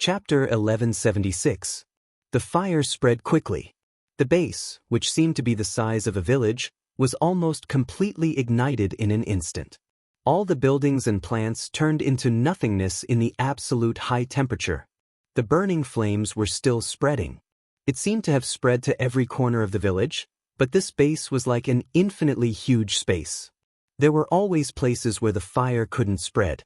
Chapter 1176. The fire spread quickly. The base, which seemed to be the size of a village, was almost completely ignited in an instant. All the buildings and plants turned into nothingness in the absolute high temperature. The burning flames were still spreading. It seemed to have spread to every corner of the village, but this base was like an infinitely huge space. There were always places where the fire couldn't spread.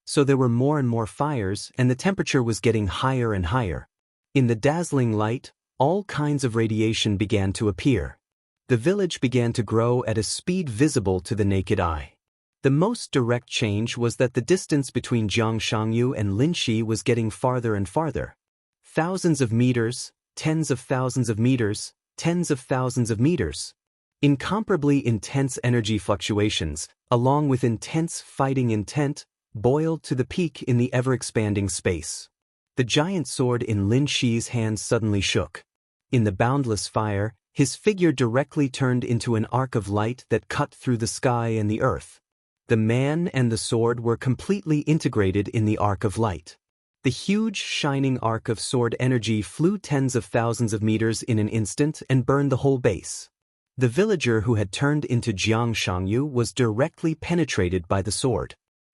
So there were more and more fires, and the temperature was getting higher and higher. In the dazzling light, all kinds of radiation began to appear. The village began to grow at a speed visible to the naked eye. The most direct change was that the distance between Xianxia and Linxi was getting farther and farther. Thousands of meters, tens of thousands of meters, tens of thousands of meters. Incomparably intense energy fluctuations, along with intense fighting intent, boiled to the peak in the ever-expanding space. The giant sword in Lin Shi's hand suddenly shook. In the boundless fire, his figure directly turned into an arc of light that cut through the sky and the earth. The man and the sword were completely integrated in the arc of light. The huge, shining arc of sword energy flew tens of thousands of meters in an instant and burned the whole base. The villager who had turned into Xianxia was directly penetrated by the sword.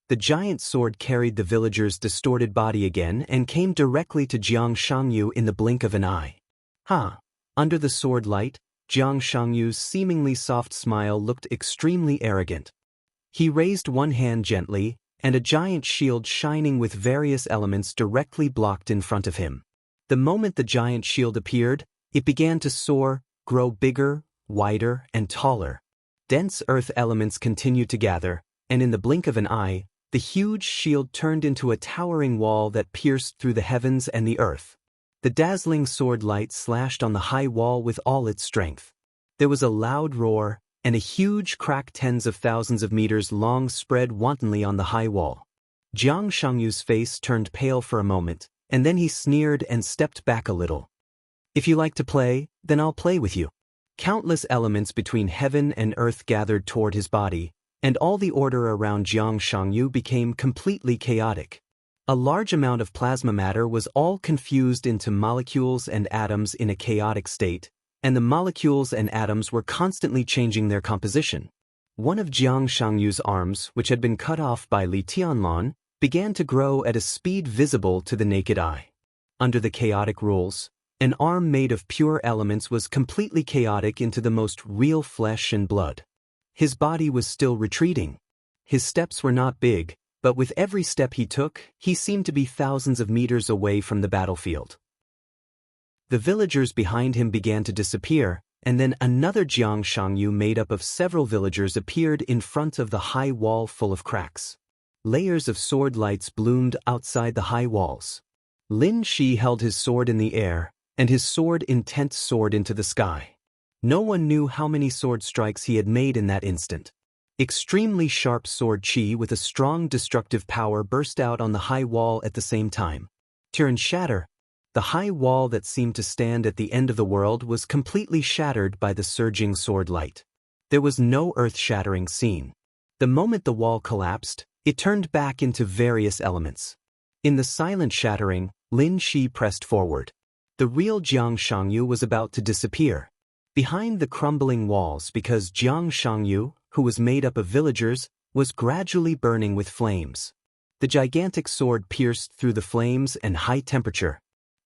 The giant sword carried the villager's distorted body again and came directly to Xianxia in the blink of an eye. Under the sword light, Xianxia's seemingly soft smile looked extremely arrogant. He raised one hand gently, and a giant shield shining with various elements directly blocked in front of him. The moment the giant shield appeared, it began to soar, grow bigger, wider, and taller. Dense earth elements continued to gather, and in the blink of an eye, the huge shield turned into a towering wall that pierced through the heavens and the earth. The dazzling sword light slashed on the high wall with all its strength. There was a loud roar, and a huge crack tens of thousands of meters long spread wantonly on the high wall. Xianxia's face turned pale for a moment, and then he sneered and stepped back a little. "If you like to play, then I'll play with you." Countless elements between heaven and earth gathered toward his body, and all the order around Xianxia became completely chaotic. A large amount of plasma matter was all confused into molecules and atoms in a chaotic state, and the molecules and atoms were constantly changing their composition. One of Xianxia's arms, which had been cut off by Li Tianlan, began to grow at a speed visible to the naked eye. Under the chaotic rules, an arm made of pure elements was completely chaotic into the most real flesh and blood. His body was still retreating. His steps were not big, but with every step he took, he seemed to be thousands of meters away from the battlefield. The villagers behind him began to disappear, and then another Xianxia made up of several villagers appeared in front of the high wall full of cracks. Layers of sword lights bloomed outside the high walls. Lin Shi held his sword in the air, and his sword intent soared into the sky. No one knew how many sword strikes he had made in that instant. Extremely sharp sword chi with a strong destructive power burst out on the high wall at the same time. Tear and shatter. The high wall that seemed to stand at the end of the world was completely shattered by the surging sword light. There was no earth-shattering scene. The moment the wall collapsed, it turned back into various elements. In the silent shattering, Lin Shi pressed forward. The real Xianxia was about to disappear. Behind the crumbling walls, because Xianxia, who was made up of villagers, was gradually burning with flames. The gigantic sword pierced through the flames and high temperature.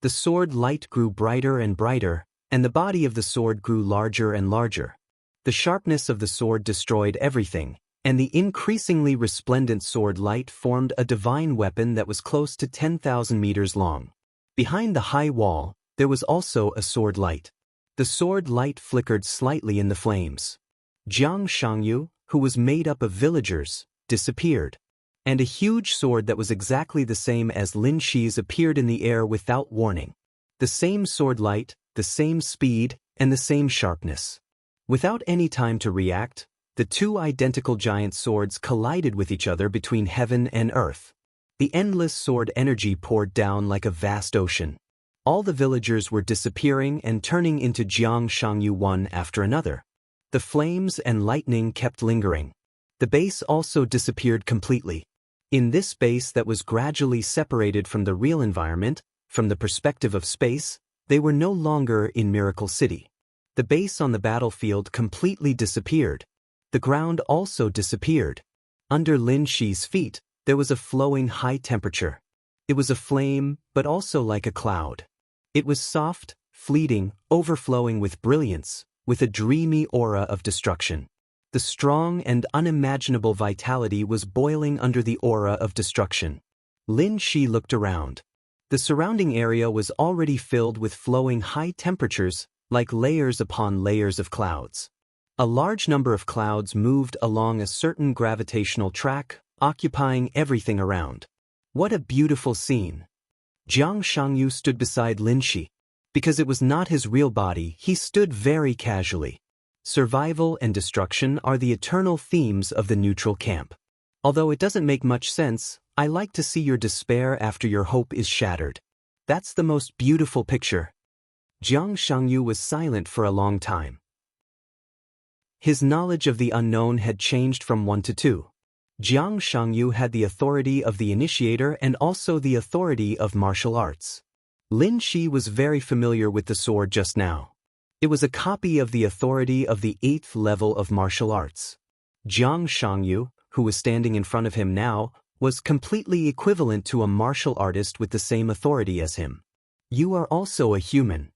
The sword light grew brighter and brighter, and the body of the sword grew larger and larger. The sharpness of the sword destroyed everything, and the increasingly resplendent sword light formed a divine weapon that was close to 10,000 meters long. Behind the high wall, there was also a sword light. The sword light flickered slightly in the flames. Xianxia, who was made up of villagers, disappeared. And a huge sword that was exactly the same as Lin Shi's appeared in the air without warning. The same sword light, the same speed, and the same sharpness. Without any time to react, the two identical giant swords collided with each other between heaven and earth. The endless sword energy poured down like a vast ocean. All the villagers were disappearing and turning into Xianxia one after another. The flames and lightning kept lingering. The base also disappeared completely. In this space that was gradually separated from the real environment, From the perspective of space, they were no longer in Miracle City. The base on the battlefield completely disappeared. The ground also disappeared. Under Lin Shi's feet, there was a flowing high temperature. It was a flame, but also like a cloud. It was soft, fleeting, overflowing with brilliance, with a dreamy aura of destruction. The strong and unimaginable vitality was boiling under the aura of destruction. Lin Shi looked around. The surrounding area was already filled with flowing high temperatures, like layers upon layers of clouds. A large number of clouds moved along a certain gravitational track, occupying everything around. What a beautiful scene! Jiang Shangyu stood beside Lin Shi. Because it was not his real body, he stood very casually. Survival and destruction are the eternal themes of the neutral camp. Although it doesn't make much sense, I like to see your despair after your hope is shattered. That's the most beautiful picture. Jiang Shangyu was silent for a long time. His knowledge of the unknown had changed from 1 to 2. Jiang Shangyu had the authority of the initiator and also the authority of martial arts. Lin Shi was very familiar with the sword just now. It was a copy of the authority of the 8th level of martial arts. Jiang Shangyu, who was standing in front of him now, was completely equivalent to a martial artist with the same authority as him. You are also a human.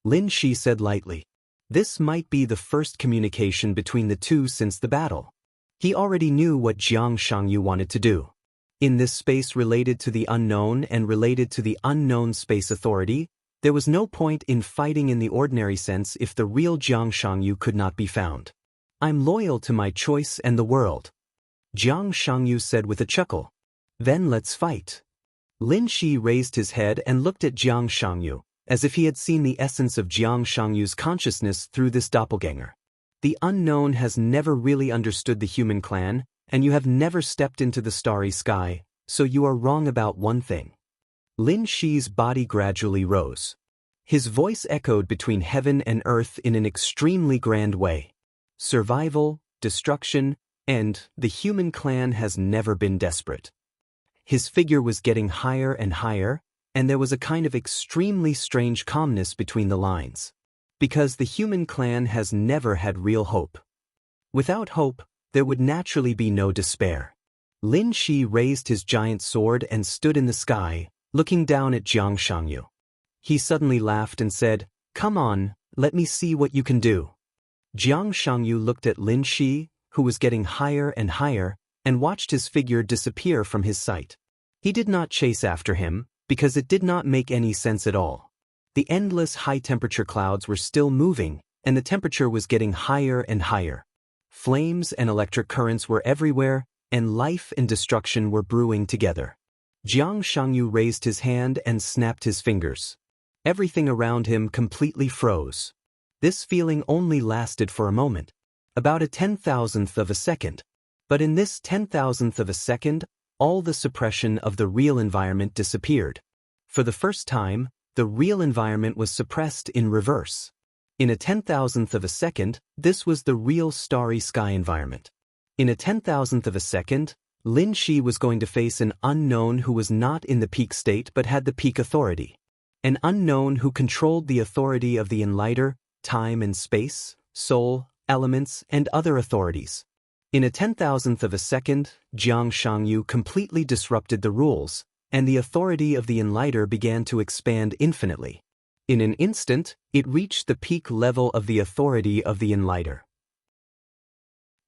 Lin Shi said lightly. This might be the first communication between the two since the battle. He already knew what Jiang Shangyu wanted to do. In this space related to the unknown and related to the unknown space authority, there was no point in fighting in the ordinary sense if the real Jiang Shangyu could not be found. I'm loyal to my choice and the world. Jiang Shangyu said with a chuckle. Then let's fight. Lin Shi raised his head and looked at Jiang Shangyu, as if he had seen the essence of Jiang Shangyu's consciousness through this doppelganger. The unknown has never really understood the human clan, and you have never stepped into the starry sky, so you are wrong about one thing. Lin Shi's body gradually rose. His voice echoed between heaven and earth in an extremely grand way. Survival, destruction, and the human clan has never been desperate. His figure was getting higher and higher, and there was a kind of extremely strange calmness between the lines. Because the human clan has never had real hope. Without hope, there would naturally be no despair. Lin Shi raised his giant sword and stood in the sky, looking down at Jiang Shangyu. He suddenly laughed and said, Come on, let me see what you can do. Jiang Shangyu looked at Lin Shi, who was getting higher and higher, and watched his figure disappear from his sight. He did not chase after him, because it did not make any sense at all. The endless high-temperature clouds were still moving, and the temperature was getting higher and higher. Flames and electric currents were everywhere, and life and destruction were brewing together. Jiang Shangyu raised his hand and snapped his fingers. Everything around him completely froze. This feeling only lasted for a moment, about a 10,000th of a second. But in this 10,000th of a second, all the suppression of the real environment disappeared. For the first time, the real environment was suppressed in reverse. In a 10,000th of a second, this was the real starry sky environment. In a 10,000th of a second, Lin Shi was going to face an unknown who was not in the peak state but had the peak authority. An unknown who controlled the authority of the enlighter, time and space, soul, elements, and other authorities. In a 10,000th of a second, Jiang Shangyu completely disrupted the rules, and the authority of the enlighter began to expand infinitely. In an instant, it reached the peak level of the authority of the enlighter.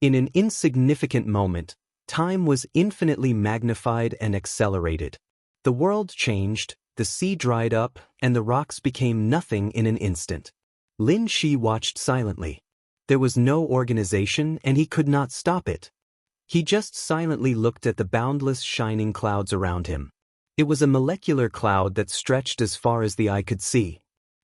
In an insignificant moment, time was infinitely magnified and accelerated. The world changed, the sea dried up, and the rocks became nothing in an instant. Lin Shi watched silently. There was no organization and he could not stop it. He just silently looked at the boundless shining clouds around him. It was a molecular cloud that stretched as far as the eye could see.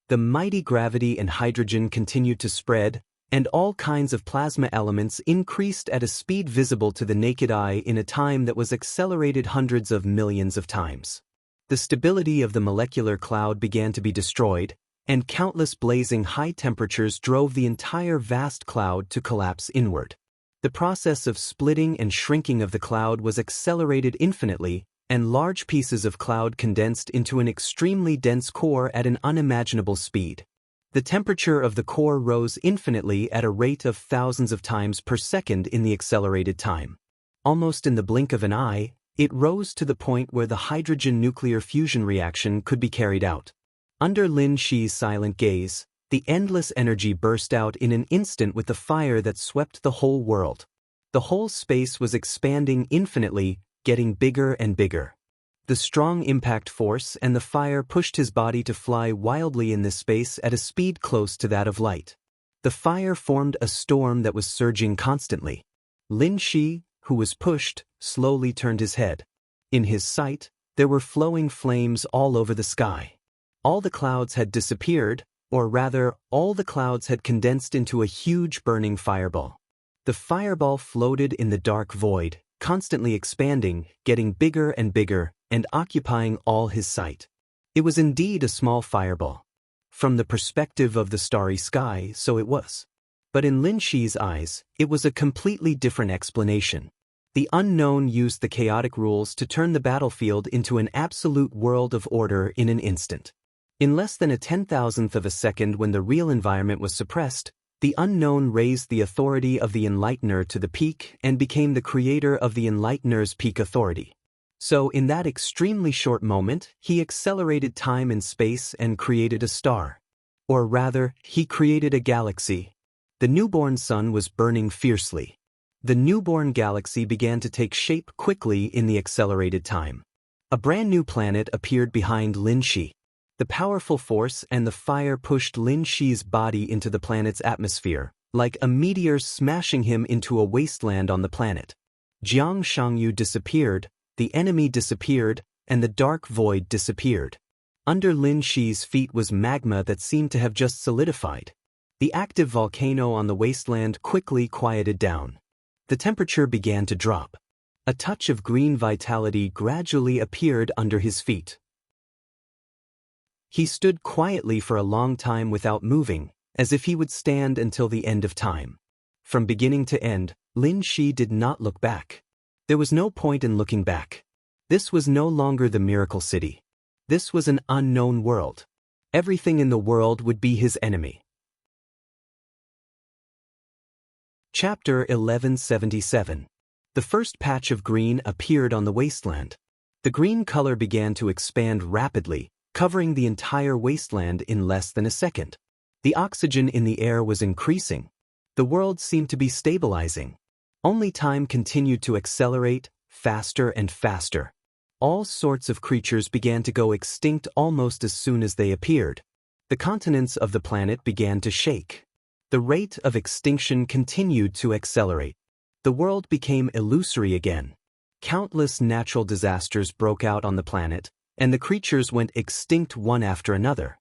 The mighty gravity and hydrogen continued to spread, and all kinds of plasma elements increased at a speed visible to the naked eye in a time that was accelerated hundreds of millions of times. The stability of the molecular cloud began to be destroyed, and countless blazing high temperatures drove the entire vast cloud to collapse inward. The process of splitting and shrinking of the cloud was accelerated infinitely, and large pieces of cloud condensed into an extremely dense core at an unimaginable speed. The temperature of the core rose infinitely at a rate of thousands of times per second in the accelerated time. Almost in the blink of an eye, it rose to the point where the hydrogen nuclear fusion reaction could be carried out. Under Lin Shi's silent gaze, the endless energy burst out in an instant with the fire that swept the whole world. The whole space was expanding infinitely, getting bigger and bigger. The strong impact force and the fire pushed his body to fly wildly in this space at a speed close to that of light. The fire formed a storm that was surging constantly. Lin Shi, who was pushed, slowly turned his head. In his sight, there were flowing flames all over the sky. All the clouds had disappeared, or rather, all the clouds had condensed into a huge burning fireball. The fireball floated in the dark void, constantly expanding, getting bigger and bigger, and occupying all his sight. It was indeed a small fireball. From the perspective of the starry sky, so it was. But in Lin Shi's eyes, it was a completely different explanation. The unknown used the chaotic rules to turn the battlefield into an absolute world of order in an instant. In less than a 10,000th of a second, when the real environment was suppressed, the unknown raised the authority of the enlightener to the peak and became the creator of the enlightener's peak authority. So in that extremely short moment, he accelerated time and space and created a star. Or rather, he created a galaxy. The newborn sun was burning fiercely. The newborn galaxy began to take shape quickly in the accelerated time. A brand new planet appeared behind Lin Shi. The powerful force and the fire pushed Lin Shi's body into the planet's atmosphere, like a meteor smashing him into a wasteland on the planet. Jiang Shangyu disappeared, the enemy disappeared, and the dark void disappeared. Under Lin Shi's feet was magma that seemed to have just solidified. The active volcano on the wasteland quickly quieted down. The temperature began to drop. A touch of green vitality gradually appeared under his feet. He stood quietly for a long time without moving, as if he would stand until the end of time. From beginning to end, Lin Shi did not look back. There was no point in looking back. This was no longer the miracle city. This was an unknown world. Everything in the world would be his enemy. Chapter 1177. The first patch of green appeared on the wasteland. The green color began to expand rapidly, covering the entire wasteland in less than a second. The oxygen in the air was increasing. The world seemed to be stabilizing. Only time continued to accelerate, faster and faster. All sorts of creatures began to go extinct almost as soon as they appeared. The continents of the planet began to shake. The rate of extinction continued to accelerate. The world became illusory again. Countless natural disasters broke out on the planet, and the creatures went extinct one after another.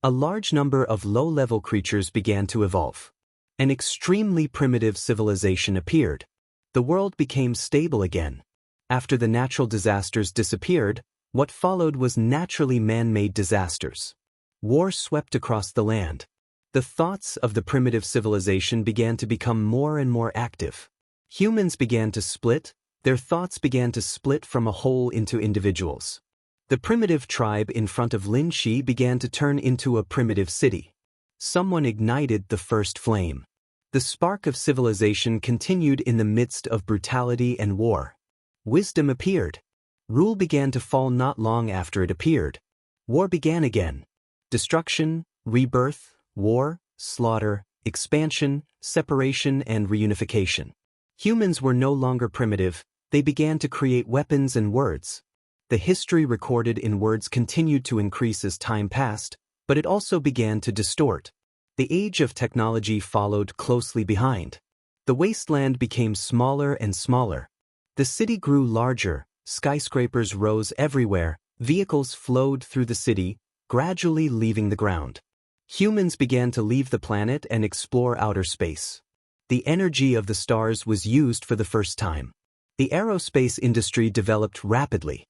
A large number of low-level creatures began to evolve. An extremely primitive civilization appeared. The world became stable again. After the natural disasters disappeared, what followed was naturally man-made disasters. War swept across the land. The thoughts of the primitive civilization began to become more and more active. Humans began to split, their thoughts began to split from a whole into individuals. The primitive tribe in front of Lin Shi began to turn into a primitive city. Someone ignited the first flame. The spark of civilization continued in the midst of brutality and war. Wisdom appeared. Rule began to fall not long after it appeared. War began again. Destruction, rebirth, war, slaughter, expansion, separation and reunification. Humans were no longer primitive, they began to create weapons and words. The history recorded in words continued to increase as time passed, but it also began to distort. The age of technology followed closely behind. The wasteland became smaller and smaller. The city grew larger, skyscrapers rose everywhere, vehicles flowed through the city, gradually leaving the ground. Humans began to leave the planet and explore outer space. The energy of the stars was used for the first time. The aerospace industry developed rapidly.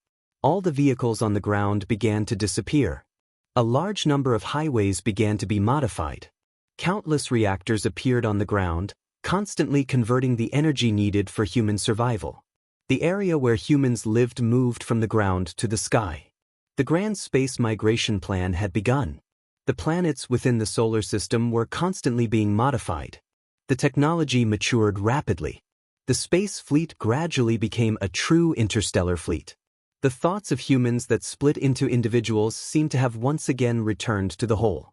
All the vehicles on the ground began to disappear. A large number of highways began to be modified. Countless reactors appeared on the ground, constantly converting the energy needed for human survival. The area where humans lived moved from the ground to the sky. The grand space migration plan had begun. The planets within the solar system were constantly being modified. The technology matured rapidly. The space fleet gradually became a true interstellar fleet. The thoughts of humans that split into individuals seemed to have once again returned to the whole.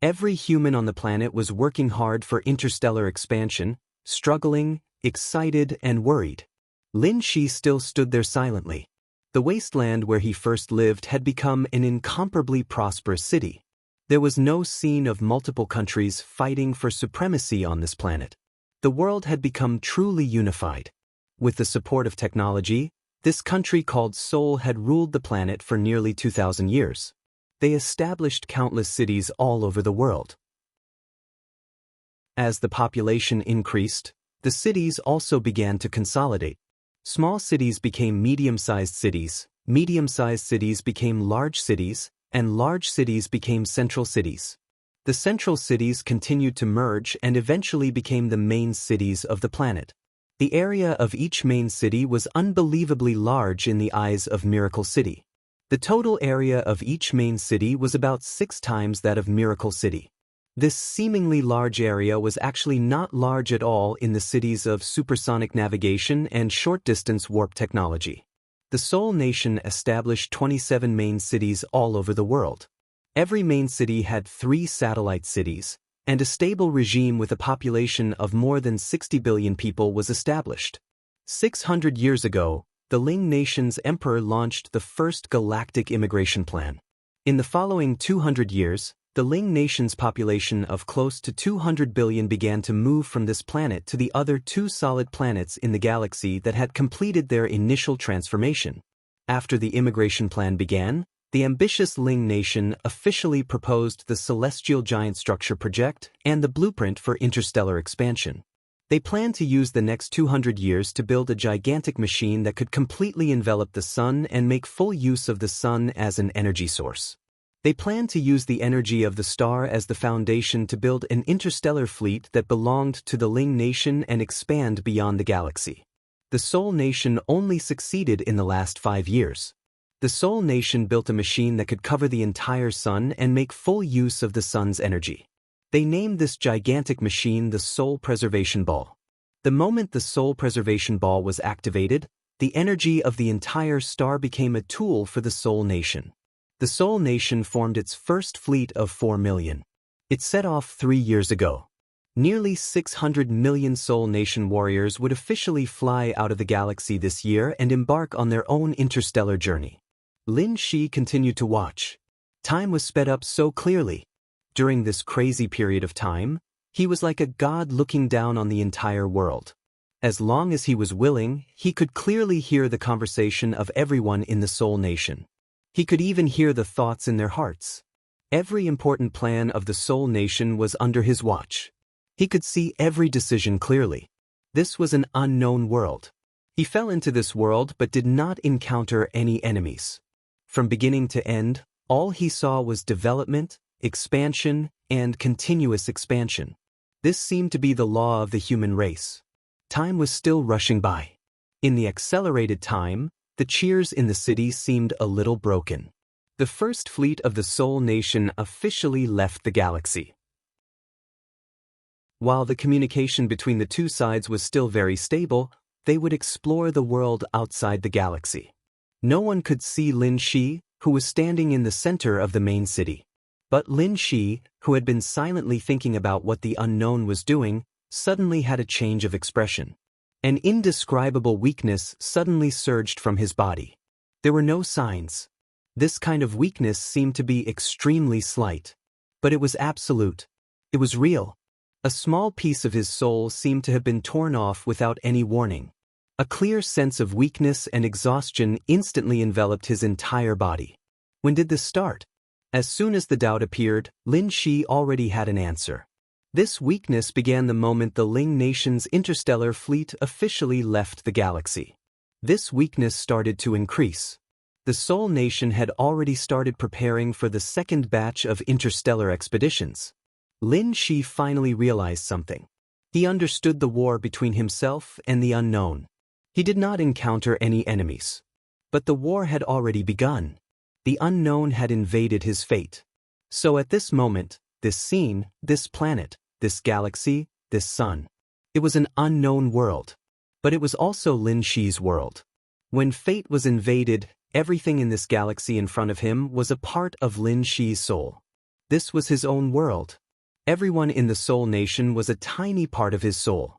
Every human on the planet was working hard for interstellar expansion, struggling, excited, and worried. Lin Shi still stood there silently. The wasteland where he first lived had become an incomparably prosperous city. There was no scene of multiple countries fighting for supremacy on this planet. The world had become truly unified. With the support of technology, this country called Seoul had ruled the planet for nearly 2,000 years. They established countless cities all over the world. As the population increased, the cities also began to consolidate. Small cities became medium-sized cities became large cities, and large cities became central cities. The central cities continued to merge and eventually became the main cities of the planet. The area of each main city was unbelievably large in the eyes of Miracle City. The total area of each main city was about 6 times that of Miracle City. This seemingly large area was actually not large at all in the cities of supersonic navigation and short-distance warp technology. The Seoul nation established 27 main cities all over the world. Every main city had 3 satellite cities, and a stable regime with a population of more than 60 billion people was established. 600 years ago, the Ling nation's emperor launched the first galactic immigration plan. In the following 200 years, the Ling nation's population of close to 200 billion began to move from this planet to the other 2 solid planets in the galaxy that had completed their initial transformation. After the immigration plan began, the ambitious Ling nation officially proposed the Celestial Giant Structure Project and the blueprint for interstellar expansion. They planned to use the next 200 years to build a gigantic machine that could completely envelop the sun and make full use of the sun as an energy source. They planned to use the energy of the star as the foundation to build an interstellar fleet that belonged to the Ling nation and expand beyond the galaxy. The Seoul nation only succeeded in the last 5 years. The Seoul nation built a machine that could cover the entire sun and make full use of the sun's energy. They named this gigantic machine the Soul Preservation Ball. The moment the Soul Preservation Ball was activated, the energy of the entire star became a tool for the Seoul nation. The Seoul nation formed its first fleet of 4 million. It set off 3 years ago. Nearly 600 million Seoul nation warriors would officially fly out of the galaxy this year and embark on their own interstellar journey. Lin Shi continued to watch. Time was sped up so clearly. During this crazy period of time, he was like a god looking down on the entire world. As long as he was willing, he could clearly hear the conversation of everyone in the Seoul nation. He could even hear the thoughts in their hearts. Every important plan of the Seoul nation was under his watch. He could see every decision clearly. This was an unknown world. He fell into this world but did not encounter any enemies. From beginning to end, all he saw was development, expansion, and continuous expansion. This seemed to be the law of the human race. Time was still rushing by. In the accelerated time, the cheers in the city seemed a little broken. The first fleet of the Seoul nation officially left the galaxy. While the communication between the 2 sides was still very stable, they would explore the world outside the galaxy. No one could see Lin Shi, who was standing in the center of the main city. But Lin Shi, who had been silently thinking about what the unknown was doing, suddenly had a change of expression. An indescribable weakness suddenly surged from his body. There were no signs. This kind of weakness seemed to be extremely slight. But it was absolute. It was real. A small piece of his soul seemed to have been torn off without any warning. A clear sense of weakness and exhaustion instantly enveloped his entire body. When did this start? As soon as the doubt appeared, Lin Shi already had an answer. This weakness began the moment the Ling nation's interstellar fleet officially left the galaxy. This weakness started to increase. The Seoul nation had already started preparing for the second batch of interstellar expeditions. Lin Shi finally realized something. He understood the war between himself and the unknown. He did not encounter any enemies. But the war had already begun. The unknown had invaded his fate. So at this moment, this scene, this planet, this galaxy, this sun, it was an unknown world. But it was also Lin Shi's world. When fate was invaded, everything in this galaxy in front of him was a part of Lin Shi's soul. This was his own world. Everyone in the Soul Nation was a tiny part of his soul.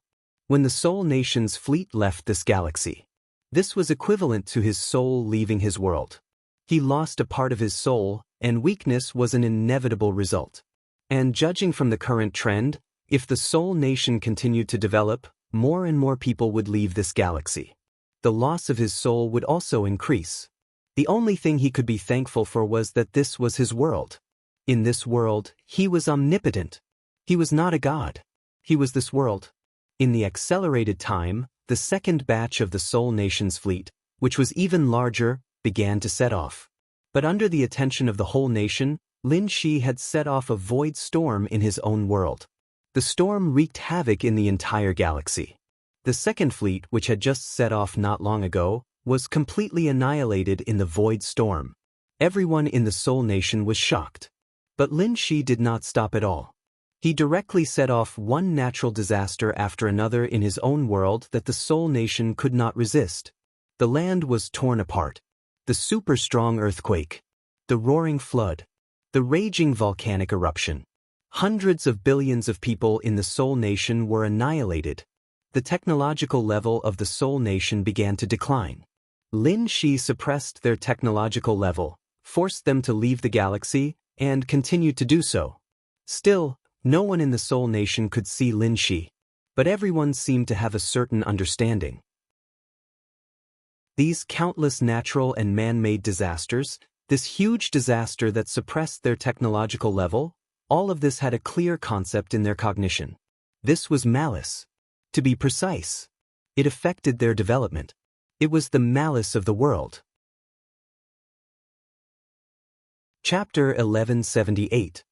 When the Soul Nation's fleet left this galaxy, this was equivalent to his soul leaving his world. He lost a part of his soul, and weakness was an inevitable result. And judging from the current trend, if the Soul Nation continued to develop, more and more people would leave this galaxy. The loss of his soul would also increase. The only thing he could be thankful for was that this was his world. In this world, he was omnipotent. He was not a god. He was this world. In the accelerated time, the second batch of the Soul Nation's fleet, which was even larger, began to set off. But under the attention of the whole nation, Lin Shi had set off a void storm in his own world. The storm wreaked havoc in the entire galaxy. The second fleet, which had just set off not long ago, was completely annihilated in the void storm. Everyone in the Soul Nation was shocked. But Lin Shi did not stop at all. He directly set off one natural disaster after another in his own world that the Soul Nation could not resist. The land was torn apart. The super-strong earthquake. The roaring flood. The raging volcanic eruption. Hundreds of billions of people in the Soul Nation were annihilated. The technological level of the Soul Nation began to decline. Lin Shi suppressed their technological level, forced them to leave the galaxy, and continued to do so. Still, no one in the Soul Nation could see Lin Shi, but everyone seemed to have a certain understanding. These countless natural and man-made disasters, this huge disaster that suppressed their technological level, all of this had a clear concept in their cognition. This was malice. To be precise, it affected their development. It was the malice of the world. Chapter 1178.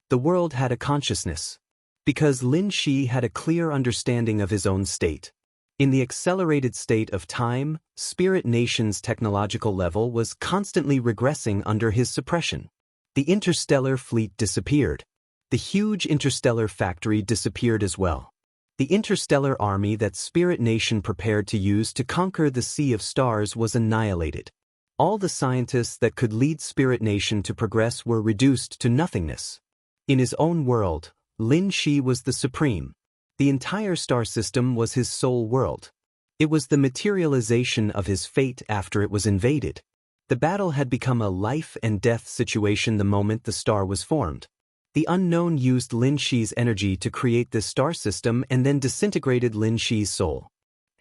The world had a consciousness. Because Lin Shi had a clear understanding of his own state. In the accelerated state of time, Spirit Nation's technological level was constantly regressing under his suppression. The interstellar fleet disappeared. The huge interstellar factory disappeared as well. The interstellar army that Spirit Nation prepared to use to conquer the Sea of Stars was annihilated. All the scientists that could lead Spirit Nation to progress were reduced to nothingness. In his own world, Lin Shi was the supreme. The entire star system was his soul world. It was the materialization of his fate after it was invaded. The battle had become a life and death situation the moment the star was formed. The unknown used Lin Shi's energy to create this star system and then disintegrated Lin Shi's soul.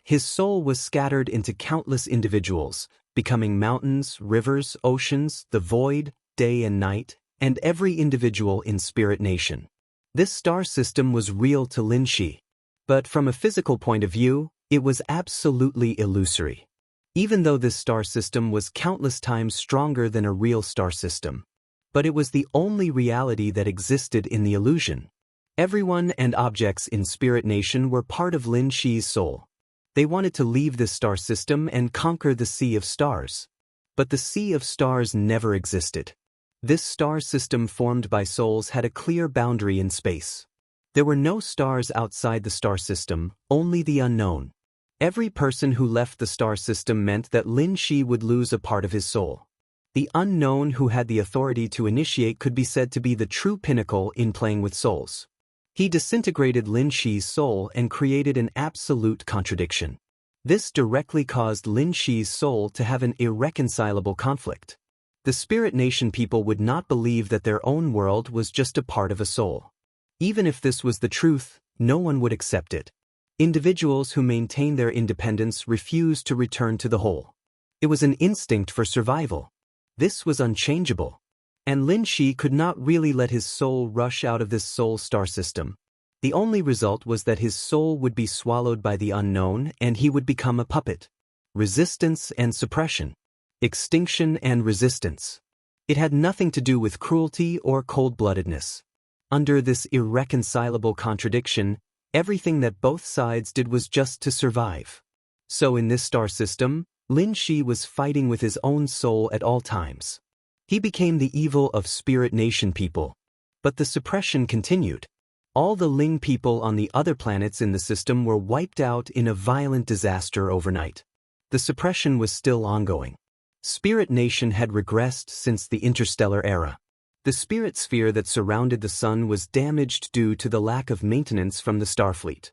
His soul was scattered into countless individuals, becoming mountains, rivers, oceans, the void, day and night, and every individual in Spirit Nation. This star system was real to Lin Shi. But from a physical point of view, it was absolutely illusory. Even though this star system was countless times stronger than a real star system. But it was the only reality that existed in the illusion. Everyone and objects in Spirit Nation were part of Lin Shi's soul. They wanted to leave this star system and conquer the Sea of Stars. But the Sea of Stars never existed. This star system formed by souls had a clear boundary in space. There were no stars outside the star system, only the unknown. Every person who left the star system meant that Lin Shi would lose a part of his soul. The unknown who had the authority to initiate could be said to be the true pinnacle in playing with souls. He disintegrated Lin Shi's soul and created an absolute contradiction. This directly caused Lin Shi's soul to have an irreconcilable conflict. The Spirit Nation people would not believe that their own world was just a part of a soul. Even if this was the truth, no one would accept it. Individuals who maintained their independence refused to return to the whole. It was an instinct for survival. This was unchangeable. And Lin Shi could not really let his soul rush out of this soul star system. The only result was that his soul would be swallowed by the unknown and he would become a puppet. Resistance and suppression. Extinction and resistance. It had nothing to do with cruelty or cold-bloodedness. Under this irreconcilable contradiction, everything that both sides did was just to survive. So in this star system, Lin Shi was fighting with his own soul at all times. He became the evil of Spirit Nation people. But the suppression continued. All the Ling people on the other planets in the system were wiped out in a violent disaster overnight. The suppression was still ongoing. Spirit Nation had regressed since the interstellar era. The spirit sphere that surrounded the sun was damaged due to the lack of maintenance from the Starfleet.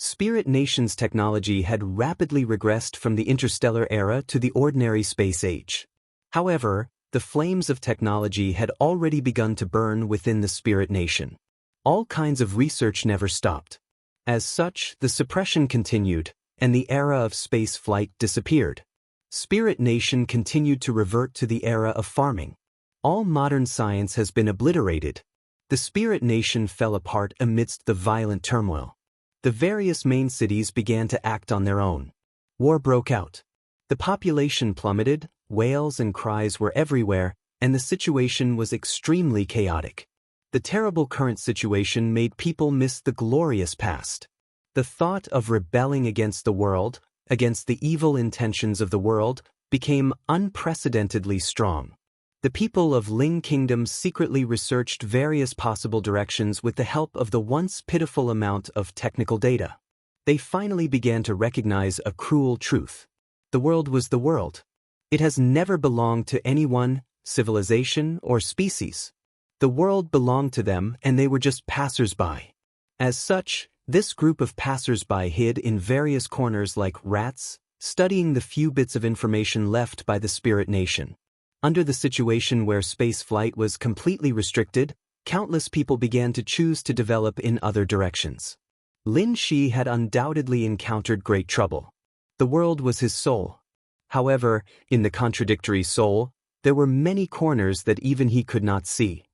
Spirit Nation's technology had rapidly regressed from the interstellar era to the ordinary space age. However, the flames of technology had already begun to burn within the Spirit Nation. All kinds of research never stopped. As such, the suppression continued, and the era of space flight disappeared. Spirit Nation continued to revert to the era of farming. All modern science has been obliterated. The Spirit Nation fell apart amidst the violent turmoil. The various main cities began to act on their own. War broke out. The population plummeted, wails and cries were everywhere, and the situation was extremely chaotic. The terrible current situation made people miss the glorious past. The thought of rebelling against the world, against the evil intentions of the world, became unprecedentedly strong. The people of Ling Kingdom secretly researched various possible directions with the help of the once pitiful amount of technical data. They finally began to recognize a cruel truth. The world was the world. It has never belonged to anyone, civilization, or species. The world belonged to them and they were just passers-by. As such, this group of passers-by hid in various corners like rats, studying the few bits of information left by the Spirit Nation. Under the situation where space flight was completely restricted, countless people began to choose to develop in other directions. Lin Shi had undoubtedly encountered great trouble. The world was his soul. However, in the contradictory soul, there were many corners that even he could not see.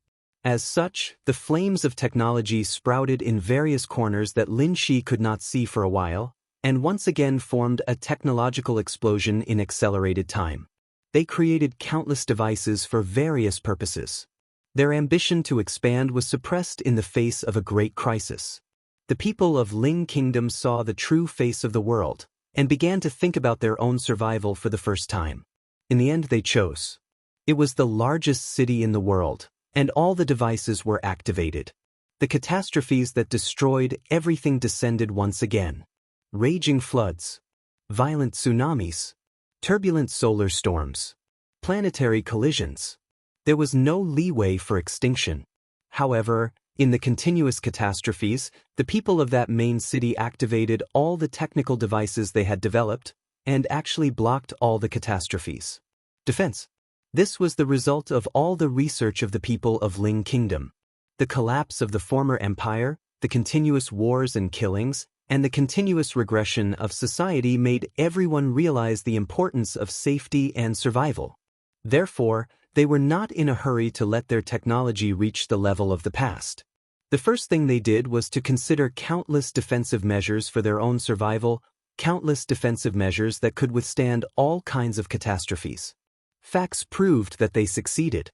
As such, the flames of technology sprouted in various corners that Lin Shi could not see for a while, and once again formed a technological explosion in accelerated time. They created countless devices for various purposes. Their ambition to expand was suppressed in the face of a great crisis. The people of Ling Kingdom saw the true face of the world, and began to think about their own survival for the first time. In the end they chose. It was the largest city in the world, and all the devices were activated. The catastrophes that destroyed everything descended once again. Raging floods, violent tsunamis, turbulent solar storms, planetary collisions. There was no leeway for extinction. However, in the continuous catastrophes, the people of that main city activated all the technical devices they had developed, and actually blocked all the catastrophes. Defense. This was the result of all the research of the people of Ling Kingdom. The collapse of the former empire, the continuous wars and killings, and the continuous regression of society made everyone realize the importance of safety and survival. Therefore, they were not in a hurry to let their technology reach the level of the past. The first thing they did was to consider countless defensive measures for their own survival, countless defensive measures that could withstand all kinds of catastrophes. Facts proved that they succeeded.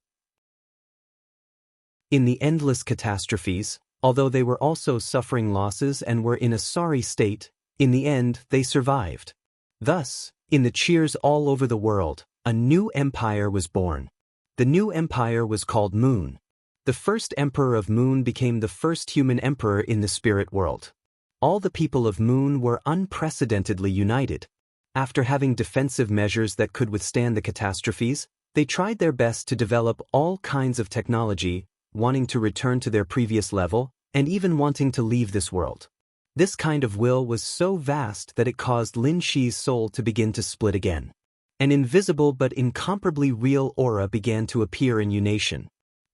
In the endless catastrophes, although they were also suffering losses and were in a sorry state, in the end they survived. Thus, in the cheers all over the world, a new empire was born. The new empire was called Moon. The first emperor of Moon became the first human emperor in the spirit world. All the people of Moon were unprecedentedly united. After having defensive measures that could withstand the catastrophes, they tried their best to develop all kinds of technology, wanting to return to their previous level, and even wanting to leave this world. This kind of will was so vast that it caused Lin Shi's soul to begin to split again. An invisible but incomparably real aura began to appear in unation.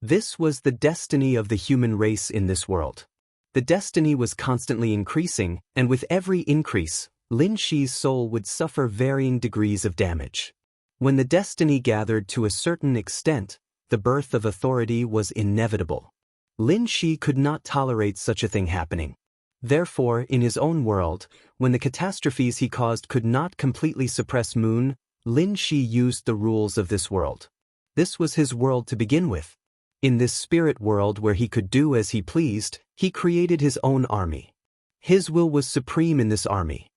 This was the destiny of the human race in this world. The destiny was constantly increasing, and with every increase, Lin Shi's soul would suffer varying degrees of damage. When the destiny gathered to a certain extent, the birth of authority was inevitable. Lin Shi could not tolerate such a thing happening. Therefore, in his own world, when the catastrophes he caused could not completely suppress Moon, Lin Shi used the rules of this world. This was his world to begin with. In this spirit world where he could do as he pleased, he created his own army. His will was supreme in this army.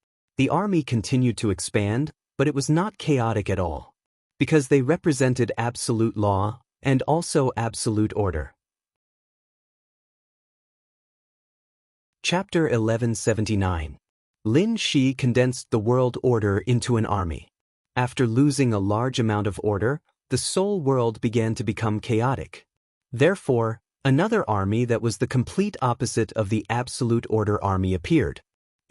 The army continued to expand, but it was not chaotic at all, because they represented absolute law and also absolute order. Chapter 1179. Lin Shi condensed the world order into an army. After losing a large amount of order, the soul world began to become chaotic. Therefore, another army that was the complete opposite of the absolute order army appeared.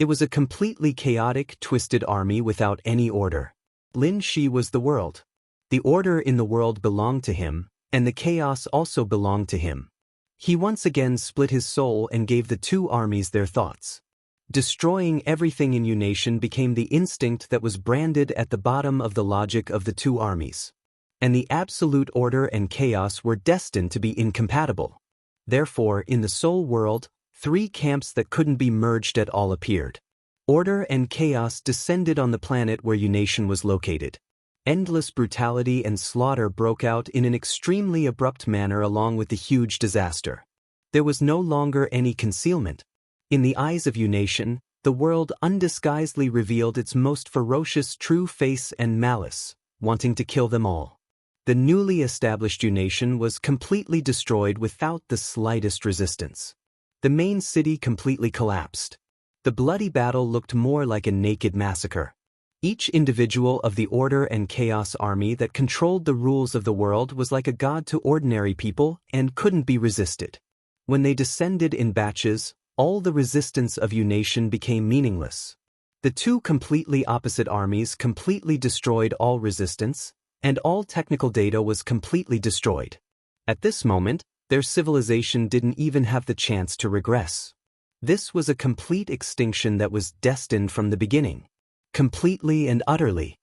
It was a completely chaotic, twisted army without any order. Lin Shi was the world. The order in the world belonged to him, and the chaos also belonged to him. He once again split his soul and gave the two armies their thoughts. Destroying everything in Unation became the instinct that was branded at the bottom of the logic of the two armies. And the absolute order and chaos were destined to be incompatible. Therefore, in the soul world, three camps that couldn't be merged at all appeared. Order and chaos descended on the planet where Unation was located. Endless brutality and slaughter broke out in an extremely abrupt manner along with the huge disaster. There was no longer any concealment. In the eyes of Unation, the world undisguisedly revealed its most ferocious true face and malice, wanting to kill them all. The newly established Unation was completely destroyed without the slightest resistance. The main city completely collapsed. The bloody battle looked more like a naked massacre. Each individual of the Order and Chaos army that controlled the rules of the world was like a god to ordinary people and couldn't be resisted. When they descended in batches, all the resistance of Unation became meaningless. The two completely opposite armies completely destroyed all resistance, and all technical data was completely destroyed. At this moment, their civilization didn't even have the chance to regress. This was a complete extinction that was destined from the beginning. Completely and utterly.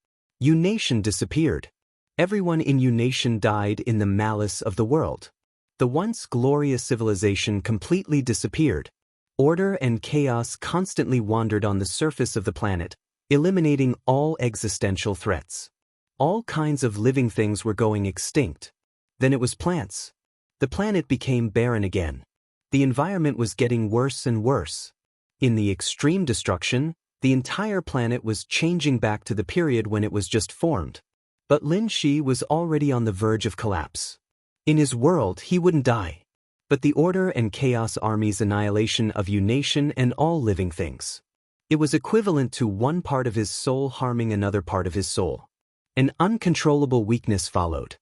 Unation disappeared. Everyone in Unation died in the malice of the world. The once glorious civilization completely disappeared. Order and chaos constantly wandered on the surface of the planet, eliminating all existential threats. All kinds of living things were going extinct. Then it was plants. The planet became barren again. The environment was getting worse and worse. In the extreme destruction, the entire planet was changing back to the period when it was just formed. But Lin Shi was already on the verge of collapse. In his world, he wouldn't die. But the Order and Chaos army's annihilation of Unation and all living things. It was equivalent to one part of his soul harming another part of his soul. An uncontrollable weakness followed.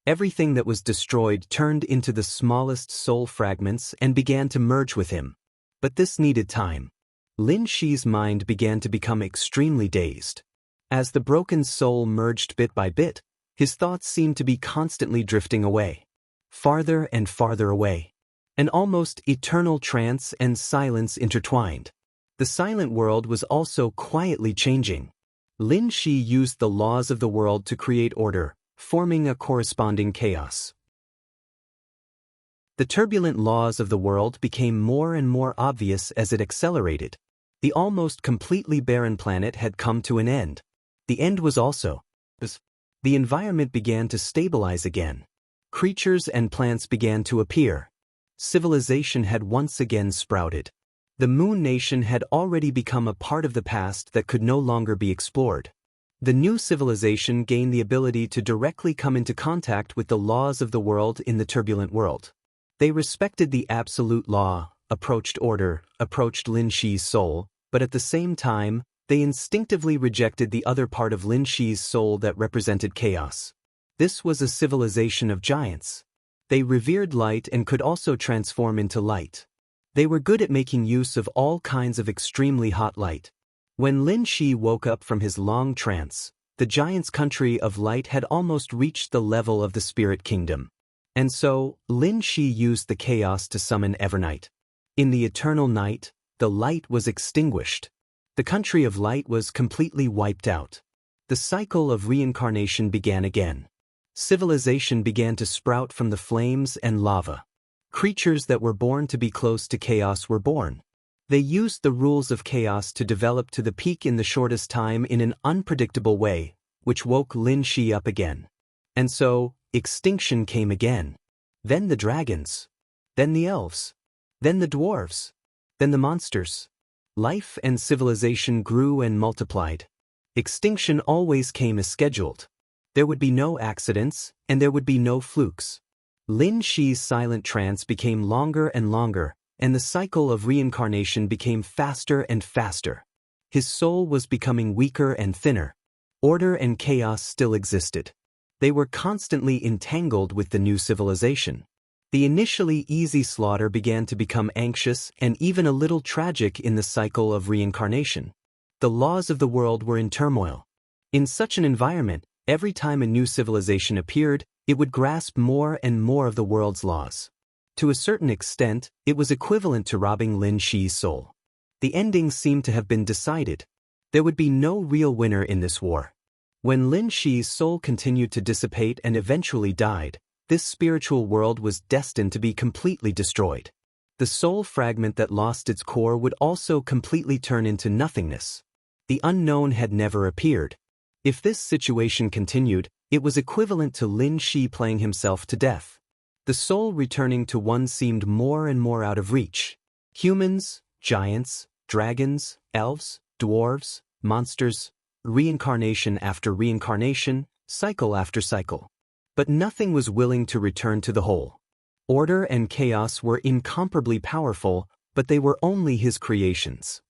Everything that was destroyed turned into the smallest soul fragments and began to merge with him. But this needed time. Lin Shi's mind began to become extremely dazed. As the broken soul merged bit by bit, his thoughts seemed to be constantly drifting away. Farther and farther away. An almost eternal trance and silence intertwined. The silent world was also quietly changing. Lin Shi used the laws of the world to create order, forming a corresponding chaos. The turbulent laws of the world became more and more obvious as it accelerated. The almost completely barren planet had come to an end. The end was also. The environment began to stabilize again. Creatures and plants began to appear. Civilization had once again sprouted. The Moon Nation had already become a part of the past that could no longer be explored. The new civilization gained the ability to directly come into contact with the laws of the world in the turbulent world. They respected the absolute law, approached order, approached Lin Shi's soul, but at the same time, they instinctively rejected the other part of Lin Shi's soul that represented chaos. This was a civilization of giants. They revered light and could also transform into light. They were good at making use of all kinds of extremely hot light. When Lin Shi woke up from his long trance, the giant's country of light had almost reached the level of the spirit kingdom. And so, Lin Shi used the chaos to summon Evernight. In the eternal night, the light was extinguished. The country of light was completely wiped out. The cycle of reincarnation began again. Civilization began to sprout from the flames and lava. Creatures that were born to be close to chaos were born. They used the rules of chaos to develop to the peak in the shortest time in an unpredictable way, which woke Lin Shi up again. And so, extinction came again. Then the dragons. Then the elves. Then the dwarves. Then the monsters. Life and civilization grew and multiplied. Extinction always came as scheduled. There would be no accidents, and there would be no flukes. Lin Shi's silent trance became longer and longer, and the cycle of reincarnation became faster and faster. His soul was becoming weaker and thinner. Order and chaos still existed. They were constantly entangled with the new civilization. The initially easy slaughter began to become anxious and even a little tragic in the cycle of reincarnation. The laws of the world were in turmoil. In such an environment, every time a new civilization appeared, it would grasp more and more of the world's laws. To a certain extent, it was equivalent to robbing Lin Shi's soul. The ending seemed to have been decided. There would be no real winner in this war. When Lin Shi's soul continued to dissipate and eventually died, this spiritual world was destined to be completely destroyed. The soul fragment that lost its core would also completely turn into nothingness. The unknown had never appeared. If this situation continued, it was equivalent to Lin Shi playing himself to death. The soul returning to one seemed more and more out of reach. Humans, giants, dragons, elves, dwarves, monsters, reincarnation after reincarnation, cycle after cycle. But nothing was willing to return to the whole. Order and chaos were incomparably powerful, but they were only his creations.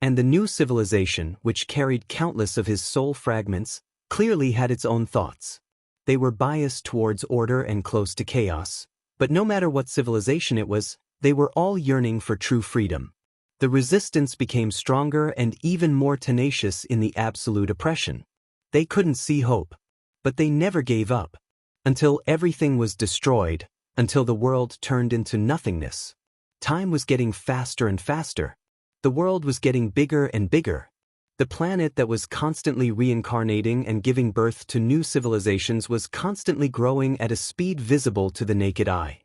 And the new civilization, which carried countless of his soul fragments, clearly had its own thoughts. They were biased towards order and close to chaos, but no matter what civilization it was, they were all yearning for true freedom. The resistance became stronger and even more tenacious in the absolute oppression. They couldn't see hope, but they never gave up. Until everything was destroyed, until the world turned into nothingness. Time was getting faster and faster. The world was getting bigger and bigger. The planet that was constantly reincarnating and giving birth to new civilizations was constantly growing at a speed visible to the naked eye.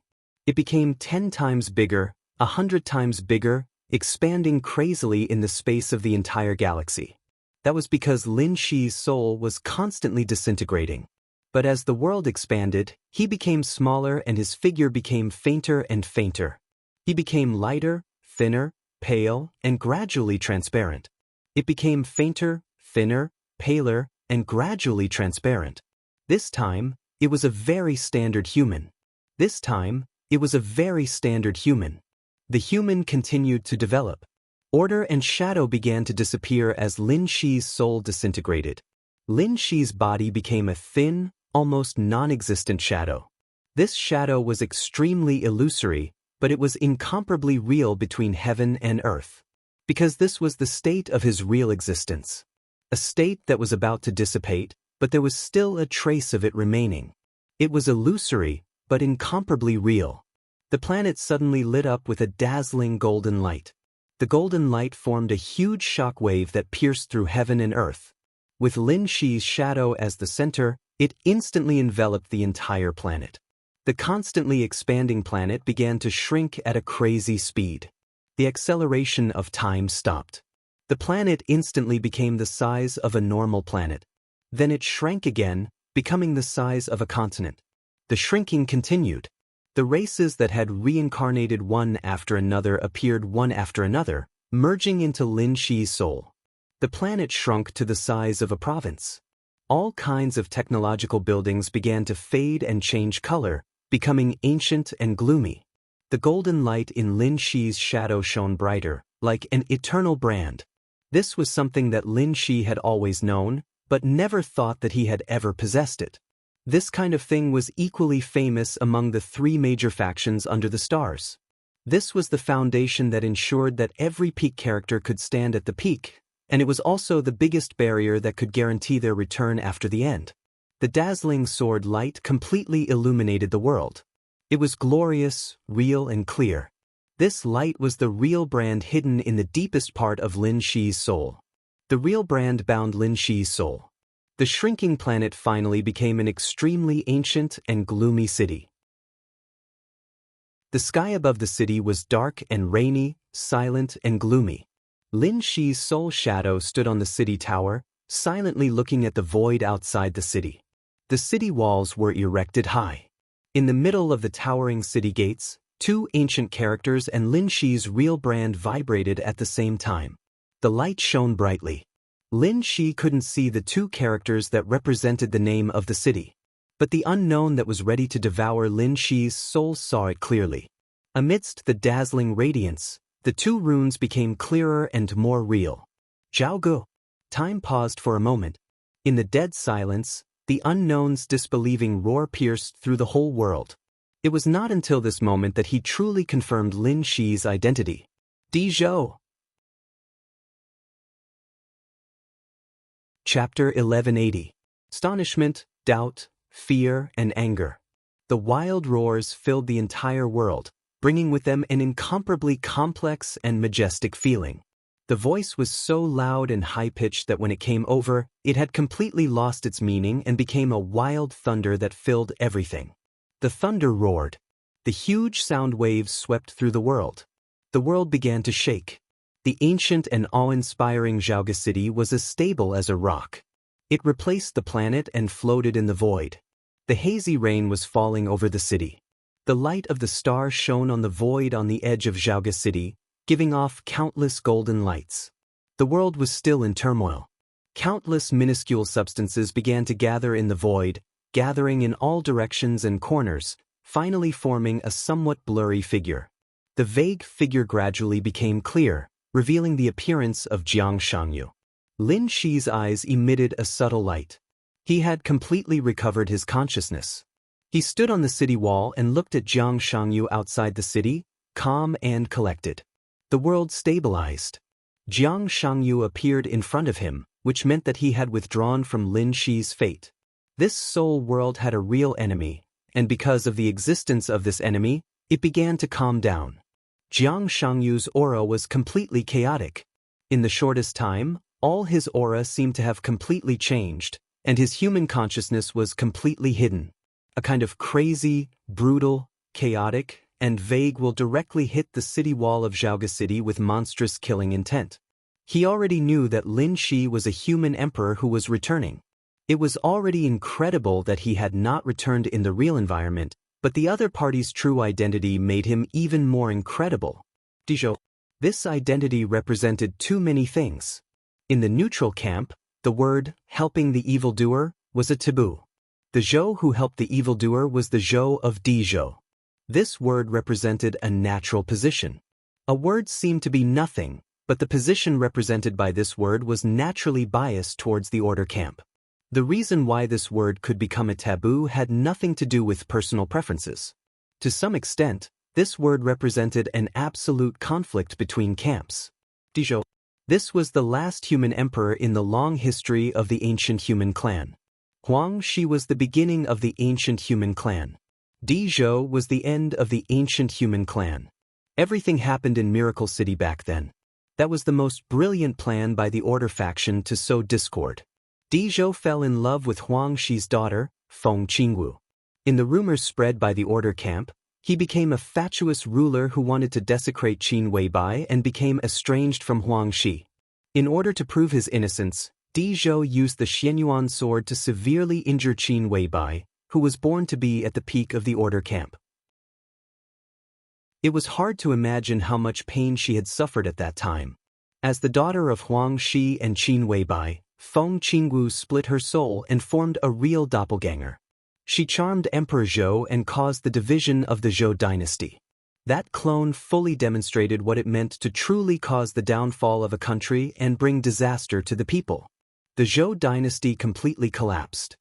It became 10 times bigger, 100 times bigger, expanding crazily in the space of the entire galaxy. That was because Lin Shi's soul was constantly disintegrating. But as the world expanded, he became smaller and his figure became fainter and fainter. He became lighter, thinner, pale, and gradually transparent. It became fainter, thinner, paler, and gradually transparent. This time, it was a very standard human. This time, it was a very standard human. The human continued to develop. Order and shadow began to disappear as Lin Shi's soul disintegrated. Lin Shi's body became a thin, almost non-existent shadow. This shadow was extremely illusory, but it was incomparably real between heaven and earth. Because this was the state of his real existence. A state that was about to dissipate, but there was still a trace of it remaining. It was illusory, but incomparably real. The planet suddenly lit up with a dazzling golden light. The golden light formed a huge shock wave that pierced through heaven and earth. With Lin Shi's shadow as the center, it instantly enveloped the entire planet. The constantly expanding planet began to shrink at a crazy speed. The acceleration of time stopped. The planet instantly became the size of a normal planet. Then it shrank again, becoming the size of a continent. The shrinking continued. The races that had reincarnated one after another appeared one after another, merging into Lin Shi's soul. The planet shrunk to the size of a province. All kinds of technological buildings began to fade and change color, becoming ancient and gloomy. The golden light in Lin Shi's shadow shone brighter, like an eternal brand. This was something that Lin Shi had always known, but never thought that he had ever possessed it. This kind of thing was equally famous among the 3 major factions under the stars. This was the foundation that ensured that every peak character could stand at the peak, and it was also the biggest barrier that could guarantee their return after the end. The dazzling sword light completely illuminated the world. It was glorious, real, and clear. This light was the real brand hidden in the deepest part of Lin Shi's soul. The real brand bound Lin Shi's soul. The shrinking planet finally became an extremely ancient and gloomy city. The sky above the city was dark and rainy, silent and gloomy. Lin Shi's soul shadow stood on the city tower, silently looking at the void outside the city. The city walls were erected high. In the middle of the towering city gates, Two ancient characters and Lin Shi's real brand vibrated at the same time. The light shone brightly. Lin Shi couldn't see the two characters that represented the name of the city. But the unknown that was ready to devour Lin Shi's soul saw it clearly. Amidst the dazzling radiance, the two runes became clearer and more real. Zhao Gu. Time paused for a moment. In the dead silence, the unknown's disbelieving roar pierced through the whole world. It was not until this moment that he truly confirmed Lin Shi's identity. Di Zhou. Chapter 1180. Astonishment, doubt, fear, and anger. The wild roars filled the entire world, bringing with them an incomparably complex and majestic feeling. The voice was so loud and high-pitched that when it came over, it had completely lost its meaning and became a wild thunder that filled everything. The thunder roared. The huge sound waves swept through the world. The world began to shake. The ancient and awe-inspiring Xiaoga city was as stable as a rock. It replaced the planet and floated in the void. The hazy rain was falling over the city. The light of the star shone on the void on the edge of Xiaoga city, giving off countless golden lights. The world was still in turmoil. Countless minuscule substances began to gather in the void, gathering in all directions and corners, finally forming a somewhat blurry figure. The vague figure gradually became clear, revealing the appearance of Xianxia. Lin Shi's eyes emitted a subtle light. He had completely recovered his consciousness. He stood on the city wall and looked at Xianxia outside the city, calm and collected. The world stabilized. Xianxia appeared in front of him, which meant that he had withdrawn from Lin Shi's fate. This soul world had a real enemy, and because of the existence of this enemy, it began to calm down. Xianxia's aura was completely chaotic. In the shortest time, all his aura seemed to have completely changed, and his human consciousness was completely hidden. A kind of crazy, brutal, chaotic, and vague will directly hit the city wall of Xiaoga City with monstrous killing intent. He already knew that Lin Shi was a human emperor who was returning. It was already incredible that he had not returned in the real environment, but the other party's true identity made him even more incredible. Dijou. This identity represented too many things. In the neutral camp, the word, helping the evildoer, was a taboo. The Zhou who helped the evildoer was the Zhou of Dijou. This word represented a natural position. A word seemed to be nothing, but the position represented by this word was naturally biased towards the order camp. The reason why this word could become a taboo had nothing to do with personal preferences. To some extent, this word represented an absolute conflict between camps. Dijou. This was the last human emperor in the long history of the ancient human clan. Huang Shi was the beginning of the ancient human clan. Dijou was the end of the ancient human clan. Everything happened in Miracle City back then. That was the most brilliant plan by the Order faction to sow discord. Dijou fell in love with Huang Shi's daughter, Feng Qingwu. In the rumors spread by the Order camp, he became a fatuous ruler who wanted to desecrate Qin Weibai and became estranged from Huang Shi. In order to prove his innocence, Dijou used the Xianyuan sword to severely injure Qin Weibai, who was born to be at the peak of the Order camp. It was hard to imagine how much pain she had suffered at that time. As the daughter of Huang Shi and Qin Weibai, Feng Qingwu split her soul and formed a real doppelganger. She charmed Emperor Zhou and caused the division of the Zhou dynasty. That clone fully demonstrated what it meant to truly cause the downfall of a country and bring disaster to the people. The Zhou dynasty completely collapsed.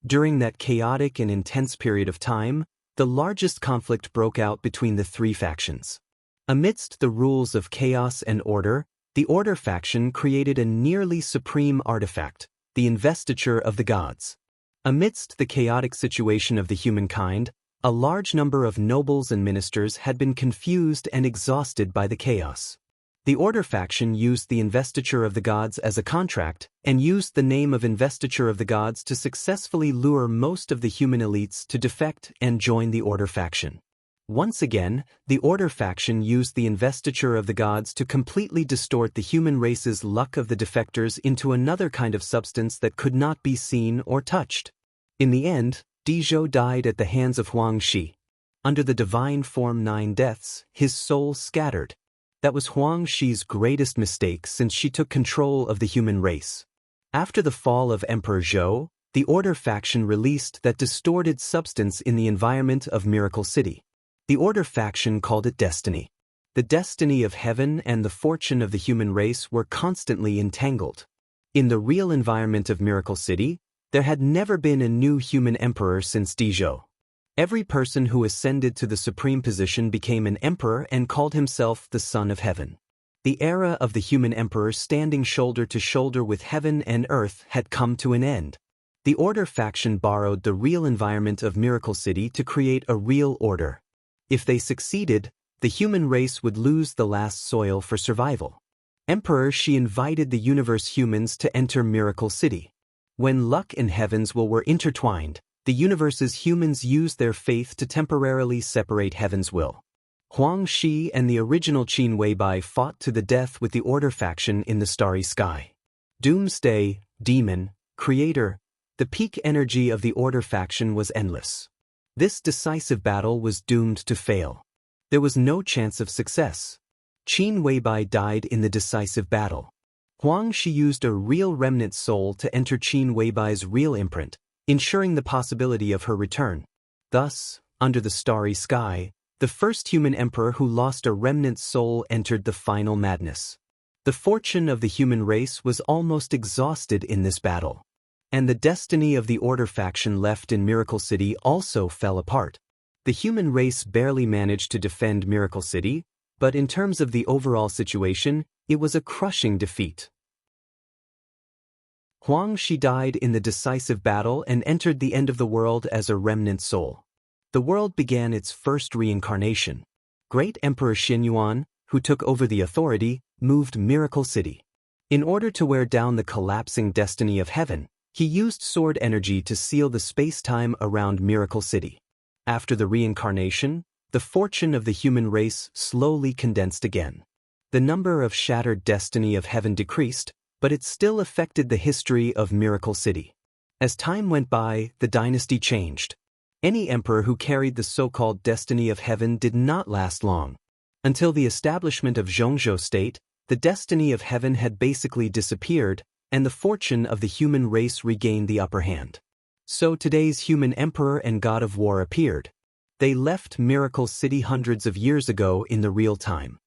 During that chaotic and intense period of time, the largest conflict broke out between the three factions. Amidst the rules of chaos and order, the Order faction created a nearly supreme artifact, the investiture of the gods. Amidst the chaotic situation of the humankind, a large number of nobles and ministers had been confused and exhausted by the chaos. The Order faction used the investiture of the gods as a contract and used the name of investiture of the gods to successfully lure most of the human elites to defect and join the Order faction. Once again, the Order faction used the investiture of the gods to completely distort the human race's luck of the defectors into another kind of substance that could not be seen or touched. In the end, Dijou died at the hands of Huang Shi. Under the divine form 9 deaths, his soul scattered. That was Huang Shi's greatest mistake since she took control of the human race. After the fall of Emperor Zhou, the Order faction released that distorted substance in the environment of Miracle City. The Order faction called it destiny. The destiny of heaven and the fortune of the human race were constantly entangled. In the real environment of Miracle City, there had never been a new human emperor since Dizhou. Every person who ascended to the supreme position became an emperor and called himself the Son of Heaven. The era of the human emperor standing shoulder to shoulder with heaven and earth had come to an end. The Order faction borrowed the real environment of Miracle City to create a real order. If they succeeded, the human race would lose the last soil for survival. Emperor Xi invited the universe humans to enter Miracle City. When luck and heaven's will were intertwined, the universe's humans used their faith to temporarily separate heaven's will. Huang Shi and the original Qin Weibai fought to the death with the Order faction in the starry sky. Doomsday, demon, creator, the peak energy of the Order faction was endless. This decisive battle was doomed to fail. There was no chance of success. Qin Weibai died in the decisive battle. Huang Shi used a real remnant soul to enter Qin Weibai's real imprint, ensuring the possibility of her return. Thus, under the starry sky, the first human emperor who lost a remnant soul entered the final madness. The fortune of the human race was almost exhausted in this battle. And the destiny of the Order faction left in Miracle City also fell apart. The human race barely managed to defend Miracle City, but in terms of the overall situation, it was a crushing defeat. Huang Shi died in the decisive battle and entered the end of the world as a remnant soul. The world began its first reincarnation. Great Emperor Xianyuan, who took over the authority, moved Miracle City. In order to wear down the collapsing destiny of heaven, he used sword energy to seal the space-time around Miracle City. After the reincarnation, the fortune of the human race slowly condensed again. The number of shattered destiny of heaven decreased, but it still affected the history of Miracle City. As time went by, the dynasty changed. Any emperor who carried the so-called destiny of heaven did not last long. Until the establishment of Zhongzhou state, the destiny of heaven had basically disappeared, and the fortune of the human race regained the upper hand. So today's human emperor and god of war appeared. They left Miracle City hundreds of years ago in the real time.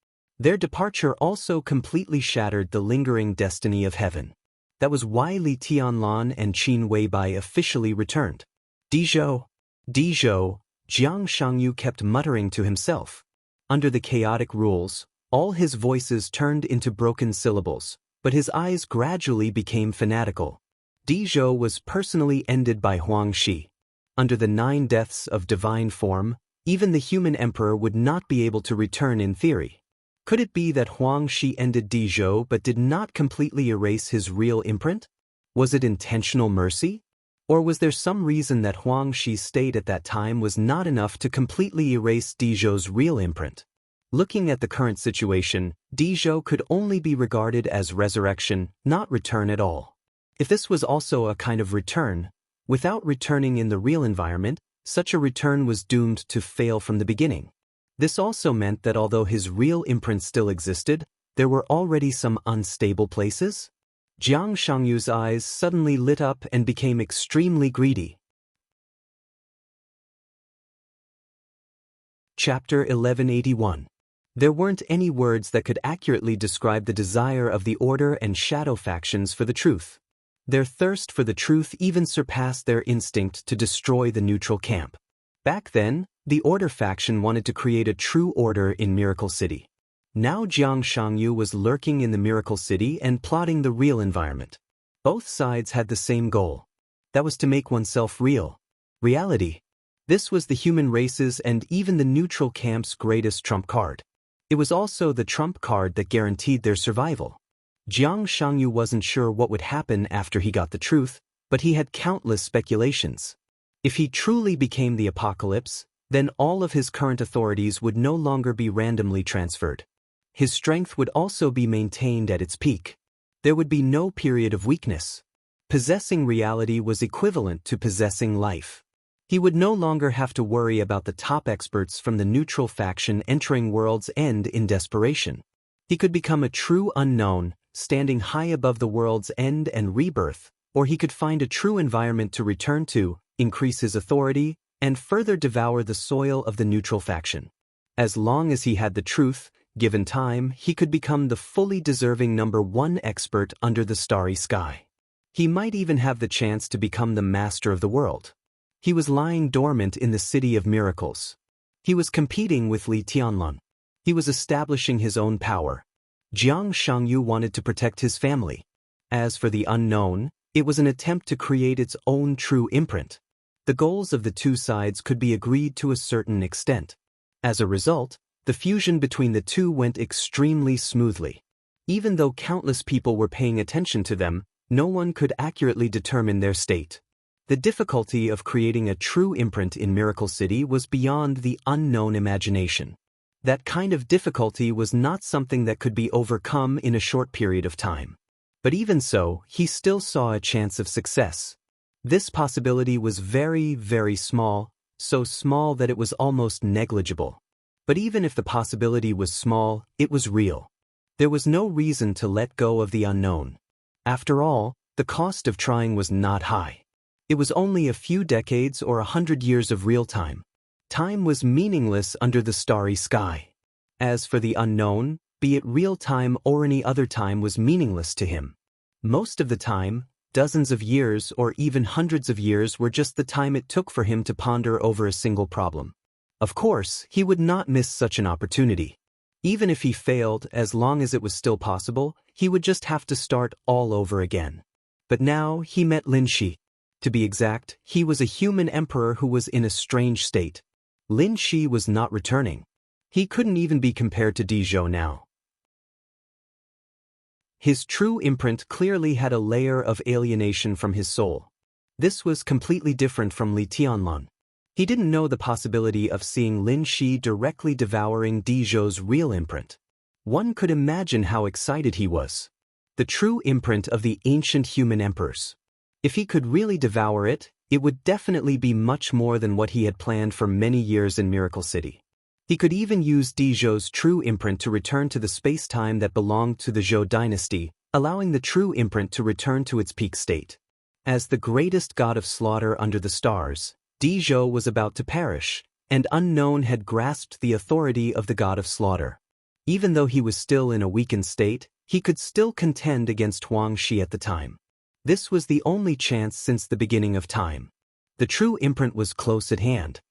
Their departure also completely shattered the lingering destiny of heaven. That was why Li Tianlan and Qin Weibai officially returned. Dizhou, Jiang Shangyu kept muttering to himself. Under the chaotic rules, all his voices turned into broken syllables, but his eyes gradually became fanatical. Dizhou was personally ended by Huang Shi. Under the 9 deaths of divine form, even the human emperor would not be able to return in theory. Could it be that Huang Shi ended Dizhou but did not completely erase his real imprint? Was it intentional mercy? Or was there some reason that Huang Shi's state at that time was not enough to completely erase Dizhou's real imprint? Looking at the current situation, Dizhou could only be regarded as resurrection, not return at all. If this was also a kind of return, without returning in the real environment, such a return was doomed to fail from the beginning. This also meant that although his real imprint still existed, there were already some unstable places. Jiang Shangyu's eyes suddenly lit up and became extremely greedy. Chapter 1181. There weren't any words that could accurately describe the desire of the Order and Shadow factions for the truth. Their thirst for the truth even surpassed their instinct to destroy the neutral camp. Back then, the Order faction wanted to create a true order in Miracle City. Now Jiang Shangyu was lurking in the Miracle City and plotting the real environment. Both sides had the same goal. That was to make oneself real. Reality. This was the human race's and even the neutral camp's greatest trump card. It was also the trump card that guaranteed their survival. Jiang Shangyu wasn't sure what would happen after he got the truth, but he had countless speculations. If he truly became the apocalypse, then all of his current authorities would no longer be randomly transferred. His strength would also be maintained at its peak. There would be no period of weakness. Possessing reality was equivalent to possessing life. He would no longer have to worry about the top experts from the neutral faction entering World's End in desperation. He could become a true unknown, standing high above the World's End and rebirth, or he could find a true environment to return to, increase his authority, and further devour the soil of the neutral faction. As long as he had the truth, given time, he could become the fully deserving #1 expert under the starry sky. He might even have the chance to become the master of the world. He was lying dormant in the City of Miracles. He was competing with Li Tianlun. He was establishing his own power. Xianxia wanted to protect his family. As for the unknown, it was an attempt to create its own true imprint. The goals of the two sides could be agreed to a certain extent. As a result, the fusion between the two went extremely smoothly. Even though countless people were paying attention to them, no one could accurately determine their state. The difficulty of creating a true imprint in Miracle City was beyond the unknown imagination. That kind of difficulty was not something that could be overcome in a short period of time. But even so, he still saw a chance of success. This possibility was very, very small, so small that it was almost negligible. But even if the possibility was small, it was real. There was no reason to let go of the unknown. After all, the cost of trying was not high. It was only a few decades or 100 years of real time. Time was meaningless under the starry sky. As for the unknown, be it real time or any other time, was meaningless to him. Most of the time, dozens of years or even hundreds of years were just the time it took for him to ponder over a single problem. Of course, he would not miss such an opportunity. Even if he failed, as long as it was still possible, he would just have to start all over again. But now he met Lin Shi. To be exact, he was a human emperor who was in a strange state. Lin Shi was not returning. He couldn't even be compared to Di Zhou now. His true imprint clearly had a layer of alienation from his soul. This was completely different from Li Tianlun. He didn't know the possibility of seeing Lin Shi directly devouring Di Zhou's real imprint. One could imagine how excited he was. The true imprint of the ancient human emperors. If he could really devour it, it would definitely be much more than what he had planned for many years in Miracle City. He could even use Di Zhou's true imprint to return to the space-time that belonged to the Zhou dynasty, allowing the true imprint to return to its peak state. As the greatest god of slaughter under the stars, Di Zhou was about to perish, and Unknown had grasped the authority of the god of slaughter. Even though he was still in a weakened state, he could still contend against Huang Shi at the time. This was the only chance since the beginning of time. The true imprint was close at hand.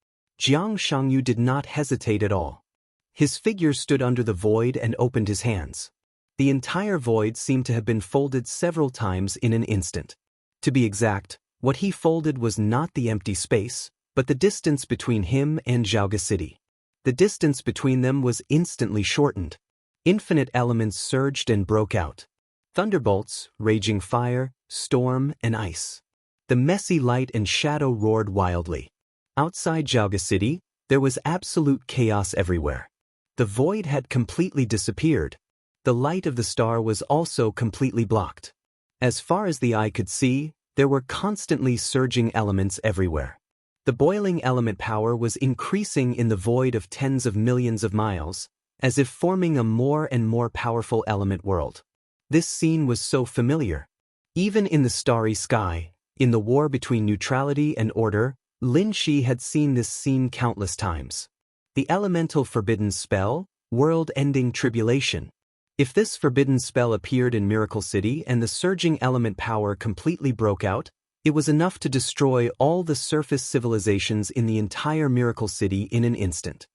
Xianxia did not hesitate at all. His figure stood under the void and opened his hands. The entire void seemed to have been folded several times in an instant. To be exact, what he folded was not the empty space, but the distance between him and Xiaoga City. The distance between them was instantly shortened. Infinite elements surged and broke out. Thunderbolts, raging fire, storm, and ice. The messy light and shadow roared wildly. Outside Xiaoga City, there was absolute chaos everywhere. The void had completely disappeared. The light of the star was also completely blocked. As far as the eye could see, there were constantly surging elements everywhere. The boiling element power was increasing in the void of tens of millions of miles, as if forming a more and more powerful element world. This scene was so familiar. Even in the starry sky, in the war between neutrality and order, Lin Shi had seen this scene countless times. The elemental forbidden spell, world-ending tribulation. If this forbidden spell appeared in Miracle City and the surging element power completely broke out, it was enough to destroy all the surface civilizations in the entire Miracle City in an instant.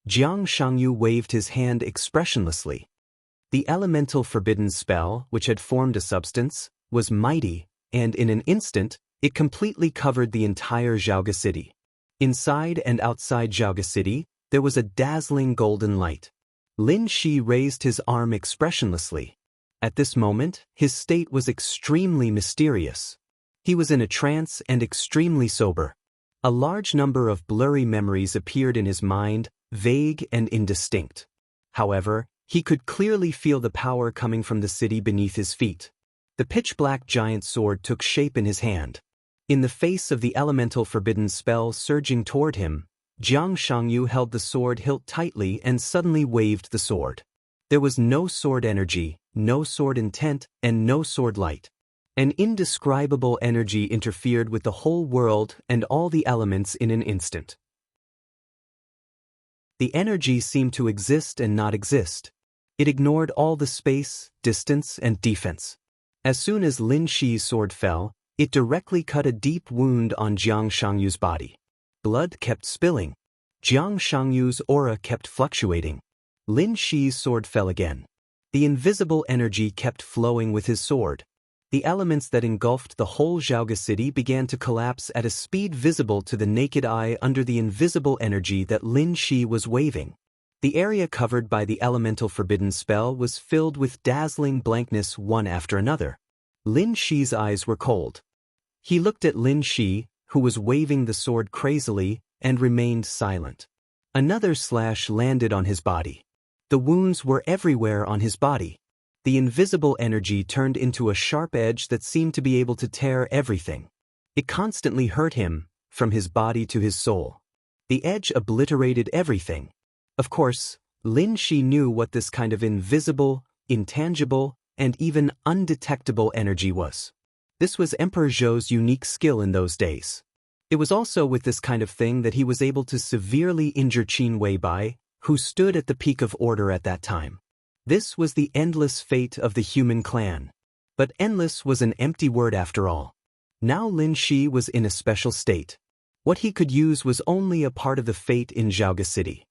Xianxia waved his hand expressionlessly. The elemental forbidden spell, which had formed a substance, was mighty, and in an instant, it completely covered the entire Xiaoga City. Inside and outside Xiaoga City, there was a dazzling golden light. Lin Shi raised his arm expressionlessly. At this moment, his state was extremely mysterious. He was in a trance and extremely sober. A large number of blurry memories appeared in his mind, vague and indistinct. However, he could clearly feel the power coming from the city beneath his feet. The pitch-black giant sword took shape in his hand. In the face of the elemental forbidden spell surging toward him, Xianxia held the sword hilt tightly and suddenly waved the sword. There was no sword energy, no sword intent, and no sword light. An indescribable energy interfered with the whole world and all the elements in an instant. The energy seemed to exist and not exist. It ignored all the space, distance, and defense. As soon as Lin Shi's sword fell, it directly cut a deep wound on Jiang Shangyu's body. Blood kept spilling. Jiang Shangyu's aura kept fluctuating. Lin Shi's sword fell again. The invisible energy kept flowing with his sword. The elements that engulfed the whole Xiaoga city began to collapse at a speed visible to the naked eye under the invisible energy that Lin Shi was waving. The area covered by the elemental forbidden spell was filled with dazzling blankness one after another. Lin Shi's eyes were cold. He looked at Lin Shi, who was waving the sword crazily, and remained silent. Another slash landed on his body. The wounds were everywhere on his body. The invisible energy turned into a sharp edge that seemed to be able to tear everything. It constantly hurt him, from his body to his soul. The edge obliterated everything. Of course, Lin Shi knew what this kind of invisible, intangible, and even undetectable energy was. This was Emperor Zhou's unique skill in those days. It was also with this kind of thing that he was able to severely injure Qin Weibai, who stood at the peak of order at that time. This was the endless fate of the human clan. But endless was an empty word after all. Now Lin Shi was in a special state. What he could use was only a part of the fate in Xiaoga City.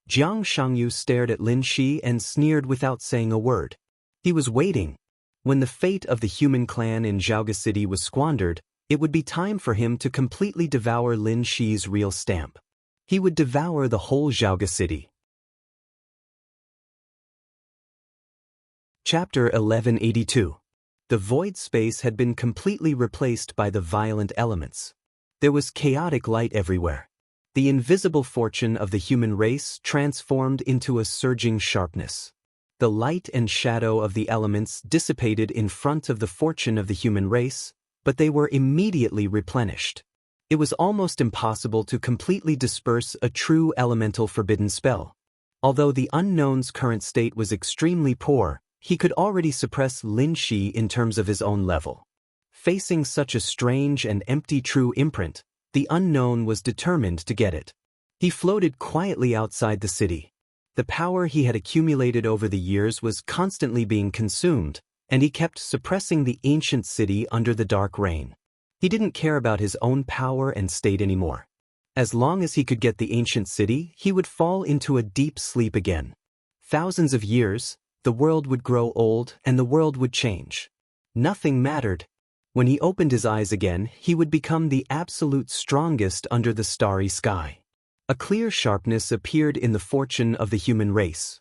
Jiang Shangyu stared at Lin Shi and sneered without saying a word. He was waiting. When the fate of the human clan in Xiaoga City was squandered, it would be time for him to completely devour Lin Shi's real stamp. He would devour the whole Xiaoga City. Chapter 1182. The void space had been completely replaced by the violent elements. There was chaotic light everywhere. The invisible fortune of the human race transformed into a surging sharpness. The light and shadow of the elements dissipated in front of the fortune of the human race, but they were immediately replenished. It was almost impossible to completely disperse a true elemental forbidden spell. Although the unknown's current state was extremely poor, he could already suppress Lin Shi in terms of his own level. Facing such a strange and empty true imprint, the unknown was determined to get it. He floated quietly outside the city. The power he had accumulated over the years was constantly being consumed, and he kept suppressing the ancient city under the dark rain. He didn't care about his own power and state anymore. As long as he could get the ancient city, he would fall into a deep sleep again. Thousands of years, the world would grow old and the world would change. Nothing mattered. When he opened his eyes again, he would become the absolute strongest under the starry sky. A clear sharpness appeared in the fortune of the human race.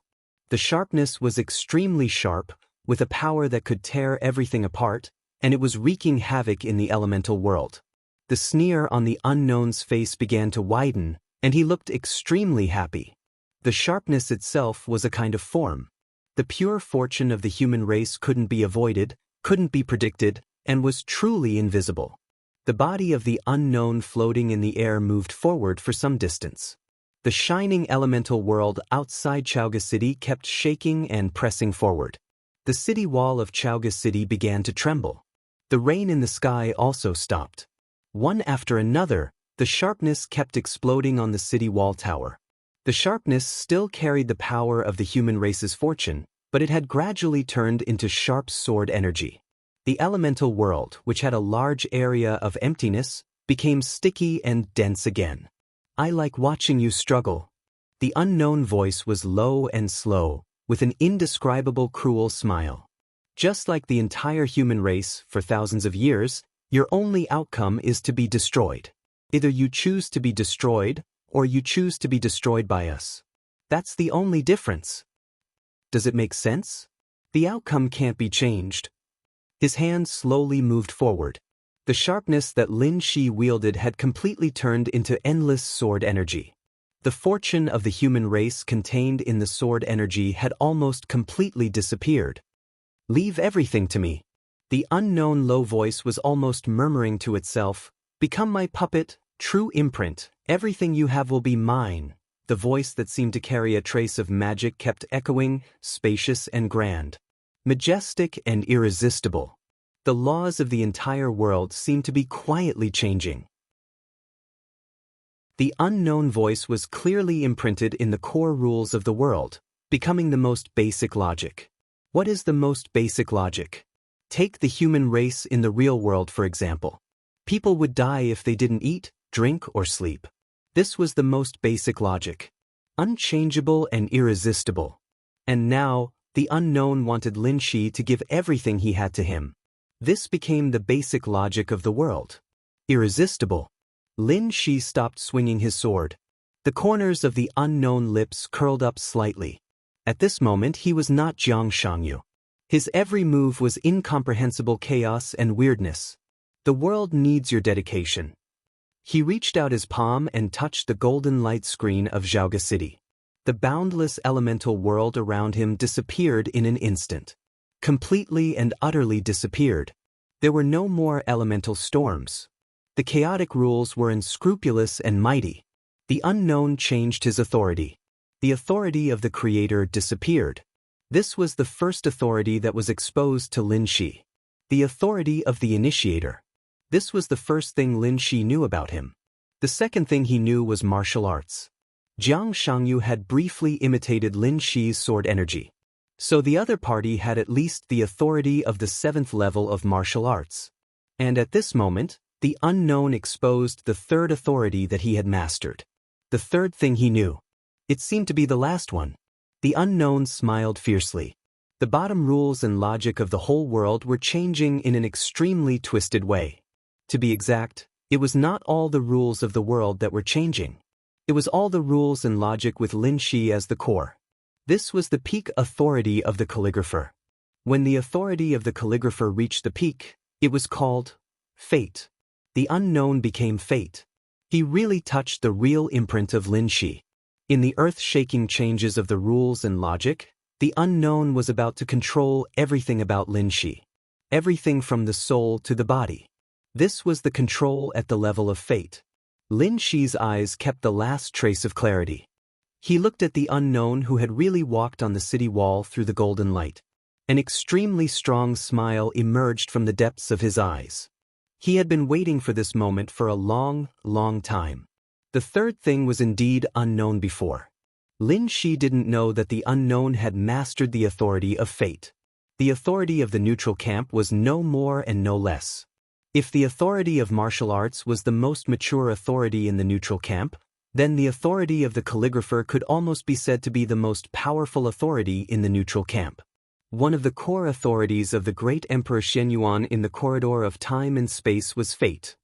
The sharpness was extremely sharp, with a power that could tear everything apart, and it was wreaking havoc in the elemental world. The sneer on the unknown's face began to widen, and he looked extremely happy. The sharpness itself was a kind of form. The pure fortune of the human race couldn't be avoided, couldn't be predicted, and was truly invisible. The body of the unknown floating in the air moved forward for some distance. The shining elemental world outside Xiaoga City kept shaking and pressing forward. The city wall of Xiaoga City began to tremble. The rain in the sky also stopped. One after another, the sharpness kept exploding on the city wall tower. The sharpness still carried the power of the human race's fortune, but it had gradually turned into sharp sword energy. The elemental world, which had a large area of emptiness, became sticky and dense again. "I like watching you struggle." The unknown voice was low and slow, with an indescribable cruel smile. Just like the entire human race for thousands of years, your only outcome is to be destroyed. Either you choose to be destroyed, or you choose to be destroyed by us. That's the only difference. Does it make sense? The outcome can't be changed. His hand slowly moved forward. The sharpness that Lin Shi wielded had completely turned into endless sword energy. The fortune of the human race contained in the sword energy had almost completely disappeared. "Leave everything to me." The unknown low voice was almost murmuring to itself, Become my puppet, true imprint, everything you have will be mine. The voice that seemed to carry a trace of magic kept echoing, spacious and grand. Majestic and irresistible. The laws of the entire world seemed to be quietly changing. The unknown voice was clearly imprinted in the core rules of the world, becoming the most basic logic. What is the most basic logic? Take the human race in the real world, for example. People would die if they didn't eat, drink, or sleep. This was the most basic logic. Unchangeable and irresistible. And now, the unknown wanted Lin Shi to give everything he had to him. This became the basic logic of the world. Irresistible. Lin Shi stopped swinging his sword. The corners of the unknown lips curled up slightly. At this moment he was not Xianxia. His every move was incomprehensible chaos and weirdness. The world needs your dedication. He reached out his palm and touched the golden light screen of Xiaoga City. The boundless elemental world around him disappeared in an instant. Completely and utterly disappeared. There were no more elemental storms. The chaotic rules were unscrupulous and mighty. The unknown changed his authority. The authority of the Creator disappeared. This was the first authority that was exposed to Lin Shi. The authority of the Initiator. This was the first thing Lin Shi knew about him. The second thing he knew was martial arts. Jiang Shangyu had briefly imitated Lin Shi's sword energy. So the other party had at least the authority of the 7th level of martial arts. And at this moment, the unknown exposed the third authority that he had mastered. The third thing he knew. It seemed to be the last one. The unknown smiled fiercely. The bottom rules and logic of the whole world were changing in an extremely twisted way. To be exact, it was not all the rules of the world that were changing. It was all the rules and logic with Lin Shi as the core. This was the peak authority of the calligrapher. When the authority of the calligrapher reached the peak, it was called fate. The unknown became fate. He really touched the real imprint of Lin Shi. In the earth-shaking changes of the rules and logic, the unknown was about to control everything about Lin Shi. Everything from the soul to the body. This was the control at the level of fate. Lin Shi's eyes kept the last trace of clarity. He looked at the unknown who had really walked on the city wall through the golden light. An extremely strong smile emerged from the depths of his eyes. He had been waiting for this moment for a long, long time. The third thing was indeed unknown before. Lin Shi didn't know that the unknown had mastered the authority of fate. The authority of the neutral camp was no more and no less. If the authority of martial arts was the most mature authority in the neutral camp, then the authority of the calligrapher could almost be said to be the most powerful authority in the neutral camp. One of the core authorities of the great Emperor Xianyuan in the corridor of time and space was fate.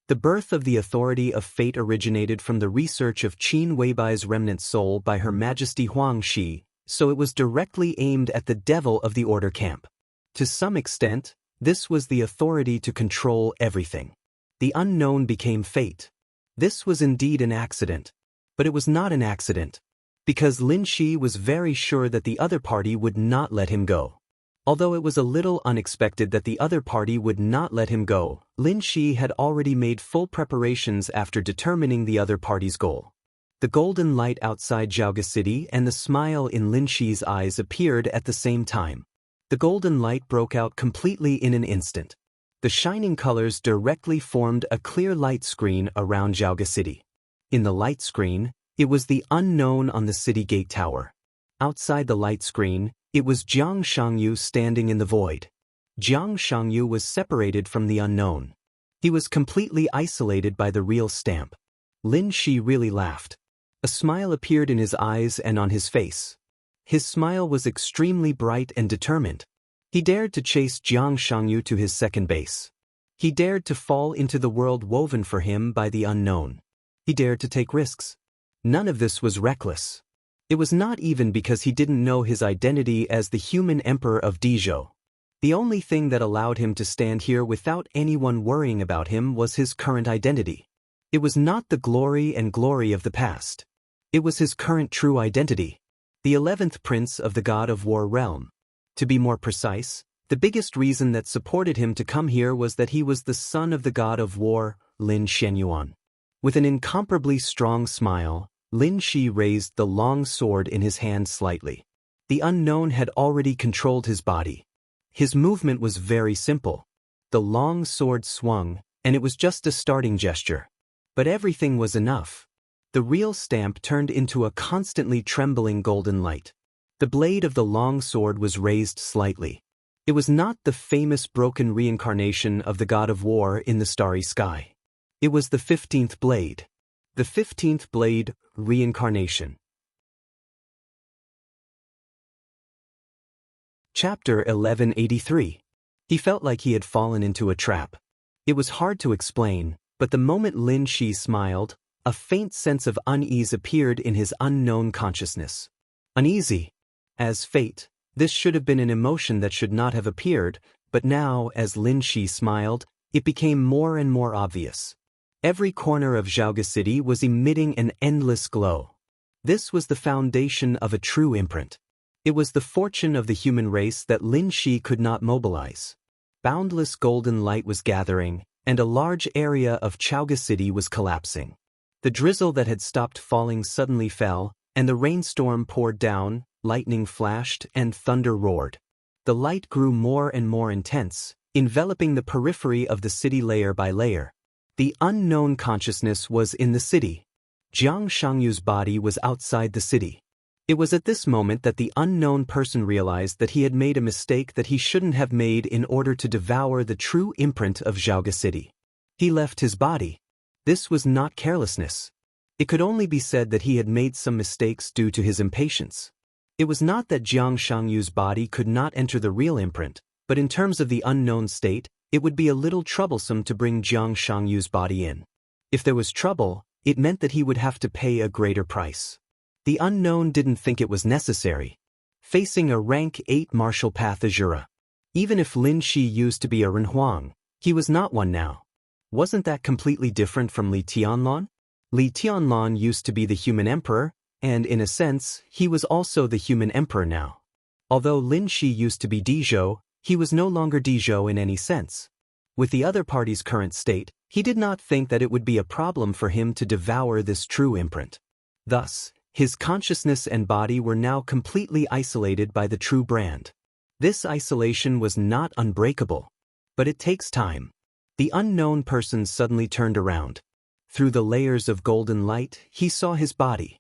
The birth of the authority of fate originated from the research of Qin Weibai's remnant soul by Her Majesty Huang Shi, so it was directly aimed at the devil of the order camp. To some extent, this was the authority to control everything. The unknown became fate. This was indeed an accident. But it was not an accident. Because Lin Shi was very sure that the other party would not let him go. Although it was a little unexpected that the other party would not let him go, Lin Shi had already made full preparations after determining the other party's goal. The golden light outside Xiaoga City and the smile in Lin Shi's eyes appeared at the same time. The golden light broke out completely in an instant. The shining colors directly formed a clear light screen around Xiaoga City. In the light screen, it was the unknown on the city gate tower. Outside the light screen, it was Jiang Shangyu standing in the void. Jiang Shangyu was separated from the unknown. He was completely isolated by the real stamp. Lin Shi really laughed. A smile appeared in his eyes and on his face. His smile was extremely bright and determined. He dared to chase Jiang Shangyu to his second base. He dared to fall into the world woven for him by the unknown. He dared to take risks. None of this was reckless. It was not even because he didn't know his identity as the human emperor of Dezhou. The only thing that allowed him to stand here without anyone worrying about him was his current identity. It was not the glory of the past. It was his current true identity. The 11th prince of the god of war realm. To be more precise, The biggest reason that supported him to come here was that he was the son of the god of war, Lin Xianyuan. With an incomparably strong smile, Lin Shi raised the long sword in his hand slightly. The unknown had already controlled his body. His movement was very simple. The long sword swung, and it was just a starting gesture. But everything was enough. The real stamp turned into a constantly trembling golden light. The blade of the long sword was raised slightly. It was not the famous broken reincarnation of the god of war in the starry sky. It was the 15th blade. The 15th blade, reincarnation. Chapter 1183. He felt like he had fallen into a trap. It was hard to explain, but the moment Lin Shi smiled, a faint sense of unease appeared in his unknown consciousness. Uneasy. As fate, this should have been an emotion that should not have appeared, but now, as Lin Shi smiled, it became more and more obvious. Every corner of Xiaoga City was emitting an endless glow. This was the foundation of a true imprint. It was the fortune of the human race that Lin Shi could not mobilize. Boundless golden light was gathering, and a large area of Xiaoga City was collapsing. The drizzle that had stopped falling suddenly fell, and the rainstorm poured down, lightning flashed, and thunder roared. The light grew more and more intense, enveloping the periphery of the city layer by layer. The unknown consciousness was in the city. Jiang Shangyu's body was outside the city. It was at this moment that the unknown person realized that he had made a mistake that he shouldn't have made in order to devour the true imprint of Xiaoga City. He left his body. This was not carelessness. It could only be said that he had made some mistakes due to his impatience. It was not that Jiang Shangyu's body could not enter the real imprint, but in terms of the unknown state, it would be a little troublesome to bring Jiang Shangyu's body in. If there was trouble, it meant that he would have to pay a greater price. The unknown didn't think it was necessary. Facing a rank 8 martial path Azura. Even if Lin Shi used to be a Renhuang, he was not one now. Wasn't that completely different from Li Tianlan? Li Tianlan used to be the human emperor, and in a sense, he was also the human emperor now. Although Lin Shi used to be Dizhou, he was no longer Dizhou in any sense. With the other party's current state, he did not think that it would be a problem for him to devour this true imprint. Thus, his consciousness and body were now completely isolated by the true brand. This isolation was not unbreakable. But it takes time. The unknown person suddenly turned around. Through the layers of golden light, he saw his body.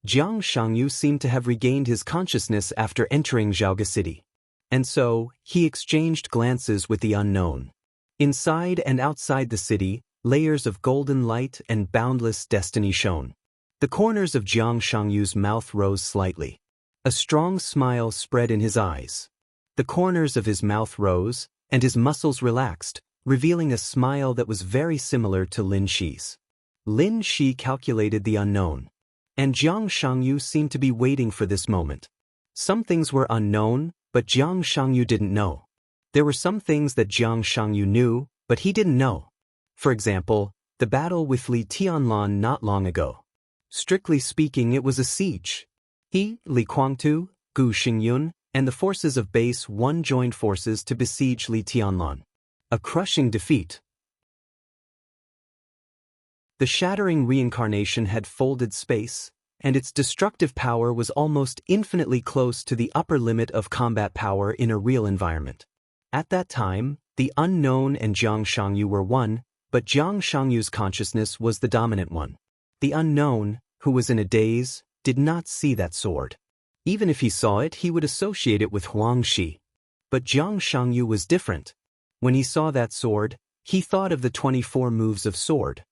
Jiang Shangyu seemed to have regained his consciousness after entering Xiaoga City. And so, he exchanged glances with the unknown. Inside and outside the city, layers of golden light and boundless destiny shone. The corners of Jiang Shangyu's mouth rose slightly. A strong smile spread in his eyes. The corners of his mouth rose, and his muscles relaxed, revealing a smile that was very similar to Lin Shi's. Lin Shi calculated the unknown. And Jiang Shangyu seemed to be waiting for this moment. Some things were unknown, but Jiang Shangyu didn't know. There were some things that Jiang Shangyu knew, but he didn't know. For example, the battle with Li Tianlan not long ago. Strictly speaking, it was a siege. He, Li Kuangtu, Gu Xingyun, and the forces of Base 1 joined forces to besiege Li Tianlan. A crushing defeat. The shattering reincarnation had folded space, and its destructive power was almost infinitely close to the upper limit of combat power in a real environment. At that time, the unknown and Jiang Shangyu were one, but Jiang Shangyu's consciousness was the dominant one. The unknown, who was in a daze, did not see that sword. Even if he saw it, he would associate it with Huangxi. But Jiang Shangyu was different. When he saw that sword, he thought of the 24 moves of sword.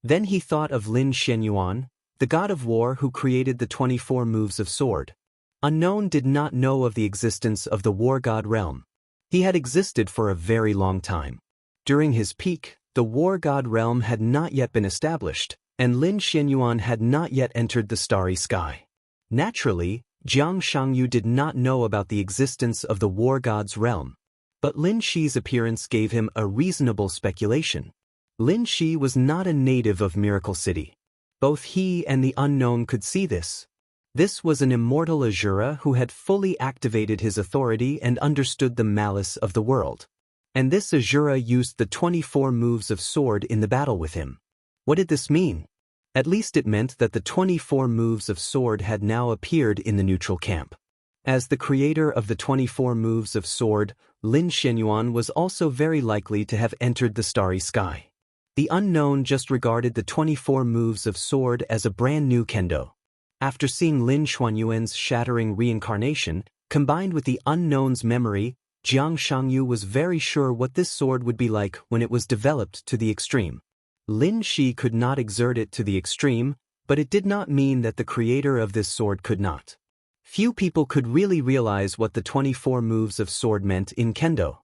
Then he thought of Lin Xianyuan, the god of war who created the 24 moves of sword. Unknown did not know of the existence of the war god realm. He had existed for a very long time. During his peak, the war god realm had not yet been established, and Lin Xianyuan had not yet entered the starry sky. Naturally, Jiang Shangyu did not know about the existence of the war god's realm. But Lin Shi's appearance gave him a reasonable speculation. Lin Shi was not a native of Miracle City. Both he and the unknown could see this. This was an immortal Azura who had fully activated his authority and understood the malice of the world. And this Azura used the 24 moves of sword in the battle with him. What did this mean? At least it meant that the 24 moves of sword had now appeared in the neutral camp. As the creator of the 24 moves of sword, Lin Xianyuan was also very likely to have entered the starry sky. The unknown just regarded the 24 moves of sword as a brand new kendo. After seeing Lin Xuanyuan's shattering reincarnation, combined with the unknown's memory, Jiang Shangyu was very sure what this sword would be like when it was developed to the extreme. Lin Shi could not exert it to the extreme, but it did not mean that the creator of this sword could not. Few people could really realize what the 24 moves of sword meant in kendo.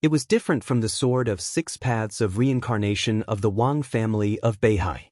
It was different from the sword of 6 paths of reincarnation of the Wang family of Beihai.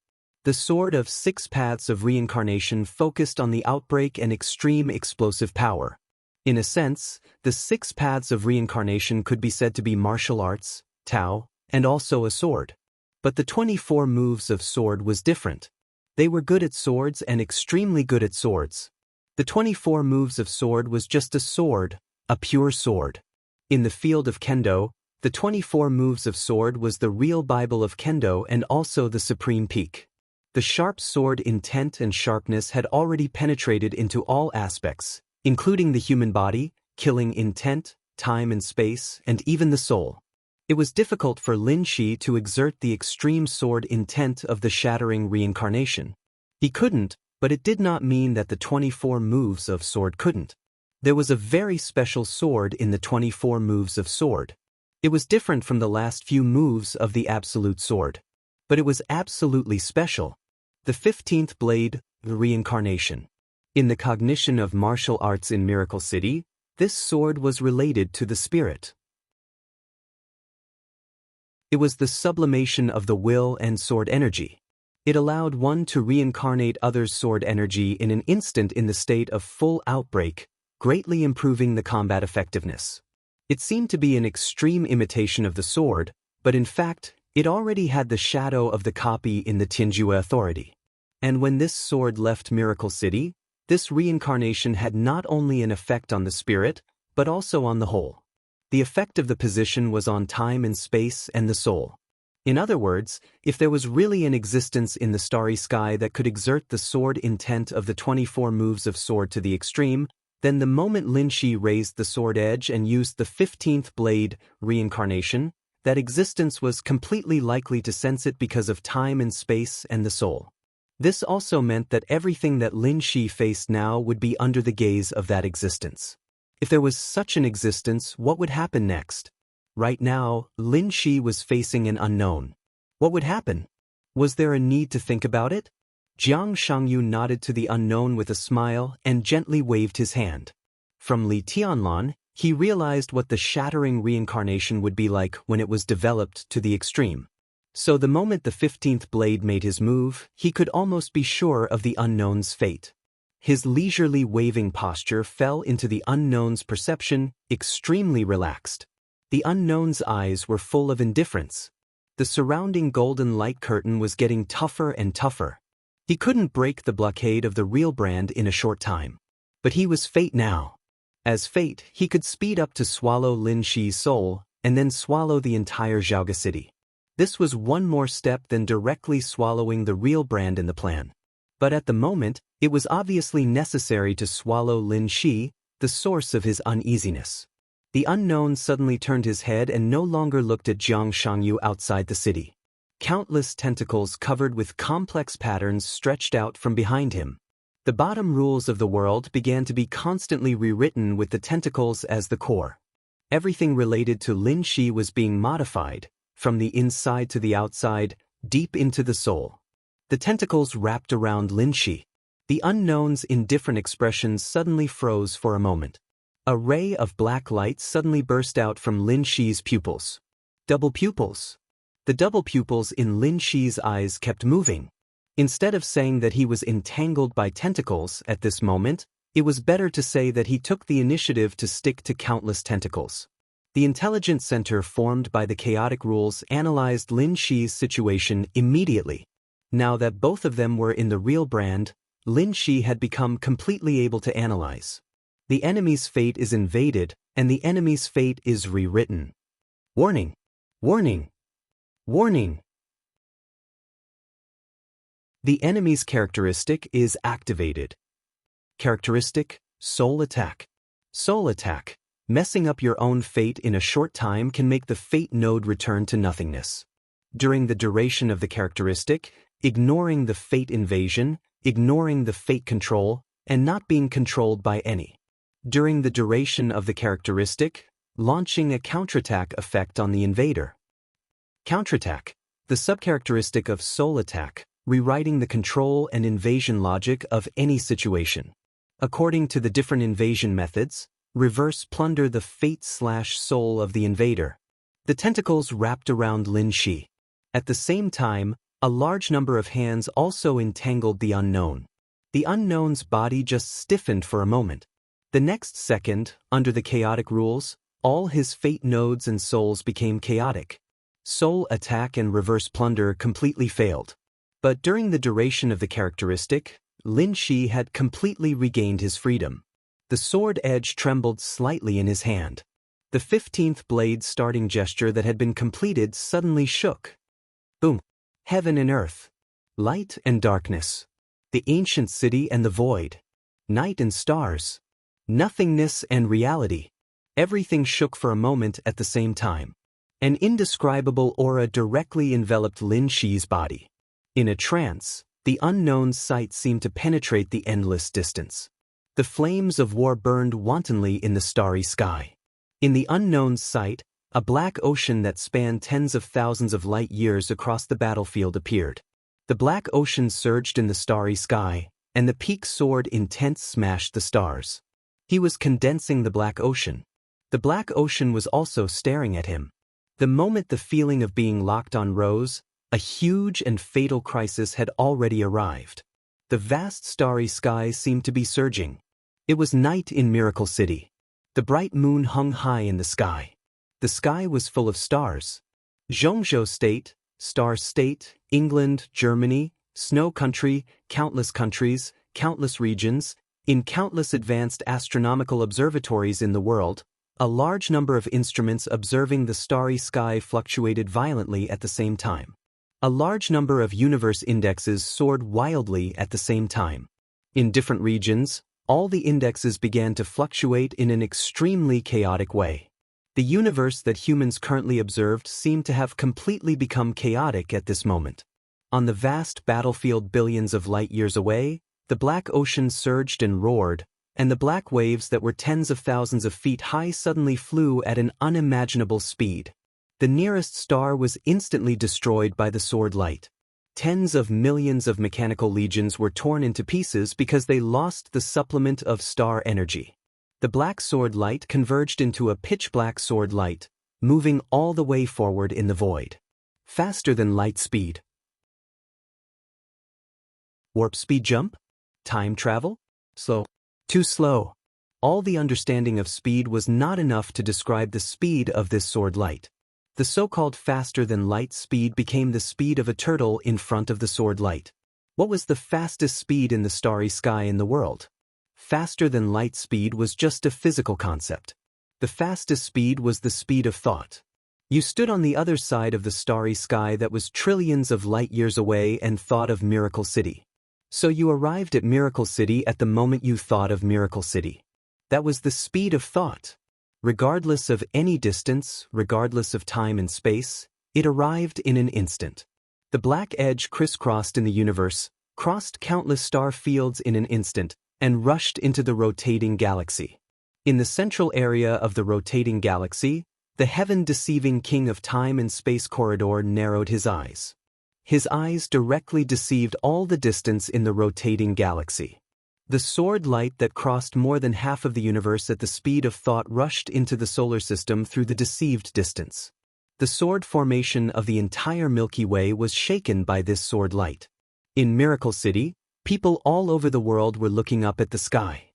The sword of 6 paths of reincarnation focused on the outbreak and extreme explosive power. In a sense, the 6 paths of reincarnation could be said to be martial arts, Tao, and also a sword. But the 24 moves of sword was different. They were good at swords and extremely good at swords. The 24 moves of sword was just a sword, a pure sword. In the field of kendo, the 24 moves of sword was the real Bible of kendo and also the supreme peak. The sharp sword intent and sharpness had already penetrated into all aspects, including the human body, killing intent, time and space, and even the soul. It was difficult for Lin Shi to exert the extreme sword intent of the shattering reincarnation. He couldn't, but it did not mean that the 24 moves of sword couldn't. There was a very special sword in the 24 moves of sword. It was different from the last few moves of the absolute sword. But it was absolutely special. The 15th blade, the reincarnation. In the cognition of martial arts in Miracle City, this sword was related to the spirit. It was the sublimation of the will and sword energy. It allowed one to reincarnate others' sword energy in an instant in the state of full outbreak, greatly improving the combat effectiveness. It seemed to be an extreme imitation of the sword, but in fact, it already had the shadow of the copy in the Tianjue authority. And when this sword left Miracle City, this reincarnation had not only an effect on the spirit, but also on the whole. The effect of the position was on time and space and the soul. In other words, if there was really an existence in the starry sky that could exert the sword intent of the 24 moves of sword to the extreme, then the moment Lin Shi raised the sword edge and used the 15th blade, reincarnation, that existence was completely likely to sense it because of time and space and the soul. This also meant that everything that Lin Shi faced now would be under the gaze of that existence. If there was such an existence, what would happen next? Right now, Lin Shi was facing an unknown. What would happen? Was there a need to think about it? Jiang Shangyu nodded to the unknown with a smile and gently waved his hand. From Li Tianlan, he realized what the shattering reincarnation would be like when it was developed to the extreme. So the moment the 15th blade made his move, he could almost be sure of the unknown's fate. His leisurely waving posture fell into the unknown's perception, extremely relaxed. The unknown's eyes were full of indifference. The surrounding golden light curtain was getting tougher and tougher. He couldn't break the blockade of the real brand in a short time. But he was fate now. As fate, he could speed up to swallow Lin Shi's soul, and then swallow the entire Xiaoga city. This was one more step than directly swallowing the real brand in the plan. But at the moment, it was obviously necessary to swallow Lin Shi, the source of his uneasiness. The unknown suddenly turned his head and no longer looked at Jiang Shangyu outside the city. Countless tentacles covered with complex patterns stretched out from behind him. The bottom rules of the world began to be constantly rewritten with the tentacles as the core. Everything related to Lin Shi was being modified, from the inside to the outside, deep into the soul. The tentacles wrapped around Lin Shi. The unknown's indifferent expressions suddenly froze for a moment. A ray of black light suddenly burst out from Lin Shi's pupils. Double pupils. The double pupils in Lin Shi's eyes kept moving. Instead of saying that he was entangled by tentacles at this moment, it was better to say that he took the initiative to stick to countless tentacles. The intelligence center formed by the chaotic rules analyzed Lin Shi's situation immediately. Now that both of them were in the real brand, Lin Shi had become completely able to analyze. The enemy's fate is invaded, and the enemy's fate is rewritten. Warning! Warning! Warning! The enemy's characteristic is activated. Characteristic: Soul Attack. Soul Attack. Messing up your own fate in a short time can make the fate node return to nothingness. During the duration of the characteristic, ignoring the fate invasion, ignoring the fate control, and not being controlled by any. During the duration of the characteristic, launching a counterattack effect on the invader. Counterattack. The subcharacteristic of Soul Attack, rewriting the control and invasion logic of any situation. According to the different invasion methods, reverse plunder the fate/soul of the invader. The tentacles wrapped around Lin Shi. At the same time, a large number of hands also entangled the unknown. The unknown's body just stiffened for a moment. The next second, under the chaotic rules, all his fate nodes and souls became chaotic. Soul Attack and reverse plunder completely failed. But during the duration of the characteristic, Lin Shi had completely regained his freedom. The sword edge trembled slightly in his hand. The 15th blade starting gesture that had been completed suddenly shook. Boom! Heaven and earth. Light and darkness. The ancient city and the void. Night and stars. Nothingness and reality. Everything shook for a moment at the same time. An indescribable aura directly enveloped Lin Shi's body. In a trance, the unknown's sight seemed to penetrate the endless distance. The flames of war burned wantonly in the starry sky. In the unknown's sight, a black ocean that spanned tens of thousands of light years across the battlefield appeared. The black ocean surged in the starry sky, and the peak sword intent smashed the stars. He was condensing the black ocean. The black ocean was also staring at him. The moment the feeling of being locked on rose, a huge and fatal crisis had already arrived. The vast starry sky seemed to be surging. It was night in Miracle City. The bright moon hung high in the sky. The sky was full of stars. Xianxia State, Star State, England, Germany, Snow Country, countless countries, countless regions, in countless advanced astronomical observatories in the world, a large number of instruments observing the starry sky fluctuated violently at the same time. A large number of universe indexes soared wildly at the same time. In different regions, all the indexes began to fluctuate in an extremely chaotic way. The universe that humans currently observed seemed to have completely become chaotic at this moment. On the vast battlefield billions of light years away, the black ocean surged and roared, and the black waves that were tens of thousands of feet high suddenly flew at an unimaginable speed. The nearest star was instantly destroyed by the sword light. Tens of millions of mechanical legions were torn into pieces because they lost the supplement of star energy. The black sword light converged into a pitch-black sword light, moving all the way forward in the void. Faster than light speed. Warp speed jump? Time travel? Slow. Too slow. All the understanding of speed was not enough to describe the speed of this sword light. The so-called faster-than-light speed became the speed of a turtle in front of the sword light. What was the fastest speed in the starry sky in the world? Faster-than-light speed was just a physical concept. The fastest speed was the speed of thought. You stood on the other side of the starry sky that was trillions of light years away and thought of Miracle City. So you arrived at Miracle City at the moment you thought of Miracle City. That was the speed of thought. Regardless of any distance, regardless of time and space, it arrived in an instant. The black edge crisscrossed in the universe, crossed countless star fields in an instant, and rushed into the rotating galaxy. In the central area of the rotating galaxy, the heaven-deceiving king of time and space corridor narrowed his eyes. His eyes directly deceived all the distance in the rotating galaxy. The sword light that crossed more than half of the universe at the speed of thought rushed into the solar system through the deceived distance. The sword formation of the entire Milky Way was shaken by this sword light. In Miracle City, people all over the world were looking up at the sky.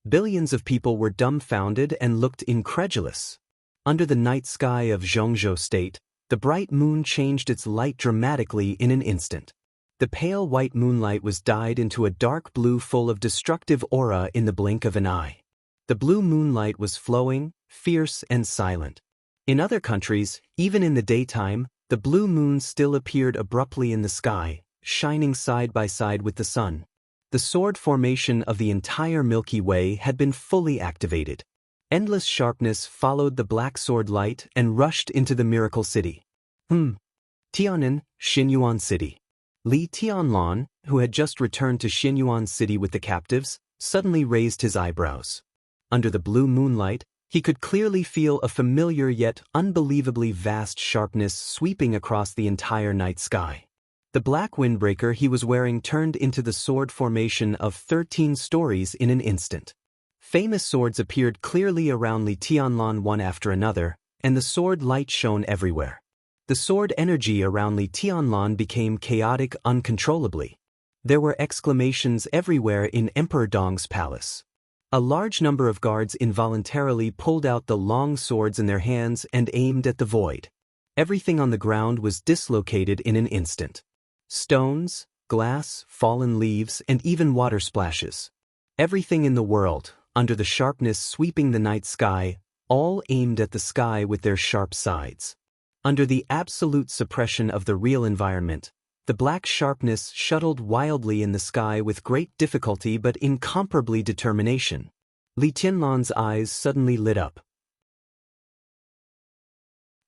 Billions of people were dumbfounded and looked incredulous. Under the night sky of Xianxia State, the bright moon changed its light dramatically in an instant. The pale white moonlight was dyed into a dark blue full of destructive aura in the blink of an eye. The blue moonlight was flowing, fierce and silent. In other countries, even in the daytime, the blue moon still appeared abruptly in the sky, shining side by side with the sun. The sword formation of the entire Milky Way had been fully activated. Endless sharpness followed the black sword light and rushed into the miracle city. Tianan, Xinyuan City. Li Tianlan, who had just returned to Xinyuan City with the captives, suddenly raised his eyebrows. Under the blue moonlight, he could clearly feel a familiar yet unbelievably vast sharpness sweeping across the entire night sky. The black windbreaker he was wearing turned into the sword formation of 13 stories in an instant. Famous swords appeared clearly around Li Tianlan one after another, and the sword light shone everywhere. The sword energy around Li Tianlan became chaotic uncontrollably. There were exclamations everywhere in Emperor Dong's palace. A large number of guards involuntarily pulled out the long swords in their hands and aimed at the void. Everything on the ground was dislocated in an instant. Stones, glass, fallen leaves, and even water splashes. Everything in the world, under the sharpness sweeping the night sky, all aimed at the sky with their sharp sides. Under the absolute suppression of the real environment, the black sharpness shuttled wildly in the sky with great difficulty but incomparably determination. Li Tianlan's eyes suddenly lit up.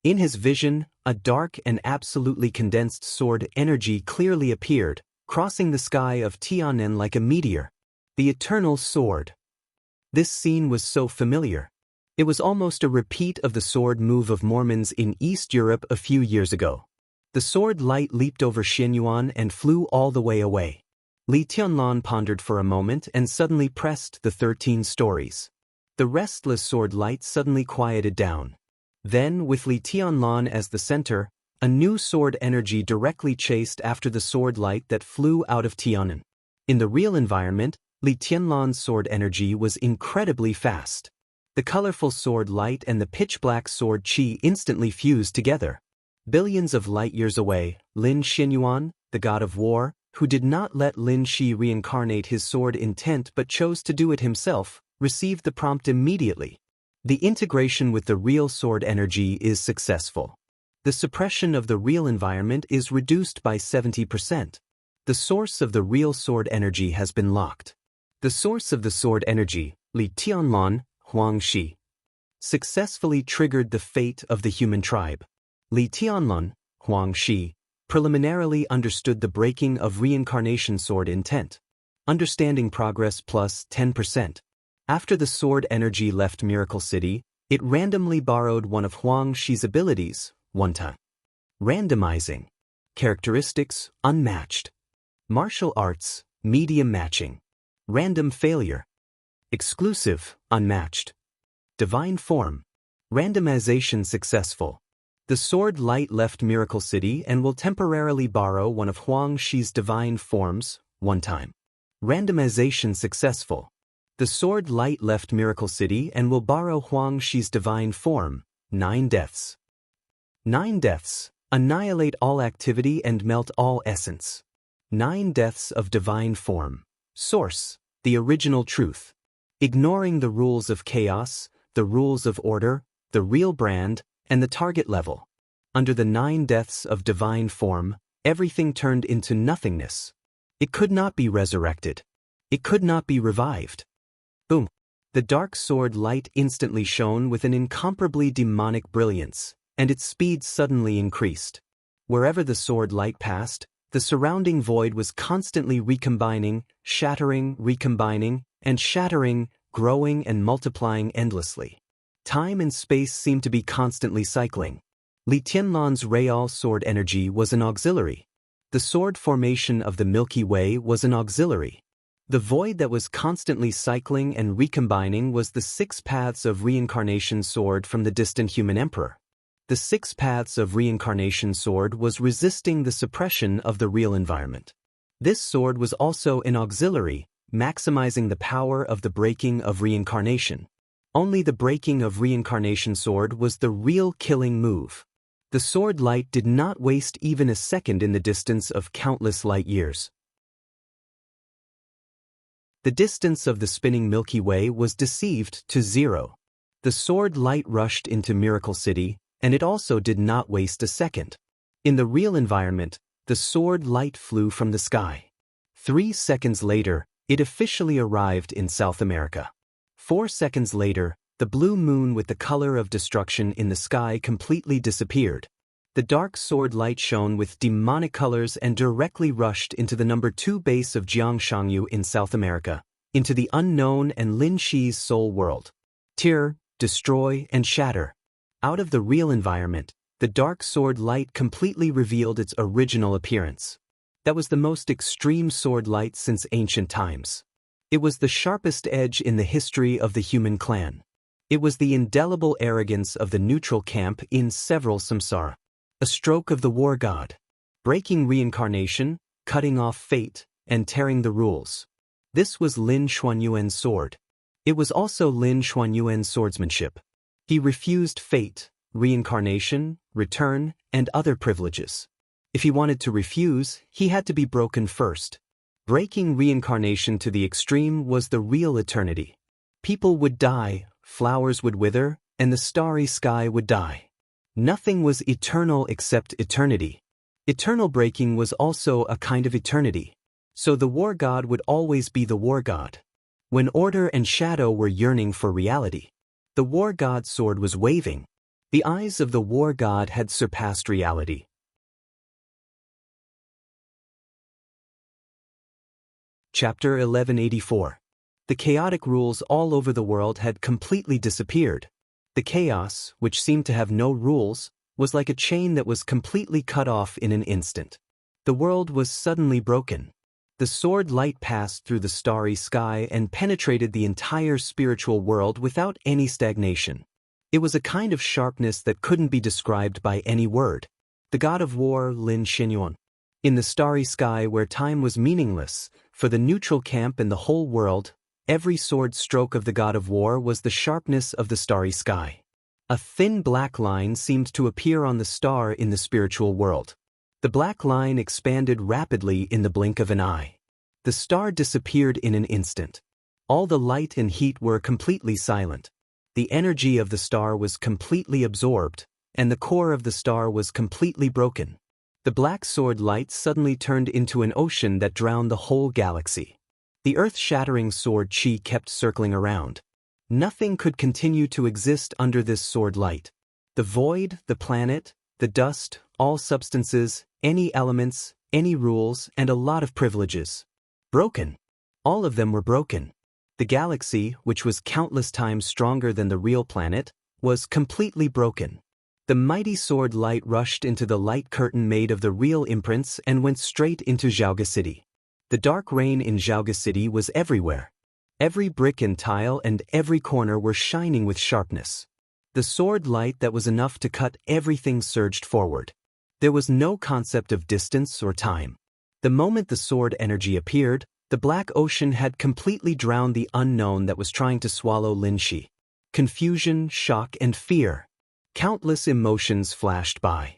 In his vision, a dark and absolutely condensed sword energy clearly appeared, crossing the sky of Tianan like a meteor. The eternal sword. This scene was so familiar. It was almost a repeat of the sword move of Mormons in East Europe a few years ago. The sword light leaped over Xinyuan and flew all the way away. Li Tianlan pondered for a moment and suddenly pressed the 13 stories. The restless sword light suddenly quieted down. Then, with Li Tianlan as the center, a new sword energy directly chased after the sword light that flew out of Tianan. In the real environment, Li Tianlan's sword energy was incredibly fast. The colorful sword light and the pitch-black sword qi instantly fused together. Billions of light-years away, Lin Xinyuan, the god of war, who did not let Lin Shi reincarnate his sword intent but chose to do it himself, received the prompt immediately. The integration with the real sword energy is successful. The suppression of the real environment is reduced by 70%. The source of the real sword energy has been locked. The source of the sword energy, Li Tianlan, Huangxi, successfully triggered the fate of the human tribe. Li Tianlan, Huangxi, preliminarily understood the breaking of reincarnation sword intent. Understanding progress plus 10%. After the sword energy left Miracle City, it randomly borrowed one of Huangxi's abilities, one time. Randomizing. Characteristics, unmatched. Martial arts, medium matching. Random failure. Exclusive, unmatched. Divine form. Randomization successful. The sword light left Miracle City and will temporarily borrow one of Huangxi's divine forms, one time. Randomization successful. The sword light left Miracle City and will borrow Huangxi's divine form, 9 deaths. 9 deaths, annihilate all activity and melt all essence. 9 deaths of divine form. Source, the original truth. Ignoring the rules of chaos, the rules of order, the real brand, and the target level. Under the 9 deaths of divine form, everything turned into nothingness. It could not be resurrected. It could not be revived. Boom. The dark sword light instantly shone with an incomparably demonic brilliance, and its speed suddenly increased. Wherever the sword light passed, the surrounding void was constantly recombining, shattering, recombining, and shattering, growing and multiplying endlessly. Time and space seemed to be constantly cycling. Li Tianlan's real sword energy was an auxiliary. The sword formation of the Milky Way was an auxiliary. The void that was constantly cycling and recombining was the 6 paths of reincarnation sword from the distant human emperor. The 6 paths of reincarnation sword was resisting the suppression of the real environment. This sword was also an auxiliary, maximizing the power of the breaking of reincarnation. Only the breaking of reincarnation sword was the real killing move. The sword light did not waste even a second in the distance of countless light years. The distance of the spinning Milky Way was deceived to zero. The sword light rushed into Miracle City, and it also did not waste a second. In the real environment, the sword light flew from the sky. 3 seconds later, it officially arrived in South America. 4 seconds later, the blue moon with the color of destruction in the sky completely disappeared. The dark sword light shone with demonic colors and directly rushed into the number 2 base of Xianxia in South America, into the unknown and Lin Shi's soul world. Tear, destroy, and shatter. Out of the real environment, the dark sword light completely revealed its original appearance. That was the most extreme sword light since ancient times. It was the sharpest edge in the history of the human clan. It was the indelible arrogance of the neutral camp in several samsara. A stroke of the war god. Breaking reincarnation, cutting off fate, and tearing the rules. This was Lin Xuanyuan's sword. It was also Lin Xuanyuan's swordsmanship. He refused fate, reincarnation, return, and other privileges. If he wanted to refuse, he had to be broken first. Breaking reincarnation to the extreme was the real eternity. People would die, flowers would wither, and the starry sky would die. Nothing was eternal except eternity. Eternal breaking was also a kind of eternity. So the war god would always be the war god. When order and shadow were yearning for reality, the war god's sword was waving. The eyes of the war god had surpassed reality. Chapter 1184. The chaotic rules all over the world had completely disappeared. The chaos, which seemed to have no rules, was like a chain that was completely cut off in an instant. The world was suddenly broken. The sword light passed through the starry sky and penetrated the entire spiritual world without any stagnation. It was a kind of sharpness that couldn't be described by any word. The god of war, Lin Xinyuan. In the starry sky where time was meaningless, for the neutral camp and the whole world, every sword stroke of the god of war was the sharpness of the starry sky. A thin black line seemed to appear on the star in the spiritual world. The black line expanded rapidly in the blink of an eye. The star disappeared in an instant. All the light and heat were completely silent. The energy of the star was completely absorbed, and the core of the star was completely broken. The black sword light suddenly turned into an ocean that drowned the whole galaxy. The earth-shattering sword chi kept circling around. Nothing could continue to exist under this sword light. The void, the planet, the dust, all substances, any elements, any rules, and a lot of privileges. Broken. All of them were broken. The galaxy, which was countless times stronger than the real planet, was completely broken. The mighty sword light rushed into the light curtain made of the real imprints and went straight into Xiaoga City. The dark rain in Xiaoga City was everywhere. Every brick and tile and every corner were shining with sharpness. The sword light that was enough to cut everything surged forward. There was no concept of distance or time. The moment the sword energy appeared, the black ocean had completely drowned the unknown that was trying to swallow Lin Shi. Confusion, shock, and fear. Countless emotions flashed by.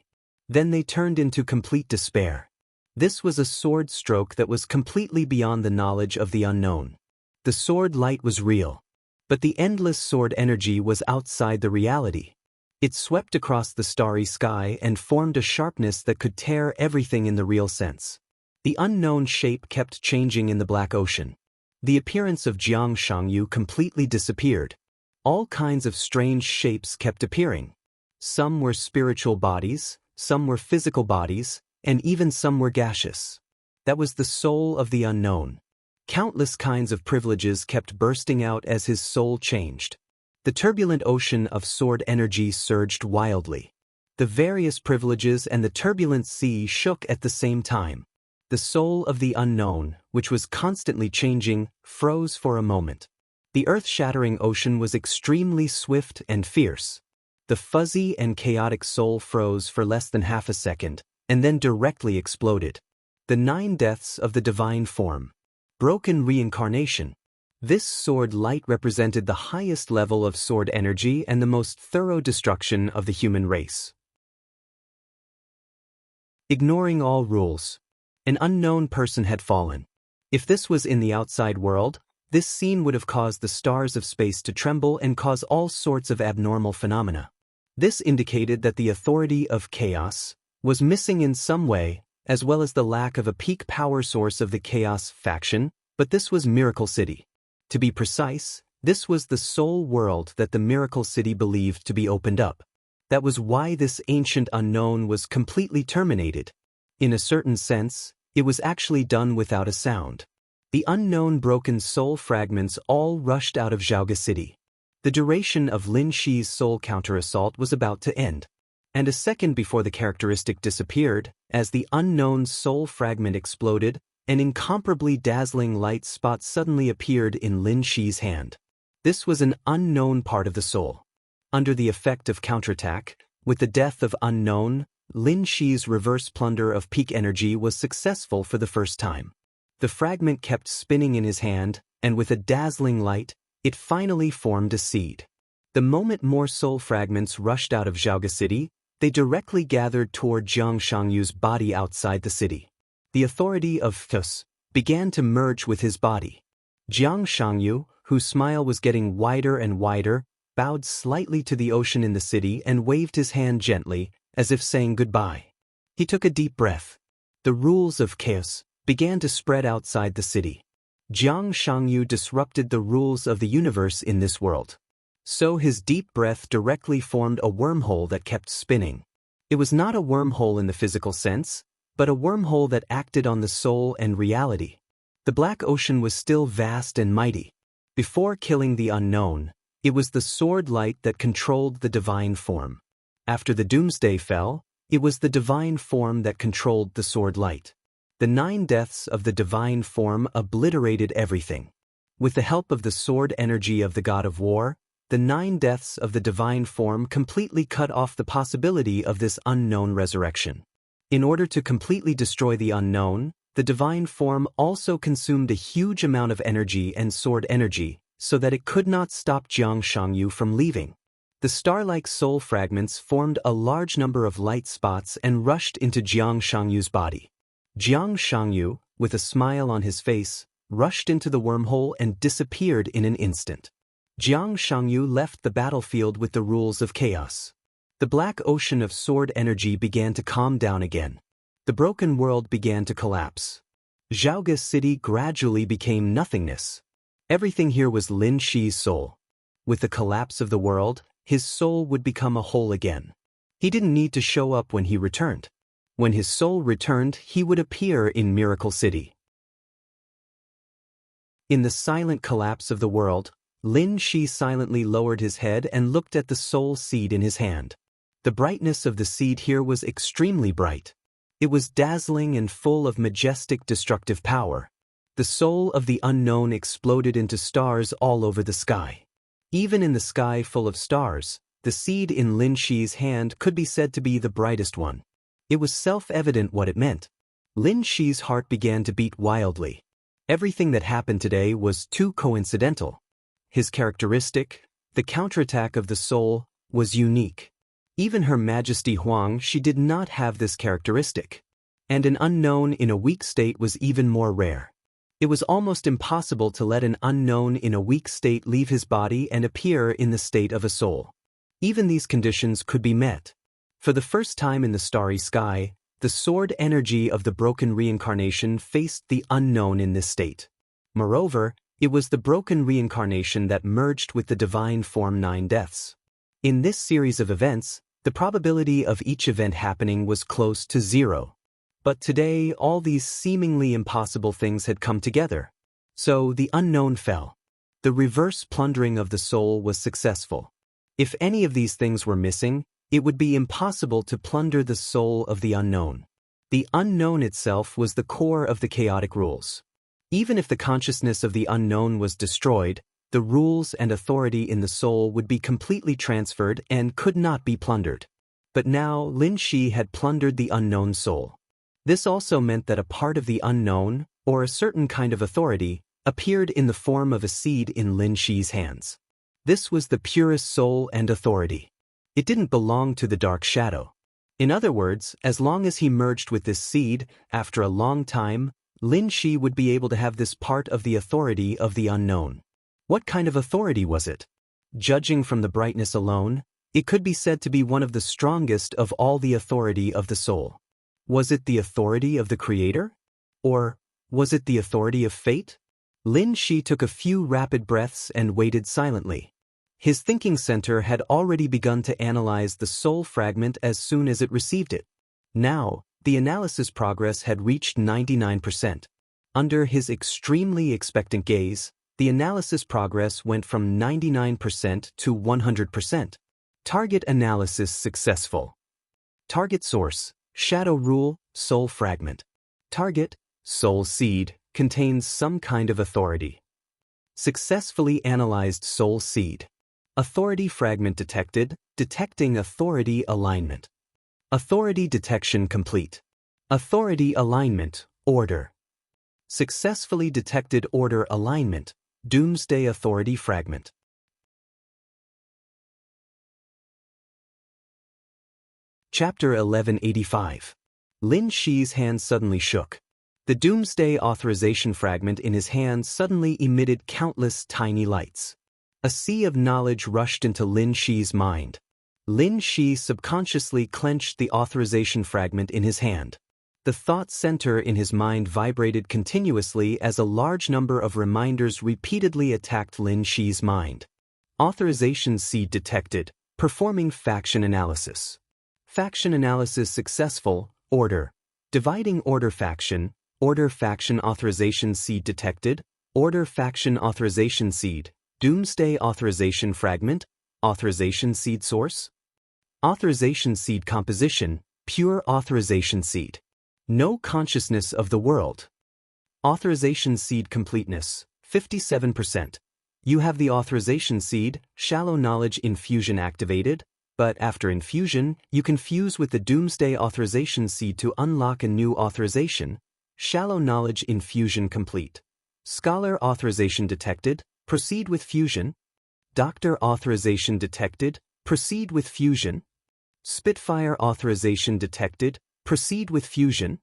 Then they turned into complete despair. This was a sword stroke that was completely beyond the knowledge of the unknown. The sword light was real. But the endless sword energy was outside the reality. It swept across the starry sky and formed a sharpness that could tear everything in the real sense. The unknown shape kept changing in the black ocean. The appearance of Jiang Shangyu completely disappeared. All kinds of strange shapes kept appearing. Some were spiritual bodies, some were physical bodies, and even some were gaseous. That was the soul of the unknown. Countless kinds of privileges kept bursting out as his soul changed. The turbulent ocean of sword energy surged wildly. The various privileges and the turbulent sea shook at the same time. The soul of the unknown, which was constantly changing, froze for a moment. The earth-shattering ocean was extremely swift and fierce. The fuzzy and chaotic soul froze for less than half a second, and then directly exploded. The 9 deaths of the divine form. Broken reincarnation. This sword light represented the highest level of sword energy and the most thorough destruction of the human race. ignoring all rules. An unknown person had fallen. If this was in the outside world, this scene would have caused the stars of space to tremble and cause all sorts of abnormal phenomena. This indicated that the authority of chaos was missing in some way, as well as the lack of a peak power source of the chaos faction, but this was Miracle City. To be precise, this was the sole world that the Miracle City believed to be opened up. That was why this ancient unknown was completely terminated. In a certain sense, it was actually done without a sound. The unknown broken soul fragments all rushed out of Xiaoga City. The duration of Lin Shi's soul counter-assault was about to end. And a second before the characteristic disappeared, as the unknown soul fragment exploded, an incomparably dazzling light spot suddenly appeared in Lin Shi's hand. This was an unknown part of the soul. Under the effect of counterattack, with the death of unknown, Lin Shi's reverse plunder of peak energy was successful for the first time. The fragment kept spinning in his hand, and with a dazzling light, it finally formed a seed. The moment more soul fragments rushed out of Xiaoga City, they directly gathered toward Jiang Shangyu's body outside the city. The authority of Thus began to merge with his body. Jiang Shangyu, whose smile was getting wider and wider, bowed slightly to the ocean in the city and waved his hand gently, as if saying goodbye. He took a deep breath. The rules of chaos began to spread outside the city. Jiang Shangyu disrupted the rules of the universe in this world. So his deep breath directly formed a wormhole that kept spinning. It was not a wormhole in the physical sense, but a wormhole that acted on the soul and reality. The black ocean was still vast and mighty. Before killing the unknown, it was the sword light that controlled the divine form. After the doomsday fell, it was the divine form that controlled the sword light. The 9 deaths of the divine form obliterated everything. With the help of the sword energy of the god of war, the 9 deaths of the divine form completely cut off the possibility of this unknown resurrection. In order to completely destroy the unknown, the divine form also consumed a huge amount of energy and sword energy, so that it could not stop Jiang Shangyu from leaving. The star-like soul fragments formed a large number of light spots and rushed into Jiang Shangyu's body. Jiang Shangyu, with a smile on his face, rushed into the wormhole and disappeared in an instant. Jiang Shangyu left the battlefield with the rules of chaos. The black ocean of sword energy began to calm down again. The broken world began to collapse. Xiaoga City gradually became nothingness. Everything here was Lin Shi's soul. With the collapse of the world, his soul would become a whole again. He didn't need to show up when he returned. When his soul returned, he would appear in Miracle City. In the silent collapse of the world, Lin Shi silently lowered his head and looked at the soul seed in his hand. The brightness of the seed here was extremely bright. It was dazzling and full of majestic destructive power. The soul of the unknown exploded into stars all over the sky. Even in the sky full of stars, the seed in Lin Shi's hand could be said to be the brightest one. It was self-evident what it meant. Lin Shi's heart began to beat wildly. Everything that happened today was too coincidental. His characteristic, the counterattack of the soul, was unique. Even Her Majesty Huang, she did not have this characteristic. And an unknown in a weak state was even more rare. It was almost impossible to let an unknown in a weak state leave his body and appear in the state of a soul. Even these conditions could be met. For the first time in the starry sky, the sword energy of the broken reincarnation faced the unknown in this state. Moreover, it was the broken reincarnation that merged with the divine form 9 deaths. In this series of events, the probability of each event happening was close to 0. But today, all these seemingly impossible things had come together. So the unknown fell. The reverse plundering of the soul was successful. If any of these things were missing, it would be impossible to plunder the soul of the unknown. The unknown itself was the core of the chaotic rules. Even if the consciousness of the unknown was destroyed, the rules and authority in the soul would be completely transferred and could not be plundered. But now Lin Shi had plundered the unknown soul. This also meant that a part of the unknown, or a certain kind of authority, appeared in the form of a seed in Lin Shi's hands. This was the purest soul and authority. It didn't belong to the dark shadow. In other words, as long as he merged with this seed, after a long time, Lin Shi would be able to have this part of the authority of the unknown. What kind of authority was it? Judging from the brightness alone, it could be said to be one of the strongest of all the authority of the soul. Was it the authority of the Creator? Or was it the authority of fate? Lin Shi took a few rapid breaths and waited silently. His thinking center had already begun to analyze the soul fragment as soon as it received it. Now, the analysis progress had reached 99%. Under his extremely expectant gaze, the analysis progress went from 99% to 100%. Target analysis successful. Target source, shadow rule, soul fragment. Target, soul seed, contains some kind of authority. Successfully analyzed soul seed. Authority fragment detected, detecting authority alignment. Authority detection complete. Authority alignment, order. Successfully detected order alignment, doomsday authority fragment. Chapter 1185. Lin Shi's hand suddenly shook. The doomsday authorization fragment in his hand suddenly emitted countless tiny lights. A sea of knowledge rushed into Lin Shi's mind. Lin Shi subconsciously clenched the authorization fragment in his hand. The thought center in his mind vibrated continuously as a large number of reminders repeatedly attacked Lin Shi's mind. Authorization seed detected, performing faction analysis. Faction analysis successful, order. Dividing order faction authorization seed detected, order faction authorization seed, doomsday authorization fragment, authorization seed source. Authorization seed composition, pure authorization seed. No consciousness of the world. Authorization seed completeness, 57%. You have the authorization seed, shallow knowledge infusion activated, but after infusion, you can fuse with the doomsday authorization seed to unlock a new authorization. Shallow knowledge infusion complete. Scholar authorization detected, proceed with fusion. Doctor authorization detected, proceed with fusion. Spitfire authorization detected, proceed with fusion.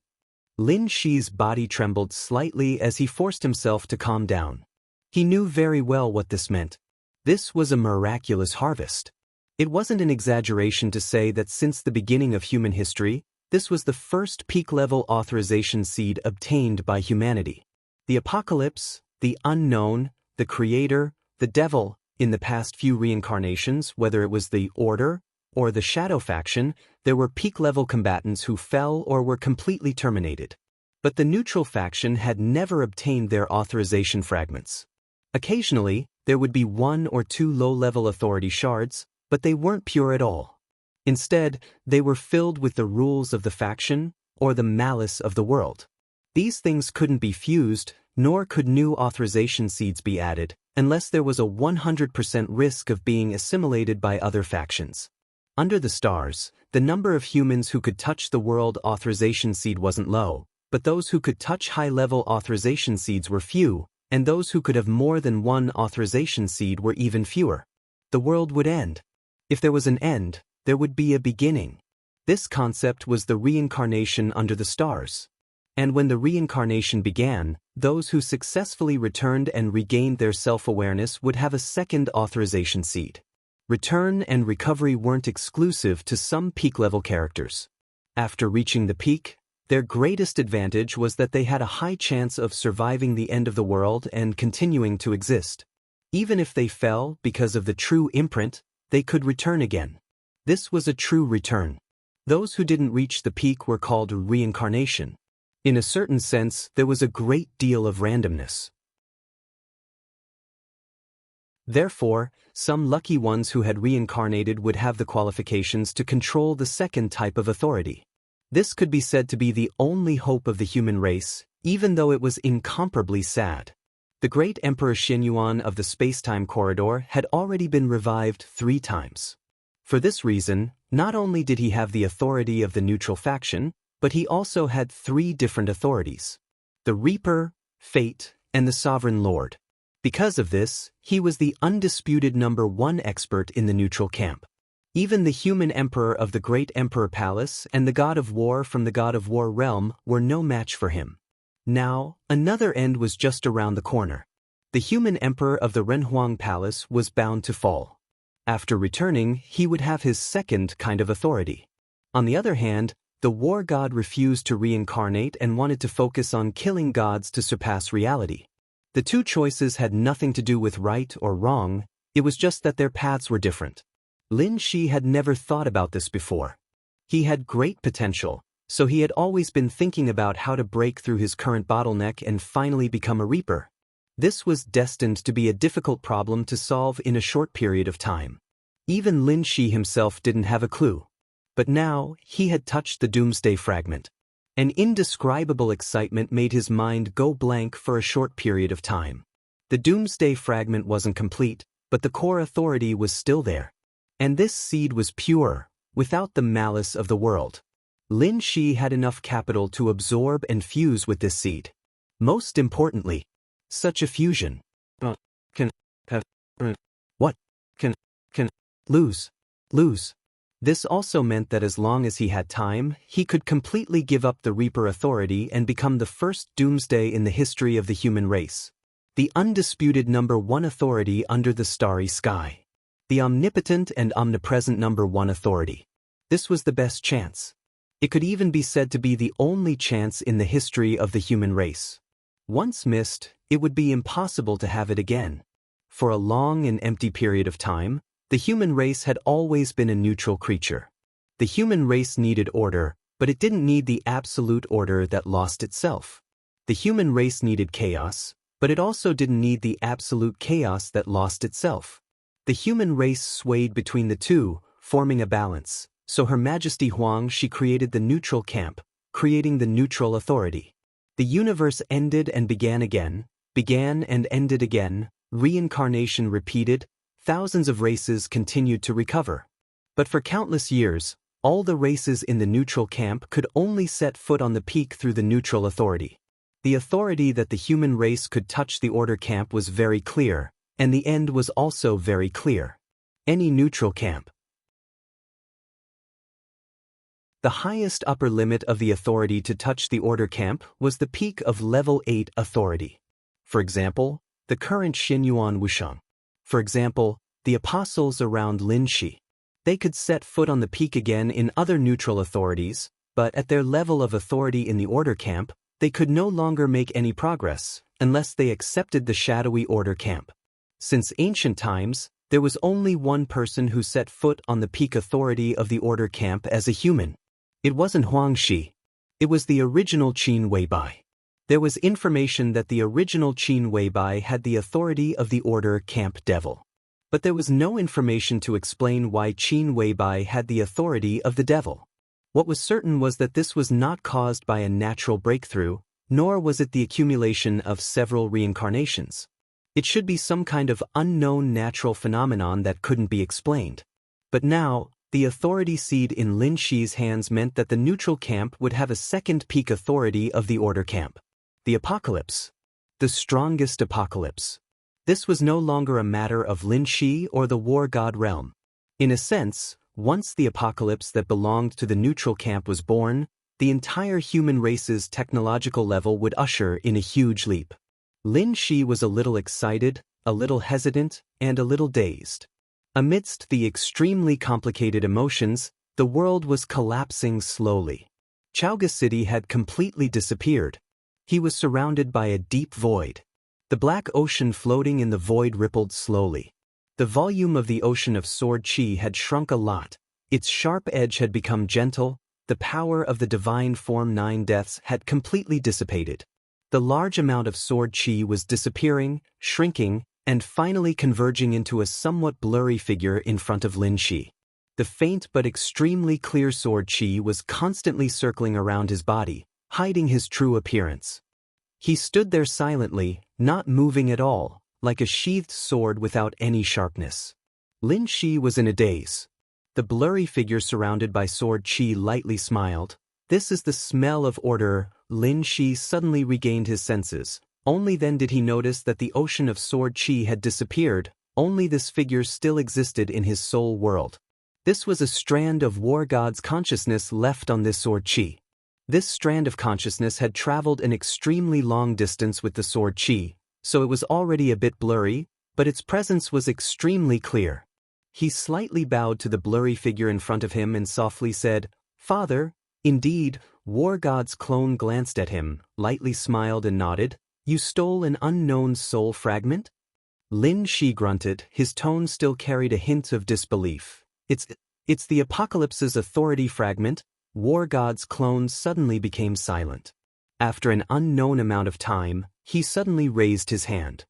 Lin Shi's body trembled slightly as he forced himself to calm down. He knew very well what this meant. This was a miraculous harvest. It wasn't an exaggeration to say that since the beginning of human history, this was the first peak-level authorization seed obtained by humanity. The apocalypse, the unknown, the creator, the devil, in the past few reincarnations, whether it was the Order or the Shadow faction, there were peak-level combatants who fell or were completely terminated. But the neutral faction had never obtained their authorization fragments. Occasionally, there would be one or two low-level authority shards, but they weren't pure at all. Instead, they were filled with the rules of the faction or the malice of the world. These things couldn't be fused, nor could new authorization seeds be added, unless there was a 100% risk of being assimilated by other factions. Under the stars, the number of humans who could touch the world authorization seed wasn't low, but those who could touch high-level authorization seeds were few, and those who could have more than one authorization seed were even fewer. The world would end. If there was an end, there would be a beginning. This concept was the reincarnation under the stars. And when the reincarnation began, those who successfully returned and regained their self-awareness would have a second authorization seed. Return and recovery weren't exclusive to some peak-level characters. After reaching the peak, their greatest advantage was that they had a high chance of surviving the end of the world and continuing to exist. Even if they fell because of the true imprint, they could return again. This was a true return. Those who didn't reach the peak were called reincarnation. In a certain sense, there was a great deal of randomness. Therefore, some lucky ones who had reincarnated would have the qualifications to control the second type of authority. This could be said to be the only hope of the human race, even though it was incomparably sad. The great Emperor Xianyuan of the space-time corridor had already been revived 3 times. For this reason, not only did he have the authority of the neutral faction, but he also had 3 different authorities: the Reaper, Fate, and the Sovereign Lord. Because of this, he was the undisputed #1 expert in the neutral camp. Even the human emperor of the Great Emperor Palace and the god of war from the god of war realm were no match for him. Now, another end was just around the corner. The human emperor of the Renhuang Palace was bound to fall. After returning, he would have his second kind of authority. On the other hand, the war god refused to reincarnate and wanted to focus on killing gods to surpass reality. The two choices had nothing to do with right or wrong, it was just that their paths were different. Lin Shi had never thought about this before. He had great potential, so he had always been thinking about how to break through his current bottleneck and finally become a reaper. This was destined to be a difficult problem to solve in a short period of time. Even Lin Shi himself didn't have a clue. But now, he had touched the Doomsday Fragment. An indescribable excitement made his mind go blank for a short period of time. The Doomsday Fragment wasn't complete, but the core authority was still there. And this seed was pure, without the malice of the world. Lin Shi had enough capital to absorb and fuse with this seed. Most importantly, such a fusion can lose. This also meant that as long as he had time, he could completely give up the Reaper authority and become the first Doomsday in the history of the human race. The undisputed number one authority under the starry sky. The omnipotent and omnipresent number one authority. This was the best chance. It could even be said to be the only chance in the history of the human race. Once missed, it would be impossible to have it again. For a long and empty period of time, the human race had always been a neutral creature. The human race needed order, but it didn't need the absolute order that lost itself. The human race needed chaos, but it also didn't need the absolute chaos that lost itself. The human race swayed between the two, forming a balance, so Her Majesty Huang Shi created the neutral camp, creating the neutral authority. The universe ended and began again, began and ended again, reincarnation repeated, thousands of races continued to recover. But for countless years, all the races in the neutral camp could only set foot on the peak through the neutral authority. The authority that the human race could touch the order camp was very clear, and the end was also very clear. Any neutral camp. The highest upper limit of the authority to touch the order camp was the peak of level 8 authority. For example, the current Xinyuan Wusheng. For example, the apostles around Lin Shi. They could set foot on the peak again in other neutral authorities, but at their level of authority in the order camp, they could no longer make any progress, unless they accepted the shadowy order camp. Since ancient times, there was only one person who set foot on the peak authority of the order camp as a human. It wasn't Huang Shi. It was the original Qin Weibai. There was information that the original Qin Weibai had the authority of the order camp devil. But there was no information to explain why Qin Weibai had the authority of the devil. What was certain was that this was not caused by a natural breakthrough, nor was it the accumulation of several reincarnations. It should be some kind of unknown natural phenomenon that couldn't be explained. But now, the authority seed in Lin Shi's hands meant that the neutral camp would have a second peak authority of the order camp. The apocalypse. The strongest apocalypse. This was no longer a matter of Lin Shi or the war god realm. In a sense, once the apocalypse that belonged to the neutral camp was born, the entire human race's technological level would usher in a huge leap. Lin Shi was a little excited, a little hesitant, and a little dazed. Amidst the extremely complicated emotions, the world was collapsing slowly. Chaoga City had completely disappeared. He was surrounded by a deep void. The black ocean floating in the void rippled slowly. The volume of the ocean of sword chi had shrunk a lot. Its sharp edge had become gentle. The power of the divine form 9 deaths had completely dissipated. The large amount of sword chi was disappearing, shrinking, and finally converging into a somewhat blurry figure in front of Lin Shi. The faint but extremely clear sword chi was constantly circling around his body, hiding his true appearance. He stood there silently, not moving at all, like a sheathed sword without any sharpness. Lin Shi was in a daze. The blurry figure surrounded by sword chi lightly smiled. "This is the smell of order." Lin Shi suddenly regained his senses. Only then did he notice that the ocean of sword chi had disappeared. Only this figure still existed in his soul world. This was a strand of War God's consciousness left on this sword chi. This strand of consciousness had traveled an extremely long distance with the sword chi, so it was already a bit blurry, but its presence was extremely clear. He slightly bowed to the blurry figure in front of him and softly said, "Father." Indeed, War God's clone glanced at him, lightly smiled and nodded. "You stole an unknown soul fragment?" Lin Shi grunted, his tone still carried a hint of disbelief. It's the Apocalypse's authority fragment." War God's clone suddenly became silent. After an unknown amount of time, he suddenly raised his hand.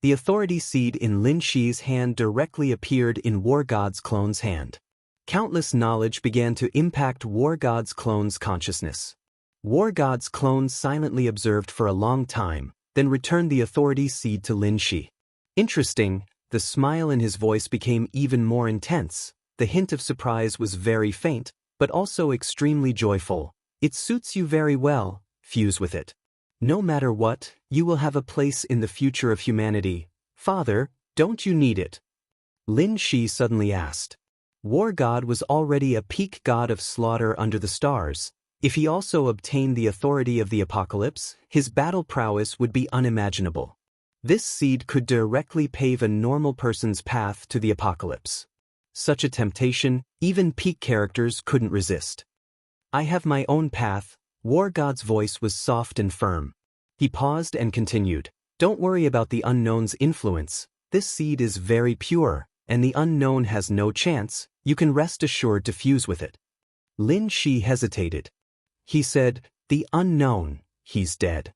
The authority seed in Lin Shi's hand directly appeared in War God's clone's hand. Countless knowledge began to impact War God's clone's consciousness. War God's clone silently observed for a long time, then returned the authority seed to Lin Shi. Interesting, the smile in his voice became even more intense. The hint of surprise was very faint, but also extremely joyful. "It suits you very well, fuse with it. No matter what, you will have a place in the future of humanity. Father, don't you need it?" Lin Shi suddenly asked. War God was already a peak god of slaughter under the stars. If he also obtained the authority of the Apocalypse, his battle prowess would be unimaginable. This seed could directly pave a normal person's path to the Apocalypse. Such a temptation, even peak characters couldn't resist. "I have my own path." War God's voice was soft and firm. He paused and continued, "Don't worry about the unknown's influence. This seed is very pure, and the unknown has no chance. You can rest assured to fuse with it." Lin Shi hesitated. He said, "The unknown, he's dead."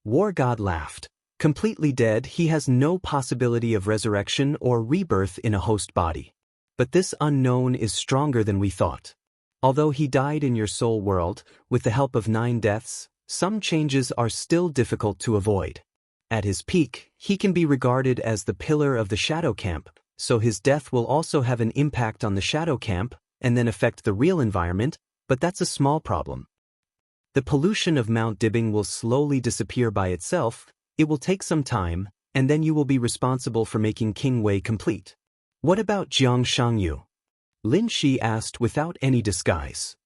War God laughed. "Completely dead, he has no possibility of resurrection or rebirth in a host body. But this unknown is stronger than we thought. Although he died in your soul world, with the help of 9 deaths, some changes are still difficult to avoid. At his peak, he can be regarded as the pillar of the shadow camp, so his death will also have an impact on the shadow camp, and then affect the real environment, but that's a small problem. The pollution of Mount Dibbing will slowly disappear by itself. It will take some time, and then you will be responsible for making King Wei complete." "What about Xianxia?" Lin Shi asked without any disguise.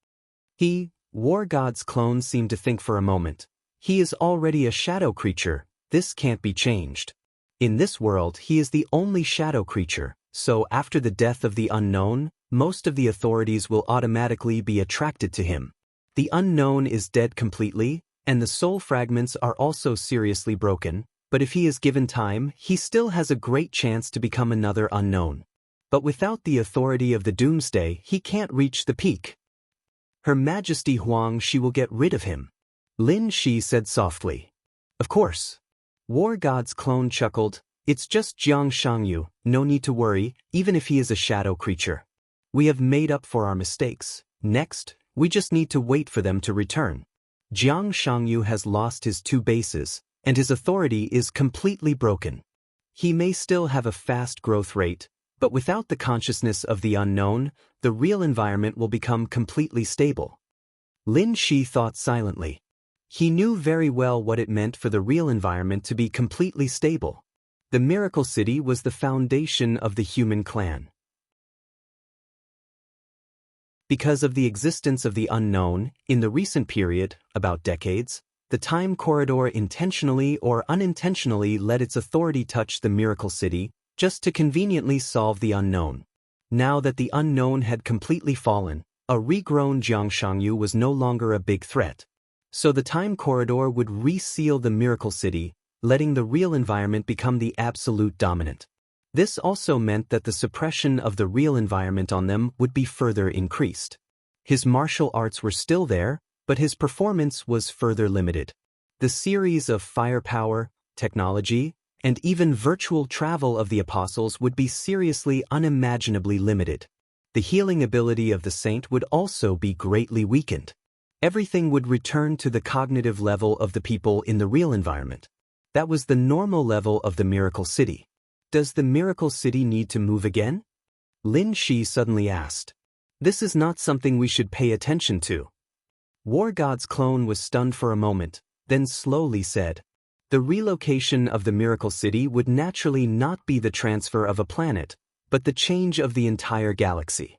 War God's clone seemed to think for a moment. "He is already a shadow creature. This can't be changed. In this world, he is the only shadow creature, so after the death of the unknown, most of the authorities will automatically be attracted to him. The unknown is dead completely, and the soul fragments are also seriously broken, but if he is given time, he still has a great chance to become another unknown. But without the authority of the Doomsday, he can't reach the peak. Her Majesty Huang, she will get rid of him." Lin Shi said softly. "Of course." War God's clone chuckled. "It's just Jiang Shangyu, no need to worry, even if he is a shadow creature. We have made up for our mistakes. Next, we just need to wait for them to return. Jiang Shangyu has lost his 2 bases, and his authority is completely broken. He may still have a fast growth rate, but without the consciousness of the unknown, the real environment will become completely stable." Lin Shi thought silently. He knew very well what it meant for the real environment to be completely stable. The Miracle City was the foundation of the human clan. Because of the existence of the unknown, in the recent period, about decades, the time corridor intentionally or unintentionally let its authority touch the Miracle City, just to conveniently solve the unknown. Now that the unknown had completely fallen, a regrown Jiang Shangyu was no longer a big threat. So the time corridor would reseal the Miracle City, letting the real environment become the absolute dominant. This also meant that the suppression of the real environment on them would be further increased. His martial arts were still there, but his performance was further limited. The series of firepower, technology, and even virtual travel of the apostles would be seriously unimaginably limited. The healing ability of the saint would also be greatly weakened. Everything would return to the cognitive level of the people in the real environment. That was the normal level of the Miracle City. Does the Miracle City need to move again? Lin Shi suddenly asked. This is not something we should pay attention to. War God's clone was stunned for a moment, then slowly said, the relocation of the Miracle City would naturally not be the transfer of a planet, but the change of the entire galaxy.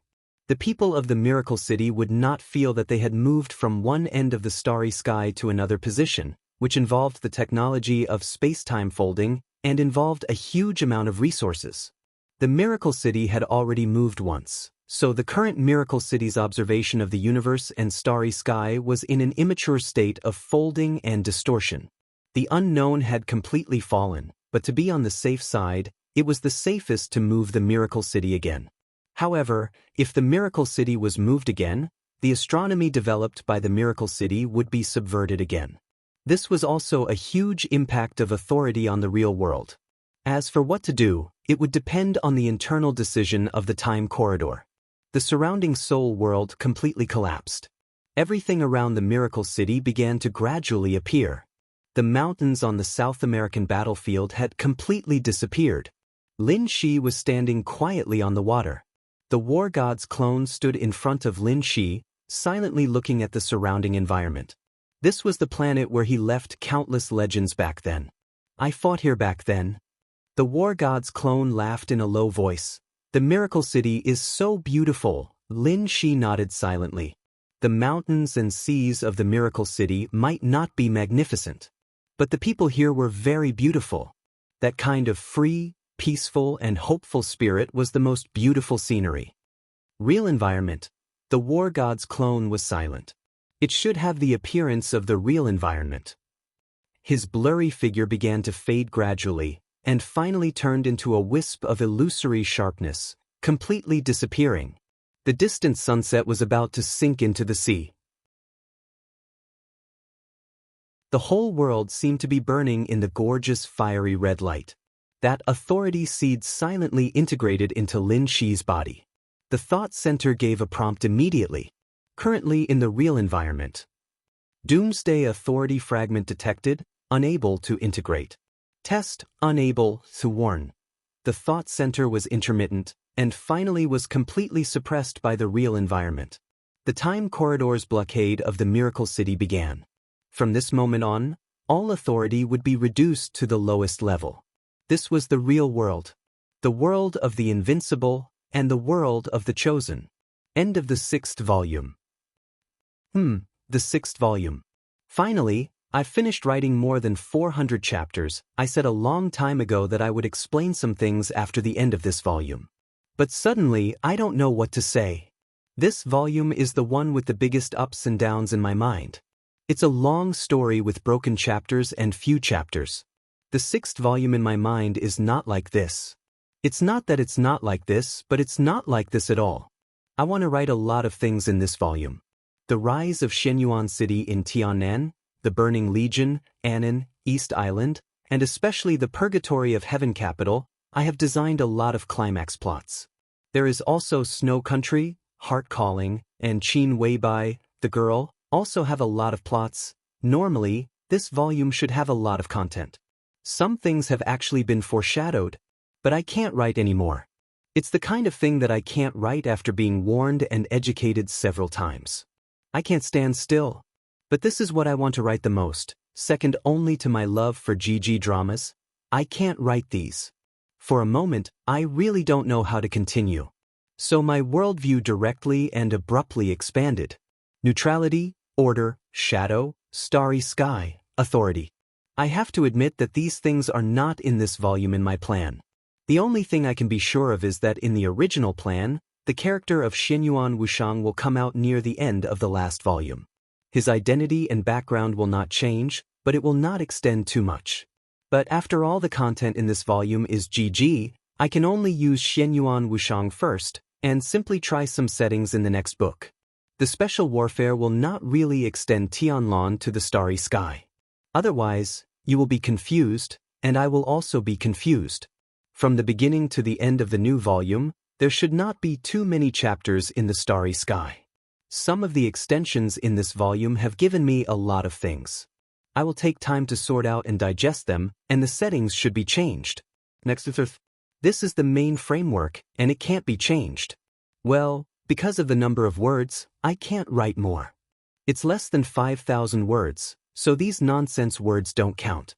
The people of the Miracle City would not feel that they had moved from one end of the starry sky to another position, which involved the technology of space-time folding and involved a huge amount of resources. The Miracle City had already moved once, so the current Miracle City's observation of the universe and starry sky was in an immature state of folding and distortion. The unknown had completely fallen, but to be on the safe side, it was the safest to move the Miracle City again. However, if the Miracle City was moved again, the astronomy developed by the Miracle City would be subverted again. This was also a huge impact of authority on the real world. As for what to do, it would depend on the internal decision of the time corridor. The surrounding soul world completely collapsed. Everything around the Miracle City began to gradually appear. The mountains on the South American battlefield had completely disappeared. Lin Shi was standing quietly on the water. The war god's clone stood in front of Lin Shi, silently looking at the surrounding environment. This was the planet where he left countless legends back then. I fought here back then. The war god's clone laughed in a low voice. The Miracle City is so beautiful. Lin Shi nodded silently. The mountains and seas of the Miracle City might not be magnificent, but the people here were very beautiful. That kind of free, peaceful and hopeful spirit was the most beautiful scenery. Real environment. The war god's clone was silent. It should have the appearance of the real environment. His blurry figure began to fade gradually, and finally turned into a wisp of illusory sharpness, completely disappearing. The distant sunset was about to sink into the sea. The whole world seemed to be burning in the gorgeous fiery red light. That authority seed silently integrated into Lin Shi's body. The thought center gave a prompt immediately. Currently in the real environment. Doomsday authority fragment detected, unable to integrate. Test, unable to warn. The thought center was intermittent, and finally was completely suppressed by the real environment. The time corridor's blockade of the Miracle City began. From this moment on, all authority would be reduced to the lowest level. This was the real world. The world of the invincible, and the world of the chosen. End of the 6th volume. The 6th volume. Finally, I've finished writing more than 400 chapters. I said a long time ago that I would explain some things after the end of this volume. But suddenly, I don't know what to say. This volume is the one with the biggest ups and downs in my mind. It's a long story with broken chapters and few chapters. The 6th volume in my mind is not like this. It's not that it's not like this, but it's not like this at all. I want to write a lot of things in this volume. The rise of Xianxia City in Tiannan, the Burning Legion, Annan, East Island, and especially the Purgatory of Heaven capital. I have designed a lot of climax plots. There is also Snow Country, Heart Calling, and Qin Weibai, the girl, also have a lot of plots. Normally, this volume should have a lot of content. Some things have actually been foreshadowed, but I can't write anymore. It's the kind of thing that I can't write after being warned and educated several times. I can't stand still. But this is what I want to write the most, second only to my love for GG dramas. I can't write these. For a moment, I really don't know how to continue. So my worldview directly and abruptly expanded. Neutrality, order, shadow, starry sky, authority. I have to admit that these things are not in this volume in my plan. The only thing I can be sure of is that in the original plan, the character of Xinyuan Wuxiang will come out near the end of the last volume. His identity and background will not change, but it will not extend too much. But after all the content in this volume is GG, I can only use Xinyuan Wuxiang first, and simply try some settings in the next book. The special warfare will not really extend Tianlan to the starry sky. Otherwise, you will be confused, and I will also be confused. From the beginning to the end of the new volume, there should not be too many chapters in the starry sky. Some of the extensions in this volume have given me a lot of things. I will take time to sort out and digest them, and the settings should be changed. Next to this is the main framework, and it can't be changed. Well, because of the number of words, I can't write more. It's less than 5,000 words, so these nonsense words don't count.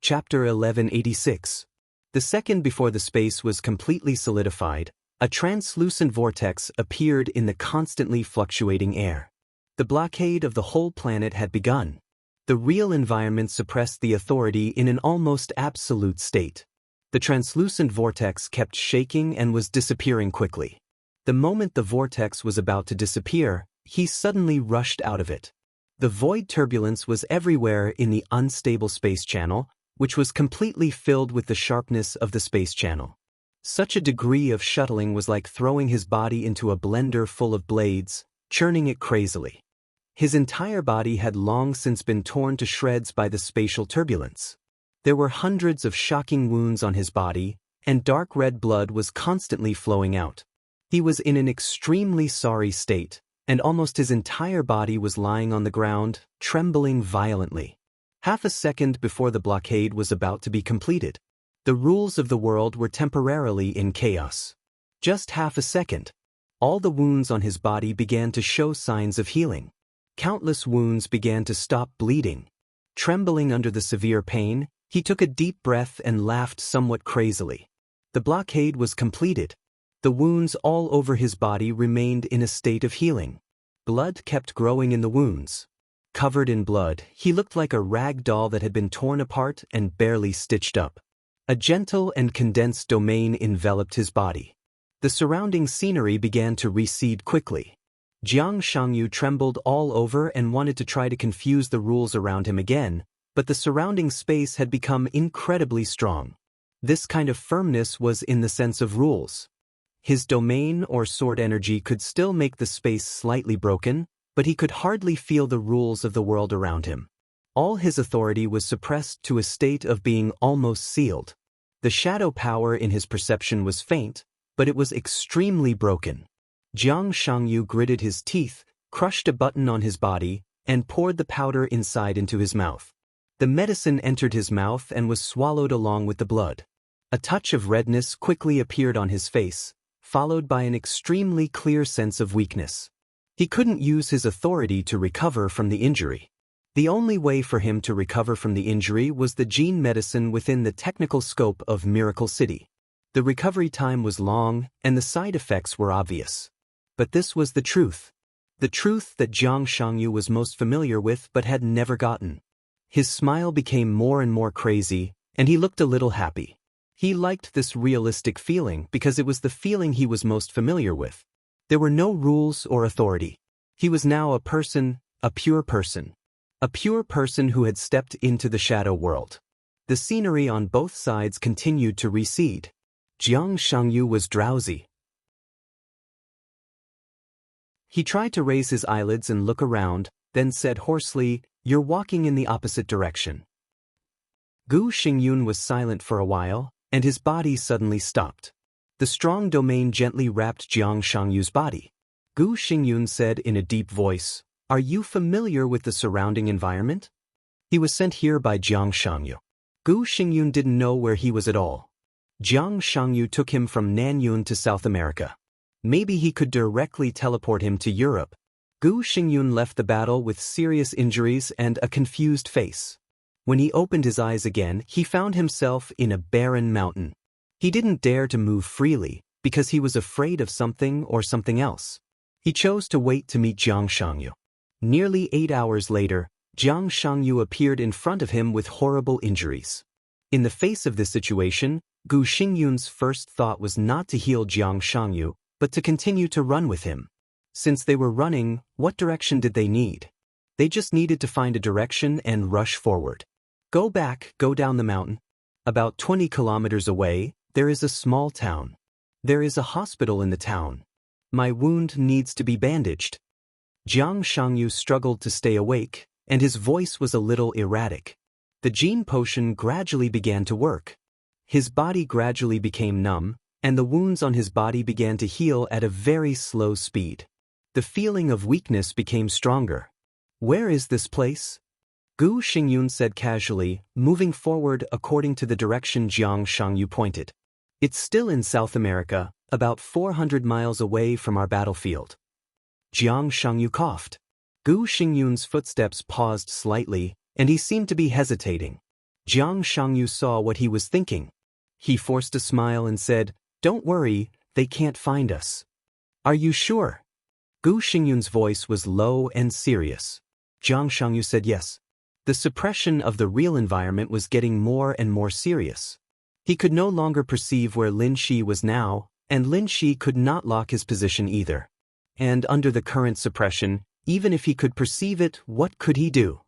Chapter 1186. The second before the space was completely solidified, a translucent vortex appeared in the constantly fluctuating air. The blockade of the whole planet had begun. The real environment suppressed the authority in an almost absolute state. The translucent vortex kept shaking and was disappearing quickly. The moment the vortex was about to disappear, he suddenly rushed out of it. The void turbulence was everywhere in the unstable space channel, which was completely filled with the sharpness of the space channel. Such a degree of shuttling was like throwing his body into a blender full of blades, churning it crazily. His entire body had long since been torn to shreds by the spatial turbulence. There were hundreds of shocking wounds on his body, and dark red blood was constantly flowing out. He was in an extremely sorry state, and almost his entire body was lying on the ground, trembling violently. Half a second before the blockade was about to be completed. The rules of the world were temporarily in chaos. Just half a second. All the wounds on his body began to show signs of healing. Countless wounds began to stop bleeding. Trembling under the severe pain, he took a deep breath and laughed somewhat crazily. The blockade was completed. The wounds all over his body remained in a state of healing. Blood kept growing in the wounds. Covered in blood, he looked like a rag doll that had been torn apart and barely stitched up. A gentle and condensed domain enveloped his body. The surrounding scenery began to recede quickly. Xianxia trembled all over and wanted to try to confuse the rules around him again, but the surrounding space had become incredibly strong. This kind of firmness was in the sense of rules. His domain or sword energy could still make the space slightly broken, but he could hardly feel the rules of the world around him. All his authority was suppressed to a state of being almost sealed. The shadow power in his perception was faint, but it was extremely broken. Xianxia gritted his teeth, crushed a button on his body, and poured the powder inside into his mouth. The medicine entered his mouth and was swallowed along with the blood. A touch of redness quickly appeared on his face, followed by an extremely clear sense of weakness. He couldn't use his authority to recover from the injury. The only way for him to recover from the injury was the gene medicine within the technical scope of Miracle City. The recovery time was long, and the side effects were obvious. But this was the truth. The truth that Xianxia was most familiar with but had never gotten. His smile became more and more crazy, and he looked a little happy. He liked this realistic feeling because it was the feeling he was most familiar with. There were no rules or authority. He was now a person, a pure person. A pure person who had stepped into the shadow world. The scenery on both sides continued to recede. Xianxia was drowsy. He tried to raise his eyelids and look around, then said hoarsely, "You're walking in the opposite direction." Gu Xingyun was silent for a while, and his body suddenly stopped. The strong domain gently wrapped Xianxia's body. Gu Xingyun said in a deep voice, "Are you familiar with the surrounding environment?" He was sent here by Xianxia. Gu Xingyun didn't know where he was at all. Xianxia took him from Nanyun to South America. Maybe he could directly teleport him to Europe. Gu Xingyun left the battle with serious injuries and a confused face. When he opened his eyes again, he found himself in a barren mountain. He didn't dare to move freely, because he was afraid of something or something else. He chose to wait to meet Xianxia. Nearly 8 hours later, Xianxia appeared in front of him with horrible injuries. In the face of this situation, Gu Xingyun's first thought was not to heal Xianxia, but to continue to run with him. Since they were running, what direction did they need? They just needed to find a direction and rush forward. Go down the mountain. About 20 kilometers away, there is a small town. There is a hospital in the town. My wound needs to be bandaged. Xianxia struggled to stay awake, and his voice was a little erratic. The gene potion gradually began to work. His body gradually became numb, and the wounds on his body began to heal at a very slow speed. The feeling of weakness became stronger. "Where is this place?" Gu Xingyun said casually, moving forward according to the direction Xianxia pointed. "It's still in South America, about 400 miles away from our battlefield." Xianxia coughed. Gu Xingyun's footsteps paused slightly, and he seemed to be hesitating. Jiang Shangyu saw what he was thinking. He forced a smile and said, "Don't worry, they can't find us." "Are you sure?" Gu Xingyun's voice was low and serious. Jiang Shangyu said yes. The suppression of the real environment was getting more and more serious. He could no longer perceive where Lin Shi was now, and Lin Shi could not lock his position either. And under the current suppression, even if he could perceive it, what could he do?